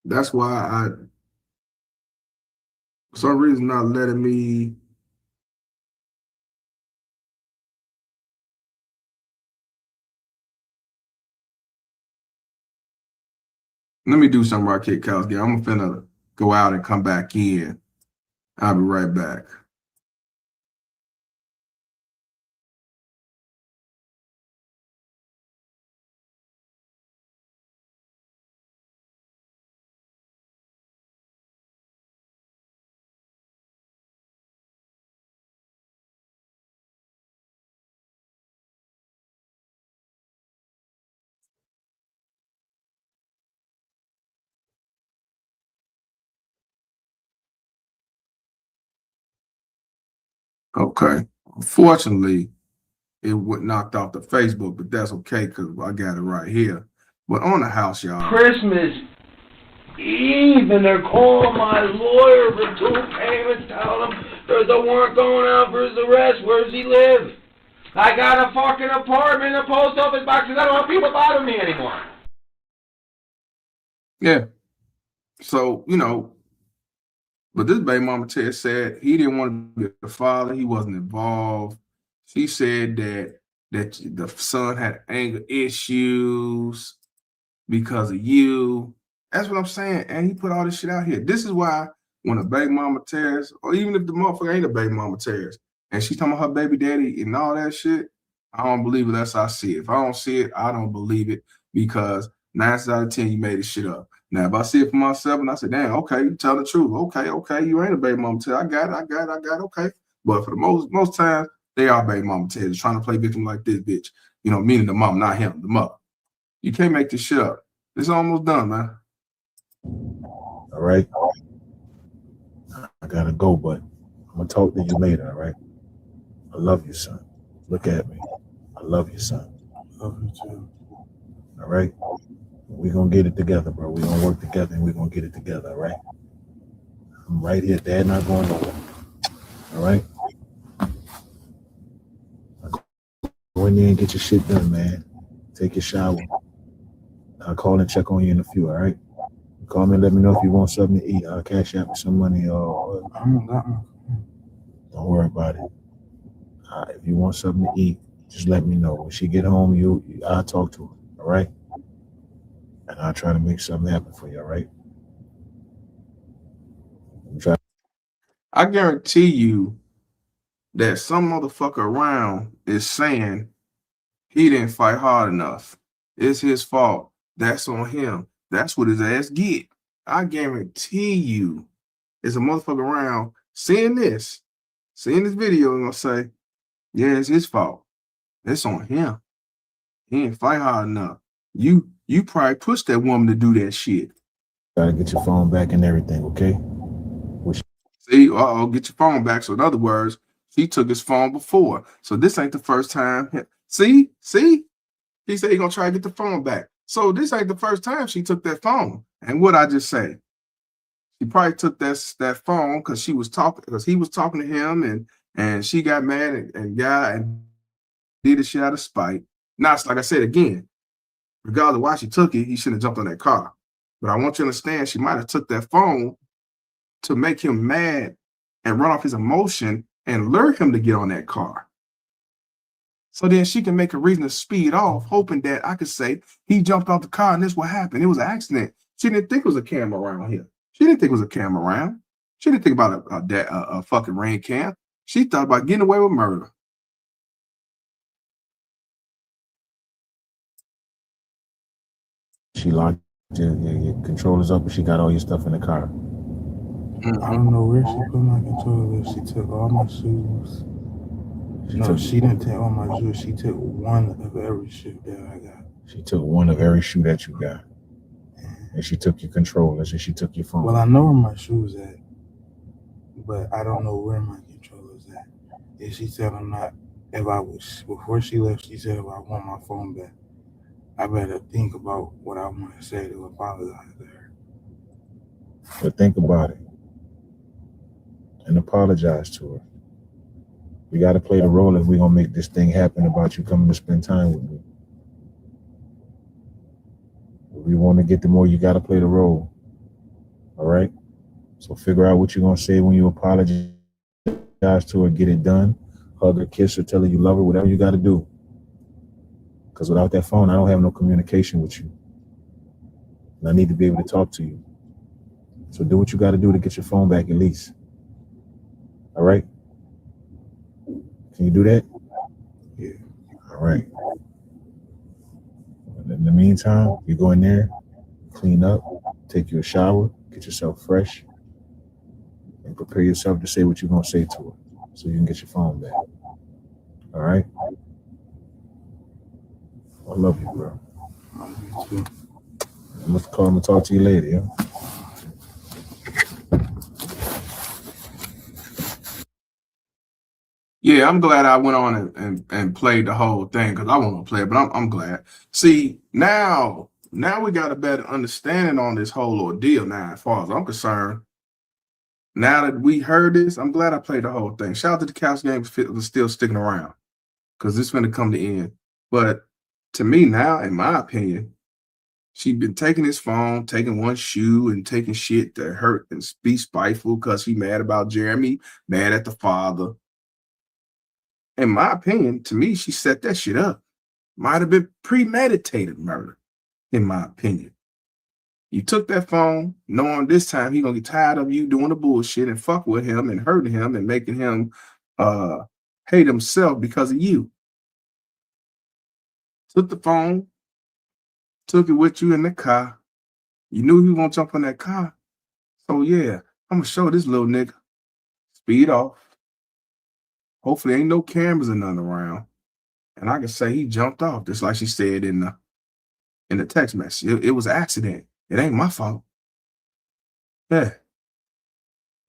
That's why for some reason, not letting me. Let me do something right quick, Kowski. I'm finna go out and come back in. I'll be right back. Okay. Unfortunately, it would knocked off the Facebook, but that's okay because I got it right here. But on the house, y'all. Christmas Eve, and they're calling my lawyer for 2 payments, telling him there's a warrant going out for his arrest. Where does he live? I got a fucking apartment in the post office box because I don't want people bothering me anymore. Yeah. So, you know, but this baby mama Ted said he didn't want to be the father. He wasn't involved. She said that the son had anger issues because of you. That's what I'm saying. And he put all this shit out here. This is why when a baby mama tears, or even if the motherfucker ain't a baby mama tears, and she's talking about her baby daddy and all that shit, I don't believe it unless I see it. If I don't see it, I don't believe it, because 9 out of 10, you made this shit up. Now, if I see it for myself and I say, damn, okay, you tell the truth. Okay, you ain't a baby mama tear. I got it, okay. But for the most times, they are baby mama tears, trying to play victim like this bitch. You know, meaning the mom, not him, the mother. You can't make this shit up. It's almost done, man. All right. I gotta go, but I'm gonna talk to you later, all right? I love you, son. Look at me. I love you, son. Love you too. All right? We're gonna get it together, bro. We're gonna work together and we're gonna get it together, all right? I'm right here. Dad not going nowhere. All right? Go in there and get your shit done, man. Take your shower. I'll call and check on you in a few, all right? Call me and let me know if you want something to eat. I'll cash out some money or I'm not. don't worry about it. If you want something to eat, just let me know. When she get home, I'll talk to her, all right? And I'll try to make something happen for you, all right? I guarantee you that some motherfucker around is saying he didn't fight hard enough. It's his fault. That's on him. That's what his ass get. I guarantee you there's a motherfucker around seeing this video and gonna say, yeah, it's his fault. It's on him. He didn't fight hard enough. You probably pushed that woman to do that shit. Gotta get your phone back and everything, okay? See, get your phone back. So in other words, he took his phone before. So this ain't the first time. See? He said he gonna try to get the phone back. So this ain't the first time she took that phone. And what I just say, she probably took that phone because he was talking to him, and she got mad and did the shit out of spite. Now, it's like I said again, regardless of why she took it, he shouldn't have jumped on that car. But I want you to understand, she might have took that phone to make him mad and run off his emotion and lure him to get on that car. So then she can make a reason to speed off, hoping that I could say he jumped off the car and this what happened. It was an accident. She didn't think it was a camera around here. She didn't think it was a camera around. She didn't think about a fucking rain camp. She thought about getting away with murder. She locked your controllers up, and she got all your stuff in the car. I don't know where she put my controller. She took all my shoes. She didn't take all my shoes. She took one of every shoe that I got. She took one of every shoe that you got. And she took your controllers, and she took your phone. Well, I know where my shoes at, but I don't know where my controller's at. And she said before she left, she said if I want my phone back, I better think about what I want to say to apologize to her. But think about it and apologize to her. We got to play the role if we're going to make this thing happen about you coming to spend time with me. If we want to get the more, you got to play the role. All right? So figure out what you're going to say when you apologize to her, get it done. Hug her, kiss her, tell her you love her, whatever you got to do. Because without that phone, I don't have no communication with you. And I need to be able to talk to you. So do what you got to do to get your phone back at least. All right? Can you do that? Yeah. All right. And in the meantime, you go in there, clean up, take you a shower, get yourself fresh, and prepare yourself to say what you're going to say to her so you can get your phone back. All right? I love you, bro. I love you too. I'm going to call and talk to you later, yeah? Yeah, I'm glad I went on and played the whole thing because I want to play it, but I'm glad. See, now we got a better understanding on this whole ordeal now, as far as I'm concerned. Now that we heard this, I'm glad I played the whole thing. Shout out to the Couch Game was still sticking around because this is going to come to end. But to me now, in my opinion, she's been taking his phone, taking one shoe, and taking shit that hurt and be spiteful because she mad about Jeremy, mad at the father. In my opinion, to me, she set that shit up. Might have been premeditated murder, in my opinion. You took that phone, knowing this time he gonna get tired of you doing the bullshit and fuck with him and hurting him and making him hate himself because of you. Took the phone, took it with you in the car. You knew he was gonna jump on that car. So yeah, I'm gonna show this little nigga. Speed off. Hopefully ain't no cameras or nothing around. And I can say he jumped off, just like she said in the text message. It was an accident. It ain't my fault. Yeah.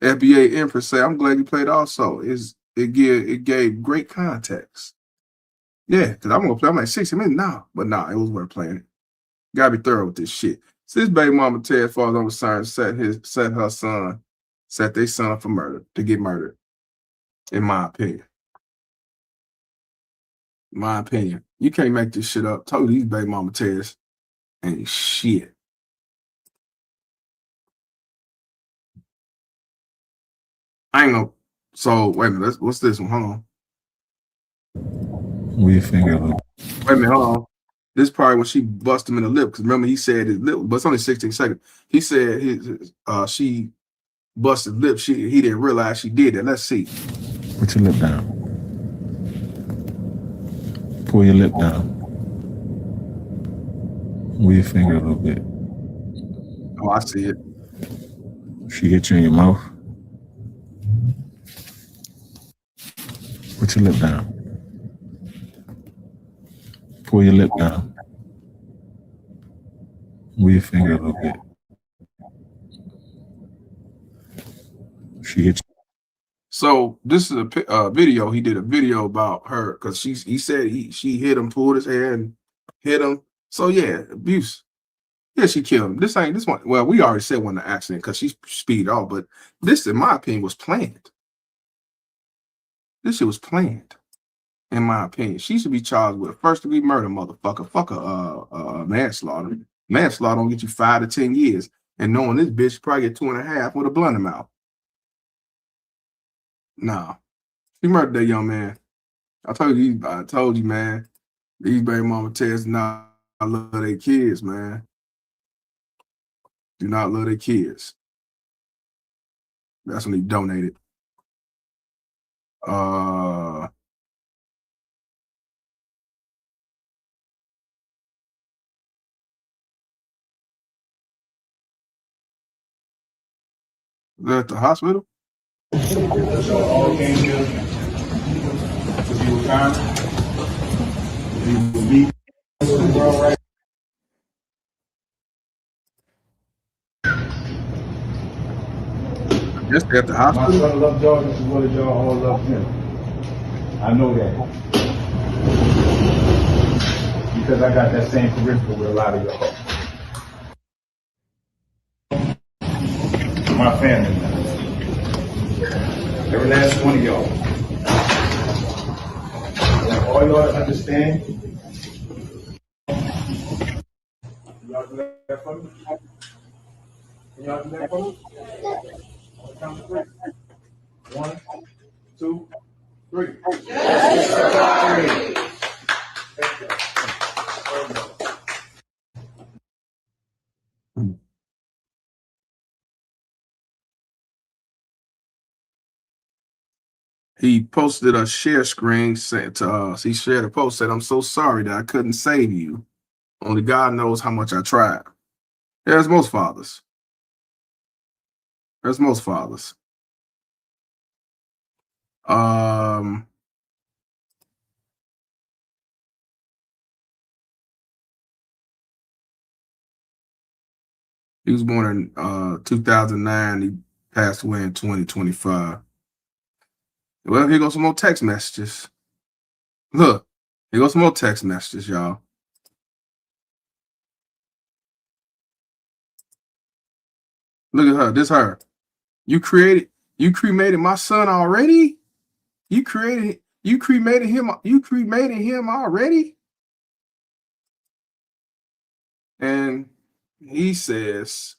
FBA Empress say, I'm glad you played also. It gave great context. Yeah, because I'm gonna play. I'm like 60 minutes now. But nah, it was worth playing it. Gotta be thorough with this shit. So this baby mama Ted, as far as I'm concerned, set their son up for murder, to get murdered. In my opinion. My opinion. You can't make this shit up. Told you these baby mama Teds ain't shit. I ain't gonna. So wait a minute. What's this one? Hold on. Where your finger look? Wait a minute. Hold on. This part when she bust him in the lip, because remember he said his lip, but it's only 16 seconds. He said she busted lip. He didn't realize she did it. Let's see. Put your lip down. Pull your lip down. Move your finger a little bit. Oh, I see it. She hit you in your mouth. Put your lip down. Pull your lip down. Move your finger a little bit. She hit you. So this is a video. He did a video about her because he said she hit him, pulled his hair, and hit him. So yeah, abuse. Yeah, she killed him. This one. Well, we already said one an accident because she speeded off, but this, in my opinion, was planned. This shit was planned. In my opinion, she should be charged with first-degree murder, motherfucker. Fuck a manslaughter. Manslaughter don't get you 5 to 10 years, and knowing this bitch probably get 2.5 with a blunt in her mouth. Nah, she murdered that young man. I told you, man. These baby mama Teds not love their kids, man. Do not love their kids. That's when he donated. Is that at the hospital? So all came here to be with God, to be with me, with the world right. Just at the My hospital? son loved y'all just as well as y'all all loved him. I know that. Because I got that same charisma with a lot of y'all. My family. Every last one of y'all. I want all y'all to understand. Y'all do that for me? Can y'all do that for me? On the count of 3. 1, 2, 3. He posted a share screen saying to us, he shared a post, said, "I'm so sorry that I couldn't save you. Only God knows how much I tried." Yeah, as most fathers. As most fathers. He was born in 2009. He passed away in 2025. Well, here goes some more text messages. Look, here goes some more text messages, y'all. Look at her. This her. You cremated my son already? You cremated him already? And he says,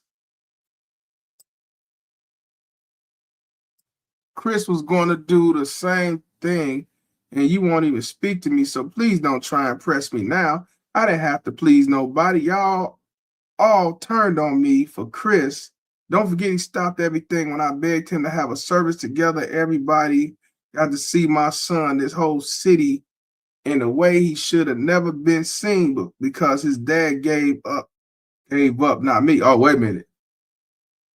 Chris was going to do the same thing and you won't even speak to me, so please don't try and press me now. I didn't have to please nobody. Y'all all turned on me for Chris. Don't forget he stopped everything when I begged him to have a service together. Everybody got to see my son, this whole city, in a way he should have never been seen because his dad gave up, not me. Oh, wait a minute.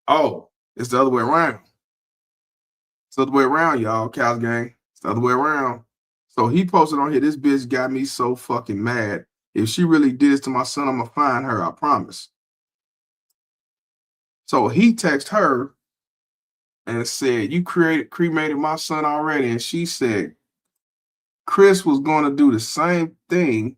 Oh, it's the other way around. It's the other way around, y'all, Cows Gang. It's the other way around. So he posted on here, this bitch got me so fucking mad. If she really did this to my son, I'm going to find her, I promise. So he texted her and said, you cremated my son already. And she said, Chris was going to do the same thing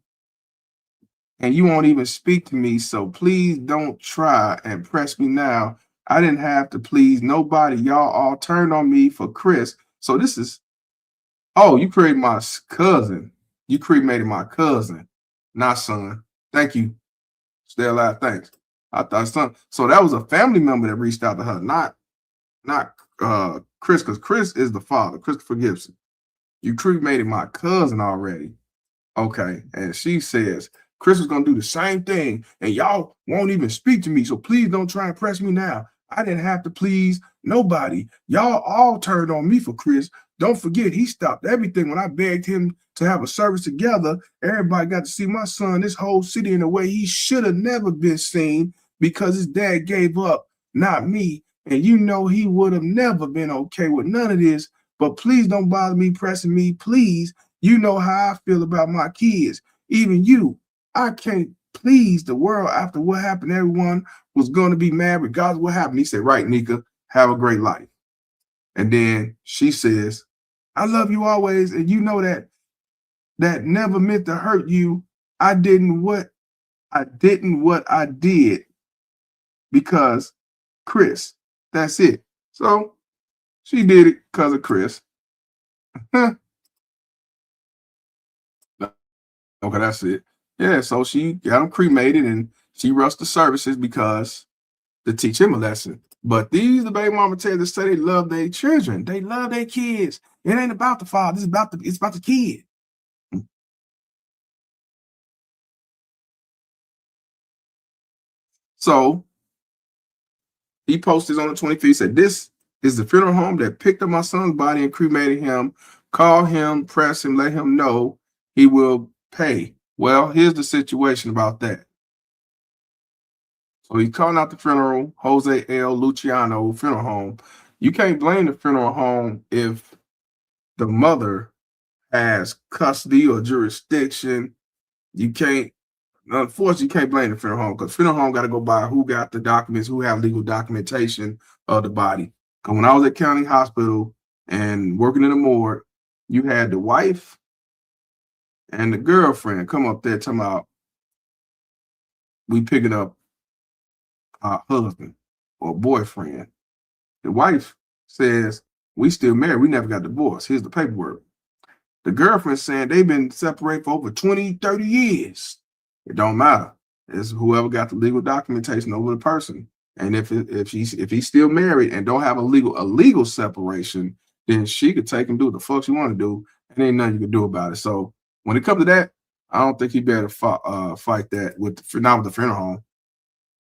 and you won't even speak to me. So please don't try and press me now. I didn't have to please nobody. Y'all all turned on me for Chris. So this is, oh, you created my cousin. You cremated my cousin, not son. Thank you. Stay alive. Thanks. I thought son. So that was a family member that reached out to her, not Chris, because Chris is the father, Christopher Gibson. You cremated my cousin already. Okay. And she says, Chris was going to do the same thing and y'all won't even speak to me. So please don't try and press me now. I didn't have to please nobody. Y'all all turned on me for Chris. Don't forget, he stopped everything when I begged him to have a service together. Everybody got to see my son, this whole city, in a way he should have never been seen because his dad gave up, not me. And you know he would have never been okay with none of this. But please don't bother me pressing me, please. You know how I feel about my kids. Even you. I can't please the world after what happened. Everyone was going to be mad regardless of what happened. He said, right, Nika, have a great life. And then she says, I love you always. And you know that never meant to hurt you. I didn't what I did because Chris. That's it. So she did it because of Chris. Okay, that's it. Yeah, so she got him cremated and she rushed the services because to teach him a lesson. But these the baby mama tell you to say they love their children. They love their kids. It ain't about the father. It's about the kid. So he posted on the 25th. He said, this is the funeral home that picked up my son's body and cremated him. Call him, press him, let him know he will pay. Well, here's the situation about that. So he's calling out the funeral, Jose L. Luciano Funeral Home. You can't blame the funeral home if the mother has custody or jurisdiction. You can't, unfortunately, you can't blame the funeral home because funeral home got to go by who got the documents, who have legal documentation of the body. Because when I was at County Hospital and working in the morgue, you had the wife and the girlfriend come up there talking about we picking up our husband or boyfriend. The wife says, we still married. We never got divorced. Here's the paperwork. The girlfriend saying they've been separated for over 20, 30 years. It don't matter. It's whoever got the legal documentation over the person. And if he's still married and don't have a legal separation, then she could take and do what the fuck she want to do, and ain't nothing you can do about it. So when it comes to that, I don't think he better fight that not with the funeral home.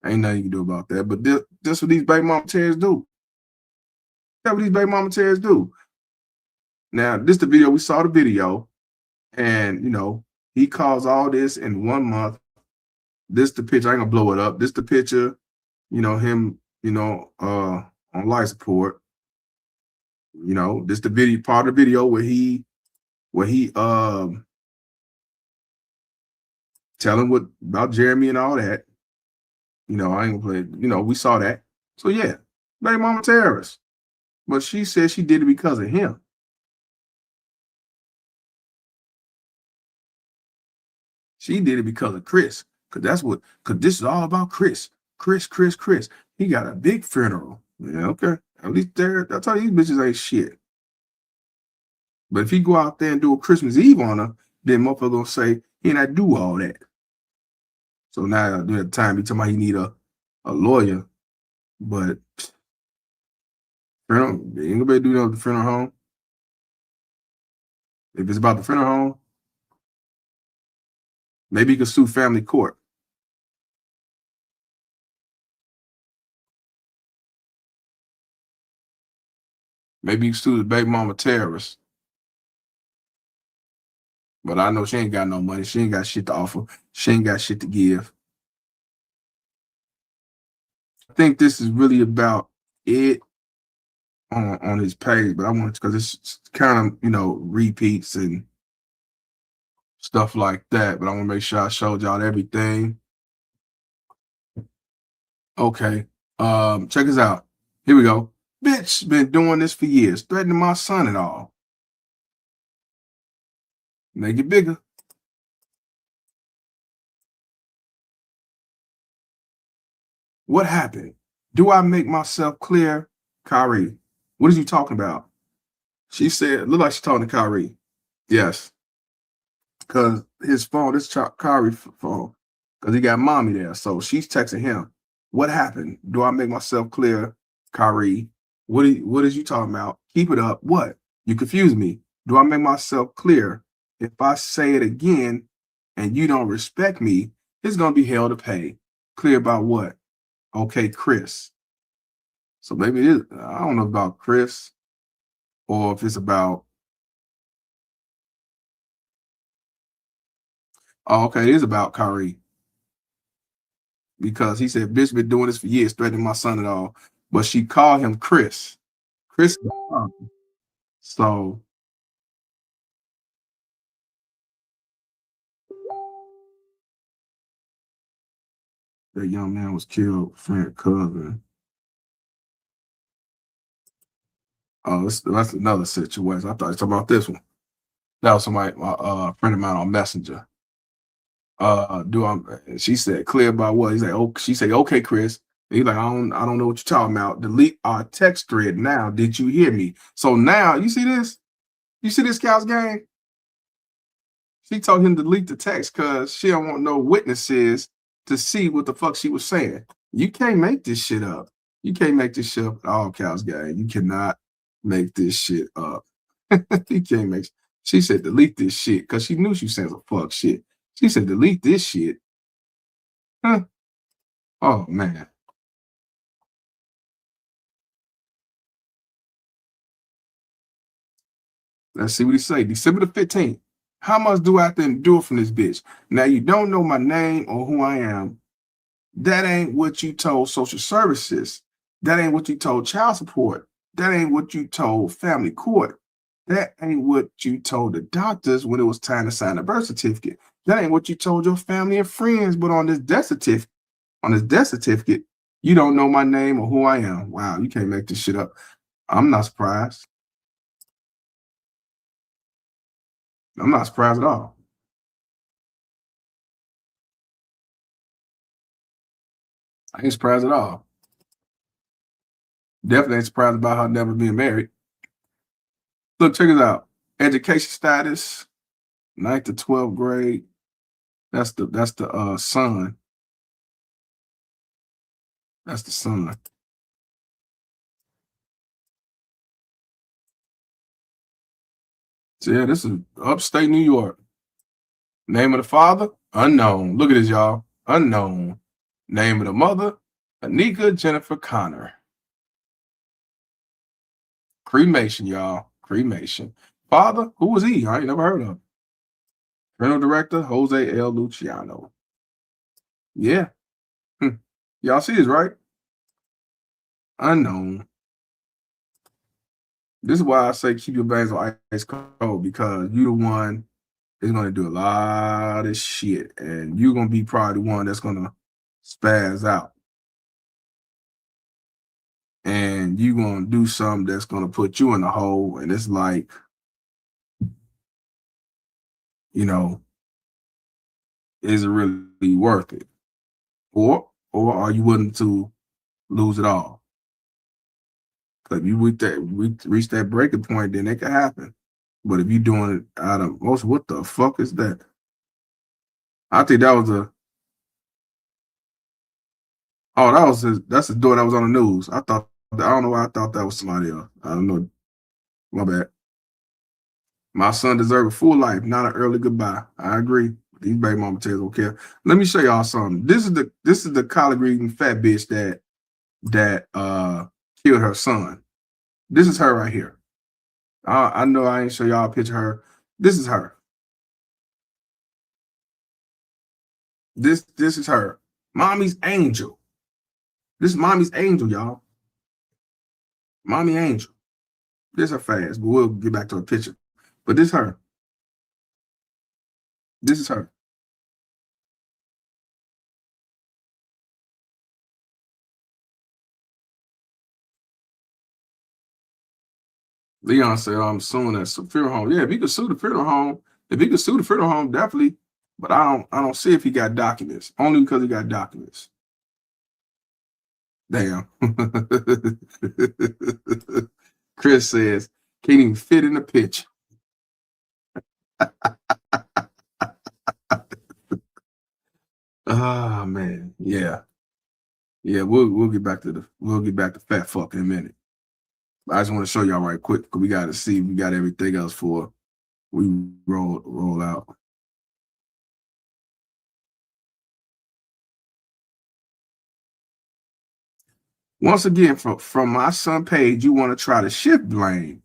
Ain't nothing you can do about that. But this what these baby mama tears do. That's what these baby mama tears do. Now, this the video. We saw the video, and he caused all this in 1 month. This the picture. I ain't gonna blow it up. This the picture. Him. On life support. This the video. Part of the video where he telling about Jeremy and all that. I ain't gonna play. We saw that. So yeah, baby mama terrorist. But she said she did it because of him. She did it because of Chris. Because this is all about Chris. Chris. He got a big funeral. Yeah, okay. At least that's how these bitches ain't shit. But if he go out there and do a Christmas Eve on her, then motherfucker gonna say he not do all that. So now at the time he talking about he need a lawyer, but funeral, ain't nobody do that with the funeral home. If it's about the funeral home, maybe he could sue family court. Maybe he could sue the baby mama terrorist. But I know she ain't got no money. She ain't got shit to offer. She ain't got shit to give. I think this is really about it on his page, but I want to, because it's kind of, repeats and stuff like that. But I want to make sure I showed y'all everything. Okay. Check this out. Here we go. Bitch been doing this for years, threatening my son and all. Make it bigger. What happened? Do I make myself clear? Kyrie, what is you talking about? She said, look like she's talking to Kyrie. Yes. Because his phone, this Kyrie phone, because he got mommy there. So she's texting him. What happened? Do I make myself clear? Kyrie, what is you talking about? Keep it up. What? You confuse me. Do I make myself clear? If I say it again and you don't respect me, it's going to be hell to pay. Clear about what? Okay, Chris. So maybe it is, I don't know about Chris or if it's about, okay, it is about Kyrie. Because he said, bitch been doing this for years, threatening my son and all. But she called him Chris. Chris. So that young man was killed, friend, cousin. Oh, that's another situation. I thought you were talking about this one. That was somebody, a friend of mine on Messenger. She said, clear about what? He's like, oh, she said, okay, Chris. And he's like, I don't know what you're talking about. Delete our text thread now. Did you hear me? So now, you see this? You see this Scouts game? She told him to delete the text because she don't want no witnesses to see what the fuck she was saying. You can't make this shit up. You can't make this shit up at all, Cows game. You cannot make this shit up. You can't make. She said delete this shit because she knew she was saying some fuck shit. She said delete this shit. Huh? Oh man. Let's see what he say. December the 15th. How much do I have to endure from this bitch? Now you don't know my name or who I am. That ain't what you told social services. That ain't what you told child support. That ain't what you told family court. That ain't what you told the doctors when it was time to sign a birth certificate. That ain't what you told your family and friends. But on this death certificate, you don't know my name or who I am. Wow, you can't make this shit up. I'm not surprised. I'm not surprised at all. I ain't surprised at all. Definitely ain't surprised about her never being married. Look, check this out. Education status, 9th to 12th grade. That's the son. That's the son. So yeah, this is upstate New York. Name of the father? Unknown. Look at this, y'all. Unknown. Name of the mother? Aneka Jennifer Connor. Cremation, y'all. Cremation. Father? Who was he? I ain't never heard of him. Funeral director? Jose L. Luciano. Yeah. Y'all see this, right? Unknown. This is why I say keep your bangs on ice cold, because you the one is going to do a lot of shit, and you're going to be probably the one that's going to spaz out. And you're going to do something that's going to put you in the hole, and it's like, you know, is it really worth it? Or are you willing to lose it all? Because if you reach that breaking point, then it can happen. But if you're doing it out of most, what the fuck is that? I think that was that's the door that was on the news. I don't know why I thought that was somebody else. I don't know. My bad. My son deserves a full life, not an early goodbye. I agree. These baby mama tales don't care. Let me show y'all something. This is the collard green fat bitch that killed her son. This is her right here. I know I ain't show y'all a picture of her. This is her. This is her. Mommy's angel. This is mommy's angel, y'all. Mommy angel. This her fast, but we'll get back to a picture. But this her. This is her. Leon said, I'm suing that funeral home. Yeah, if he could sue the funeral home, definitely. But I don't see if he got documents. Only because he got documents. Damn. Chris says, can't even fit in the pitch. Ah, man. Yeah. Yeah, we'll get back to fat fuck in a minute. I just want to show y'all right quick because we got to see we got everything else for we roll out. Once again, from my son page, you want to try to shift blame.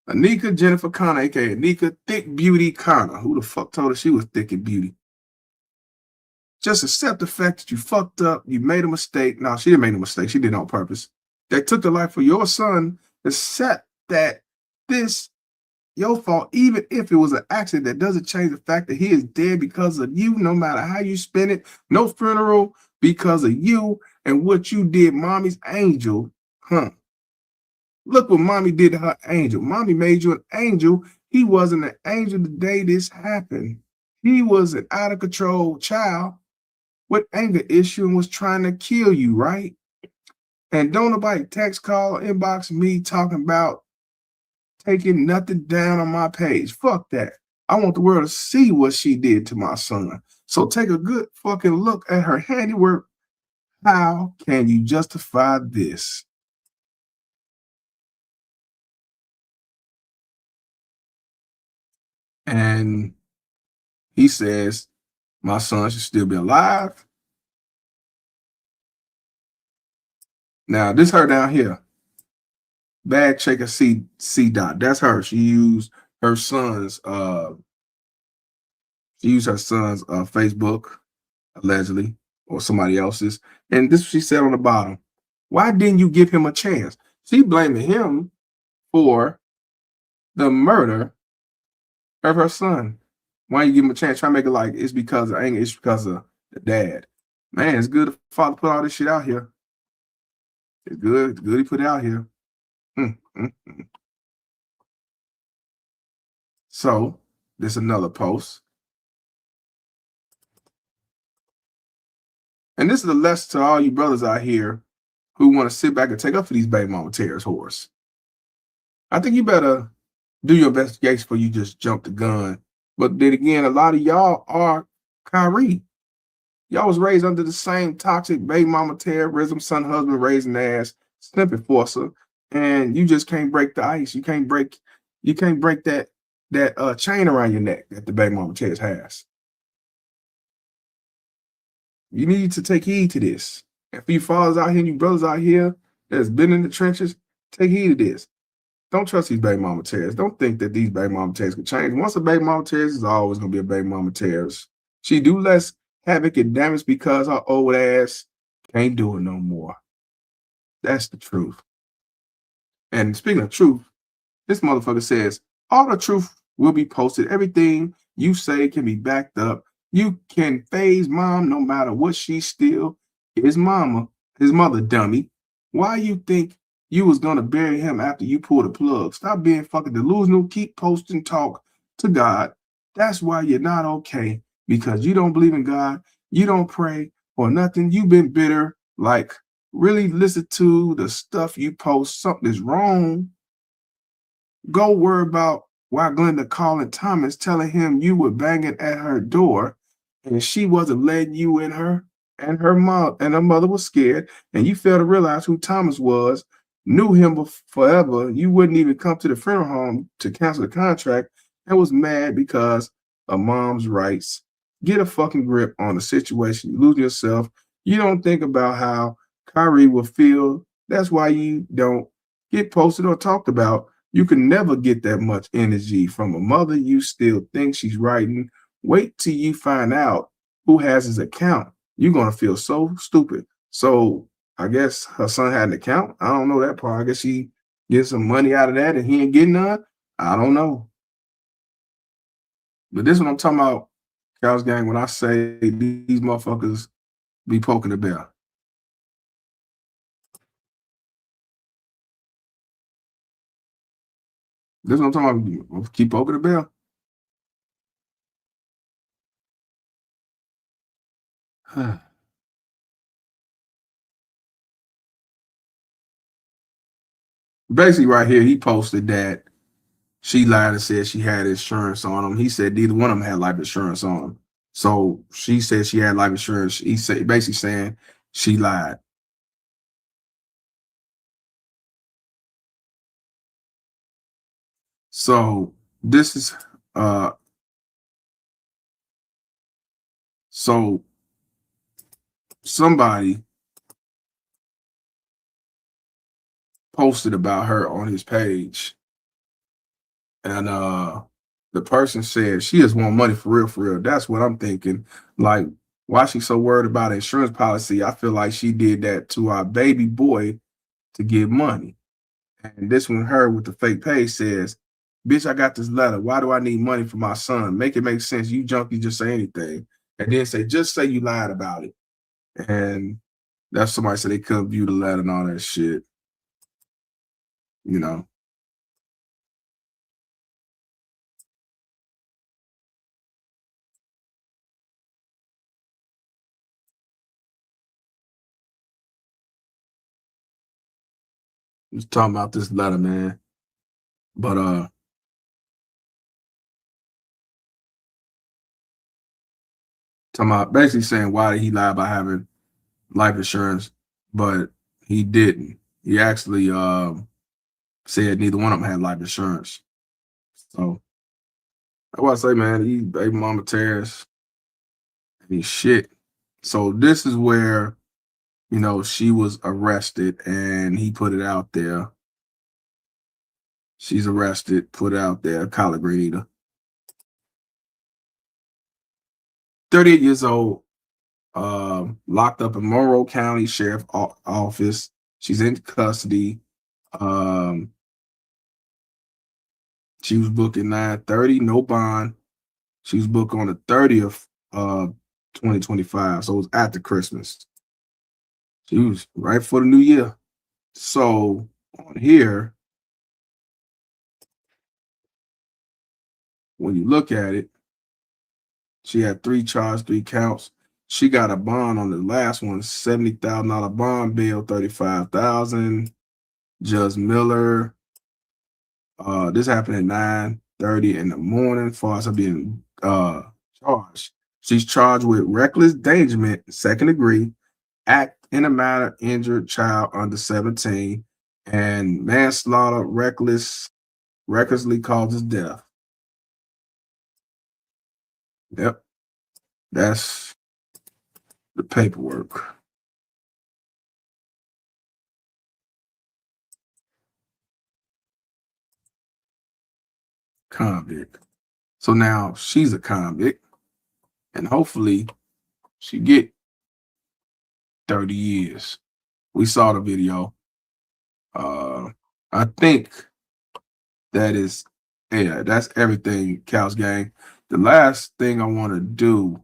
Aneka Jennifer Connor, aka Aneka Thick Beauty Connor. Who the fuck told her she was thick and beauty? Just accept the fact that you fucked up, you made a mistake. No, she didn't make a mistake. She did it on purpose. They took the life of your son. Accept that this your fault, even if it was an accident. That doesn't change the fact that he is dead because of you, no matter how you spin it. No funeral because of you and what you did, mommy's angel. Look what mommy did to her angel. Mommy made you an angel. He wasn't an angel the day this happened. He was an out of control child with anger issue and was trying to kill you, right? And don't nobody text, call, or inbox me talking about taking nothing down on my page. Fuck that. I want the world to see what she did to my son. So take a good fucking look at her handiwork. How can you justify this? And he says, my son should still be alive. Now, this her down here. Bad Checker C Dot. That's her. She used her son's Facebook, allegedly, or somebody else's. And this she said on the bottom. Why didn't you give him a chance? She blaming him for the murder of her son. Why you give him a chance? Try to make it like it's because of anger, it's because of the dad. Man, it's good the father put all this shit out here. It's good he put it out here. So, there's another post. And this is a lesson to all you brothers out here who want to sit back and take up for these baby mama tears horse. I think you better do your investigation before you just jump the gun. But then again, a lot of y'all are Kyrie. Y'all was raised under the same toxic baby mama terrorism, son, husband, raising ass, snip enforcer, and you just can't break the ice. You can't break that chain around your neck that the baby mama tears has. You need to take heed to this. And for you fathers out here and you brothers out here that's been in the trenches, take heed of this. Don't trust these baby mama terrors. Don't think that these baby mama terrors can change. Once a baby mama terrorist is always going to be a baby mama terrorist. She do less havoc and damage because her old ass can't do it no more. That's the truth. And speaking of truth, this motherfucker says, all the truth will be posted. Everything you say can be backed up. You can phase mom no matter what. She still is mama, his mother, dummy. Why you think you was gonna bury him after you pull the plug? Stop being fucking delusional. Keep posting talk to God. That's why you're not okay, because you don't believe in God. You don't pray or nothing. You've been bitter. Like, really listen to the stuff you post. Something is wrong. Go worry about why Glenda calling Thomas, telling him you were banging at her door and she wasn't letting you in her, and her mom and her mother was scared, and you failed to realize who Thomas was, knew him forever. You wouldn't even come to the funeral home to cancel the contract and was mad because of mom's rights. Get a fucking grip on the situation. You lose yourself. You don't think about how Kyrie will feel. That's why you don't get posted or talked about. You can never get that much energy from a mother you still think she's writing. Wait till you find out who has his account. You're going to feel so stupid. So I guess her son had an account. I don't know that part. I guess she gets some money out of that and he ain't getting none. I don't know. But this is what I'm talking about, Cows Gang, when I say these motherfuckers be poking the bear. This is what I'm talking about. Keep poking the bear. Basically, right here, he posted that she lied and said she had insurance on him. He said neither one of them had life insurance on them. So she said she had life insurance. He said basically saying she lied. So this is so somebody posted about her on his page, and the person said she just want money for real, for real. That's what I'm thinking. Like, why she so worried about insurance policy? I feel like she did that to our baby boy to get money. And this one, her with the fake page says, bitch, I got this letter. Why do I need money for my son? Make it make sense. You junkie, just say anything. And then say, just say you lied about it. And that's somebody said they couldn't view the letter and all that shit. You know. Just talking about this letter, man. But talking about basically saying why did he lie about having life insurance, but he didn't. He actually said neither one of them had life insurance. So that's why I say, man, these baby mama terrorists, I mean, shit. So this is where, you know, she was arrested and he put it out there. She's arrested, put out there, collard green eater. 38 years old, locked up in Monroe County Sheriff Office. She's in custody. She was booked at 9:30, no bond. She was booked on the 30th of 2025, so it was after Christmas. She was right for the new year. So on here, when you look at it, she had 3 charges, 3 counts. She got a bond on the last one, $70,000 bond, bail $35,000. Judge Miller. This happened at 9:30 in the morning. As far as her being charged, she's charged with reckless endangerment, second degree, act in a manner injured child under 17, and manslaughter, recklessly causes death. Yep, that's the paperwork. Convict. So now she's a convict, and hopefully she get 30 years. We saw the video. I think that's everything, Cows Gang. The last thing I want to do.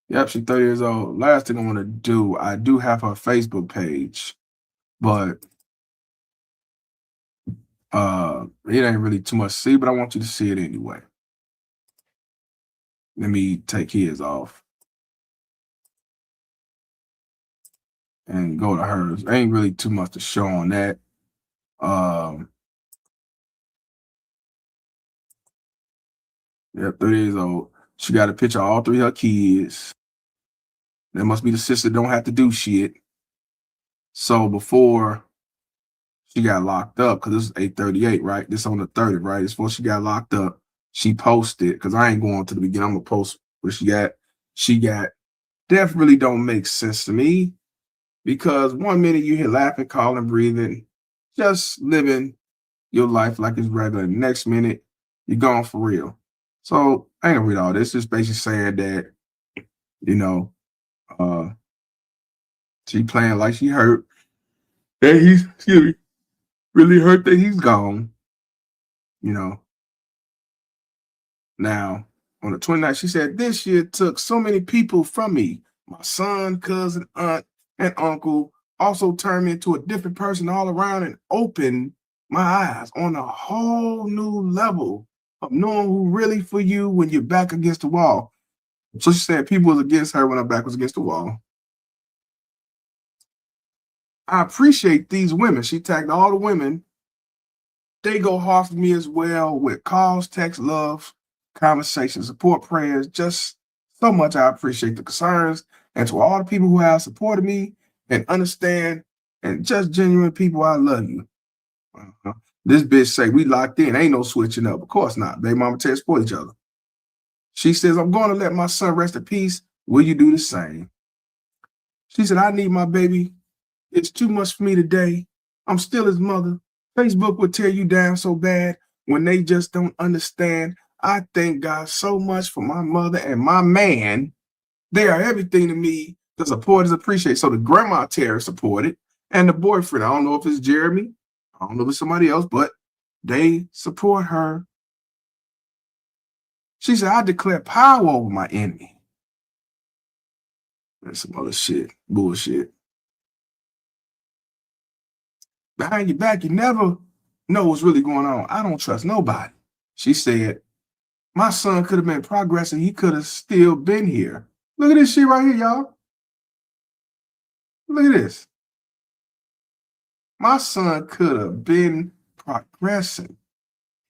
Yep, she's 30 years old. Last thing I want to do, I do have her Facebook page, but it ain't really too much to see, but I want you to see it anyway. Let me take his off and go to hers. Ain't really too much to show on that. Yep, 30 years old. She got a picture of all 3 of her kids. That must be the sister don't have to do shit. So before she got locked up, because this is 8:38, right? This on the 30th, right? It's before she got locked up. She posted, because I ain't going to the beginning. I'm gonna post where she got. Death really don't make sense to me, because one minute you hear laughing, calling, breathing, just living your life like it's regular. The next minute you're gone for real. So I ain't gonna read all this. It's basically saying that, she playing like she hurt. That he's really hurt that he's gone. Now, on the 29th, she said, this year took so many people from me. My son, cousin, aunt, and uncle also turned me into a different person all around and opened my eyes on a whole new level of knowing who really for you when you're back against the wall. So she said people was against her when her back was against the wall. I appreciate these women. She tagged all the women. They go hard for me as well with calls, text, love, conversations, support, prayers. Just so much. I appreciate the concerns. And to all the people who have supported me and understand, and just genuine people, I love you. This bitch say we locked in. Ain't no switching up. Of course not. Baby mama Ted support each other. She says, I'm going to let my son rest in peace. Will you do the same? She said, I need my baby. It's too much for me today. I'm still his mother. Facebook will tear you down so bad when they just don't understand. I thank God so much for my mother and my man. They are everything to me. The support is appreciated. So the grandma Tara supported, and the boyfriend, I don't know if it's Jeremy, I don't know if it's somebody else, but they support her. She said, I declare power over my enemy. That's some other shit, bullshit. Behind your back, you never know what's really going on. I don't trust nobody. She said, my son could have been progressing. He could have still been here. Look at this shit right here, y'all. Look at this. My son could have been progressing.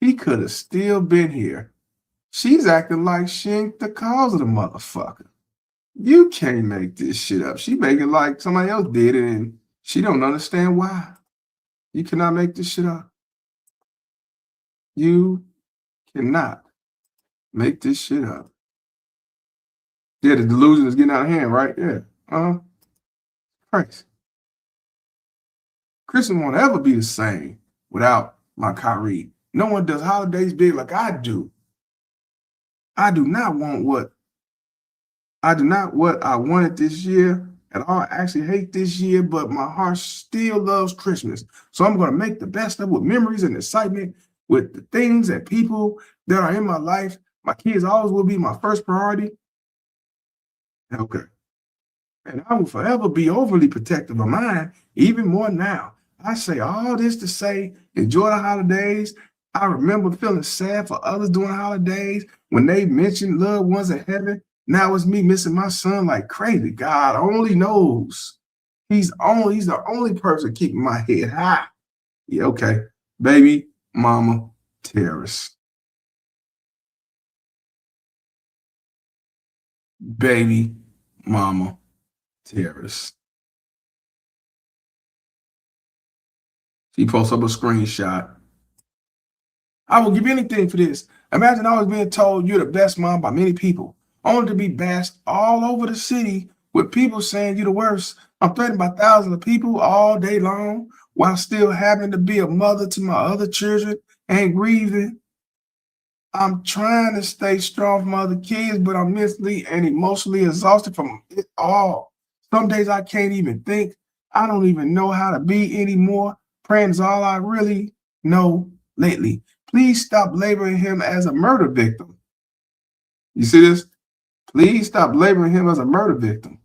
He could have still been here. She's acting like she ain't the cause of the motherfucker. You can't make this shit up. She make it like somebody else did it, and she don't understand why. You cannot make this shit up. You cannot make this shit up. Yeah, the delusion is getting out of hand, right? Yeah. Crazy. Christmas won't ever be the same without my Kyrie. No one does holidays big like I do. I do not what I wanted this year at all. I actually hate this year, but my heart still loves Christmas. So I'm going to make the best of it with memories and excitement with the things and people that are in my life. My kids always will be my first priority. Okay. And I will forever be overly protective of mine, even more now. I say all this to say, enjoy the holidays. I remember feeling sad for others during holidays when they mentioned loved ones in heaven. Now it's me missing my son like crazy. God only knows. He's the only person keeping my head high. Yeah, okay. Baby, mama, terrorist. Baby, mama, terrorist. She posts up a screenshot. I will give anything for this. Imagine always being told you're the best mom by many people, only to be bashed all over the city with people saying you're the worst. I'm threatened by thousands of people all day long while still having to be a mother to my other children and grieving. I'm trying to stay strong for my other kids, but I'm mentally and emotionally exhausted from it all. Some days I can't even think. I don't even know how to be anymore. Praying is all I really know lately. Please stop labeling him as a murder victim. You see this? Please stop labeling him as a murder victim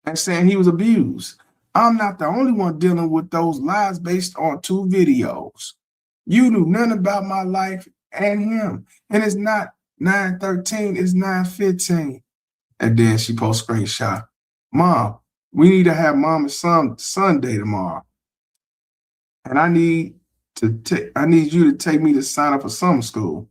and saying he was abused. I'm not the only one dealing with those lies based on 2 videos. You knew nothing about my life and him. And it's not 9:13, it's 9:15. And then she posts screenshot. Mom, we need to have mom and son Sunday tomorrow. And I need you to take me to sign up for summer school.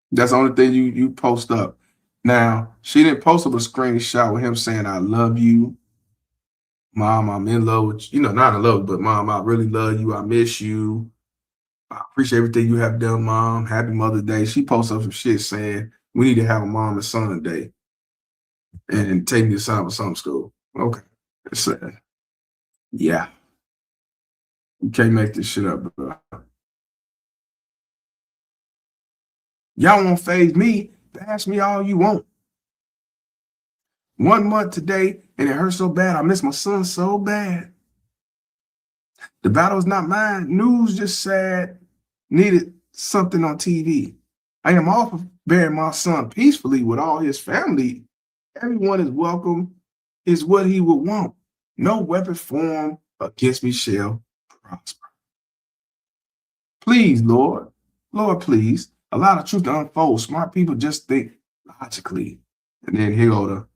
That's the only thing you post up. Now, she didn't post up a screenshot with him saying, I love you. Mom, I'm in love with you. Not in love, but mom, I really love you. I miss you. I appreciate everything you have done, mom. Happy Mother's Day. She posted up some shit saying, we need to have a mom and son day and take me to sign up for summer school. Okay. It's sad. Yeah. You can't make this shit up, bro. Y'all won't phase me. Bash me all you want. 1 month today, and it hurts so bad. I miss my son so bad. The battle is not mine. News just said needed something on TV. I am all for burying my son peacefully with all his family. Everyone is welcome, is what he would want. No weapon formed against me shall prosper. Please, Lord. Lord, please. Allow the truth to unfold. Smart people just think logically. And then here go to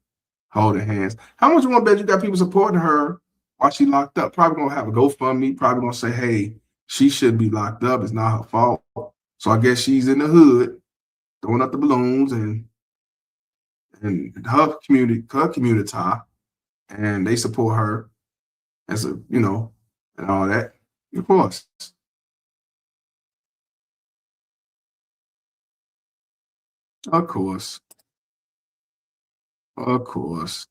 hold their hands. How much you want to bet you got people supporting her while she locked up? Probably going to have a GoFundMe. Probably going to say, hey, she shouldn't be locked up. It's not her fault. So I guess she's in the hood throwing up the balloons and her community, and they support her as a, and all that. Of course. Of course. Of course.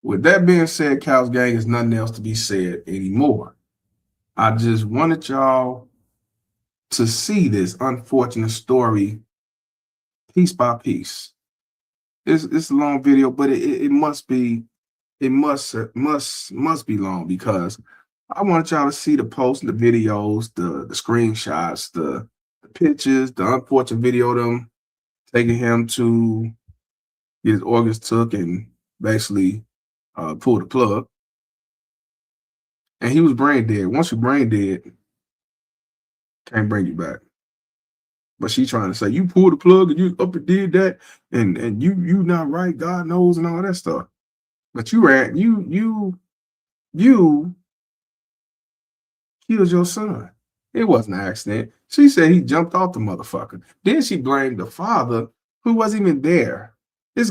With that being said, Cal's Gang, is nothing else to be said anymore. I just wanted y'all to see this unfortunate story piece by piece. It's a long video, but it must be long because I want y'all to see the posts, the videos, the screenshots, the pictures, the unfortunate video of them taking him to get his organs took and basically pull the plug. And he was brain dead. Once you're brain dead, can't bring you back. But she trying to say you pulled the plug and you up and did that, and you not right, God knows, and all that stuff. But you killed your son. It wasn't an accident. She said he jumped off the motherfucker. Then she blamed the father who wasn't even there. I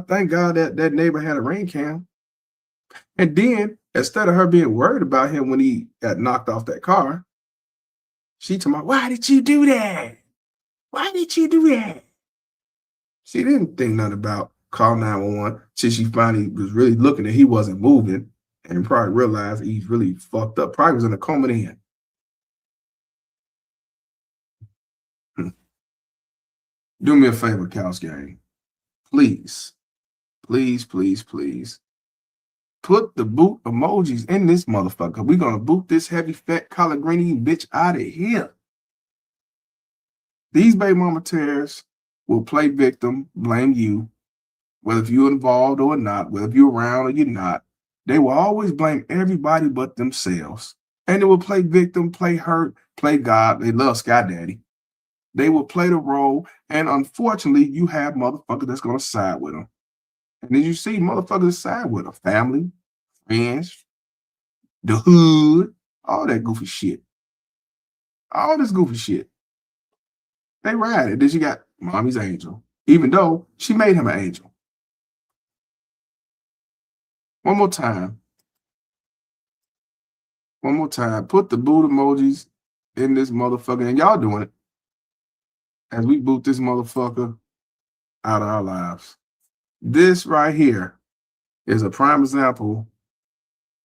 thank God that neighbor had a rain cam. And then instead of her being worried about him when he got knocked off that car, She told me, why did you do that? Why did you do that? She didn't think nothing about call 911 till she finally was really looking and he wasn't moving and probably realized he's really fucked up. Probably was in a coma then. Do me a favor, Cows Gang. Please, please, please, please. Put the boot emojis in this motherfucker. We're going to boot this heavy, fat, collard green bitch out of here. These baby mama terrorists will play victim, blame you, whether if you're involved or not, whether you're around or you're not. They will always blame everybody but themselves. And they will play victim, play hurt, play God. They love Sky Daddy. They will play the role. And unfortunately, you have motherfuckers that's going to side with them. And then you see motherfuckers side with them. Family, friends, the hood, all that goofy shit. All this goofy shit. They ride it. Then you got mommy's angel, even though she made him an angel. One more time. One more time. Put the boot emojis in this motherfucker. And y'all doing it. As we boot this motherfucker out of our lives. This right here is a prime example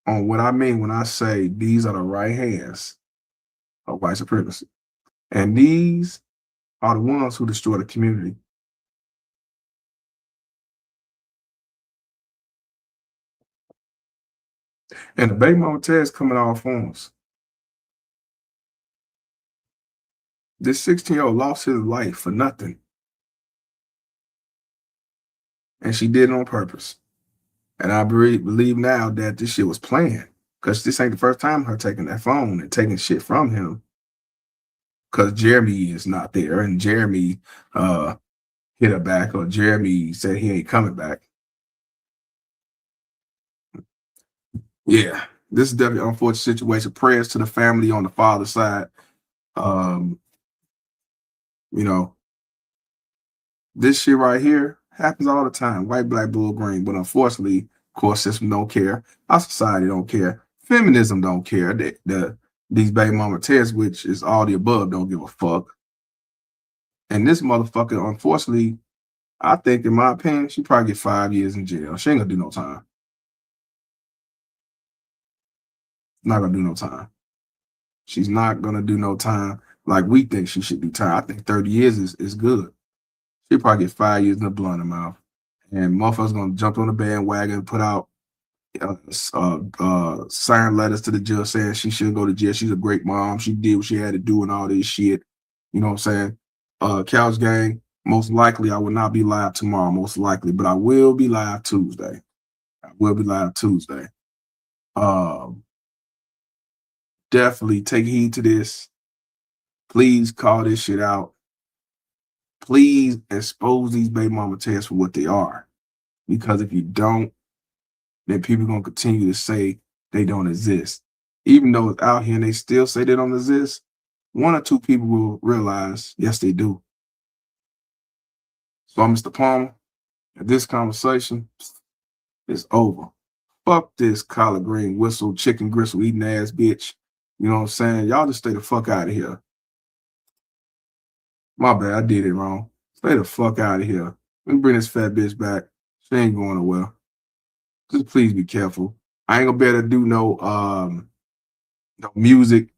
on what I mean when I say these are the right hands of white supremacy. And these are the ones who destroy the community. And the baby mama terrorists come in all forms. This 16-year-old lost his life for nothing. And she did it on purpose. And I believe now that this shit was planned. Because this ain't the first time her taking that phone and taking shit from him. Because Jeremy is not there. And Jeremy hit her back. Or Jeremy said he ain't coming back. Yeah. This is definitely an unfortunate situation. Prayers to the family on the father's side. You know, this shit right here happens all the time. White, black, blue, green. But unfortunately, court system don't care. Our society don't care. Feminism don't care. These baby mama terrorists, which is all the above, don't give a fuck. And this motherfucker, unfortunately, I think, in my opinion, she probably get 5 years in jail. She ain't gonna do no time. Not gonna do no time. She's not gonna do no time like we think she should do time. I think 30 years is good. She'll probably get 5 years in the blunt in mouth. And motherfuckers gonna jump on the bandwagon and put out signed letters to the judge saying she shouldn't go to jail. She's a great mom. She did what she had to do and all this shit. You know what I'm saying? Couch Gang, most likely I will not be live tomorrow, most likely, but I will be live Tuesday. Definitely take heed to this. Please call this shit out. Please expose these baby mama terrorists for what they are. Because if you don't, then people are going to continue to say they don't exist. Even though it's out here and they still say they don't exist, one or two people will realize, yes, they do. So, Mr. Palmer, this conversation is over. Fuck this collard green whistle, chicken gristle eating ass bitch. You know what I'm saying? Y'all just stay the fuck out of here. My bad, I did it wrong. Stay the fuck out of here. Let me bring this fat bitch back. She ain't going nowhere. Just please be careful. I ain't gonna be able to do no music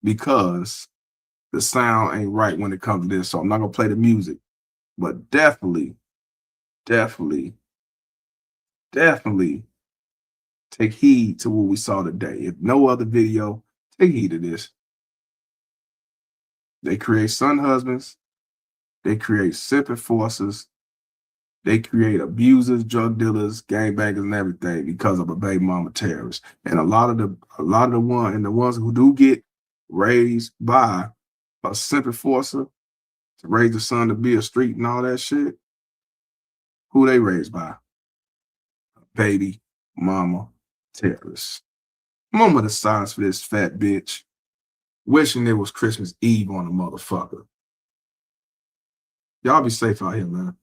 because the sound ain't right when it comes to this. So I'm not gonna play the music. But definitely take heed to what we saw today. If no other video, take heed to this. They create son husbands. They create simp enforcers. They create abusers, drug dealers, gangbangers, and everything because of a baby mama terrorist. And a lot of the ones who do get raised by a simp enforcer to raise the son to be a street and all that shit, who they raised by? Baby mama terrorists. Moment of silence for this fat bitch. Wishing it was Christmas Eve on a motherfucker. Y'all be safe out here, man.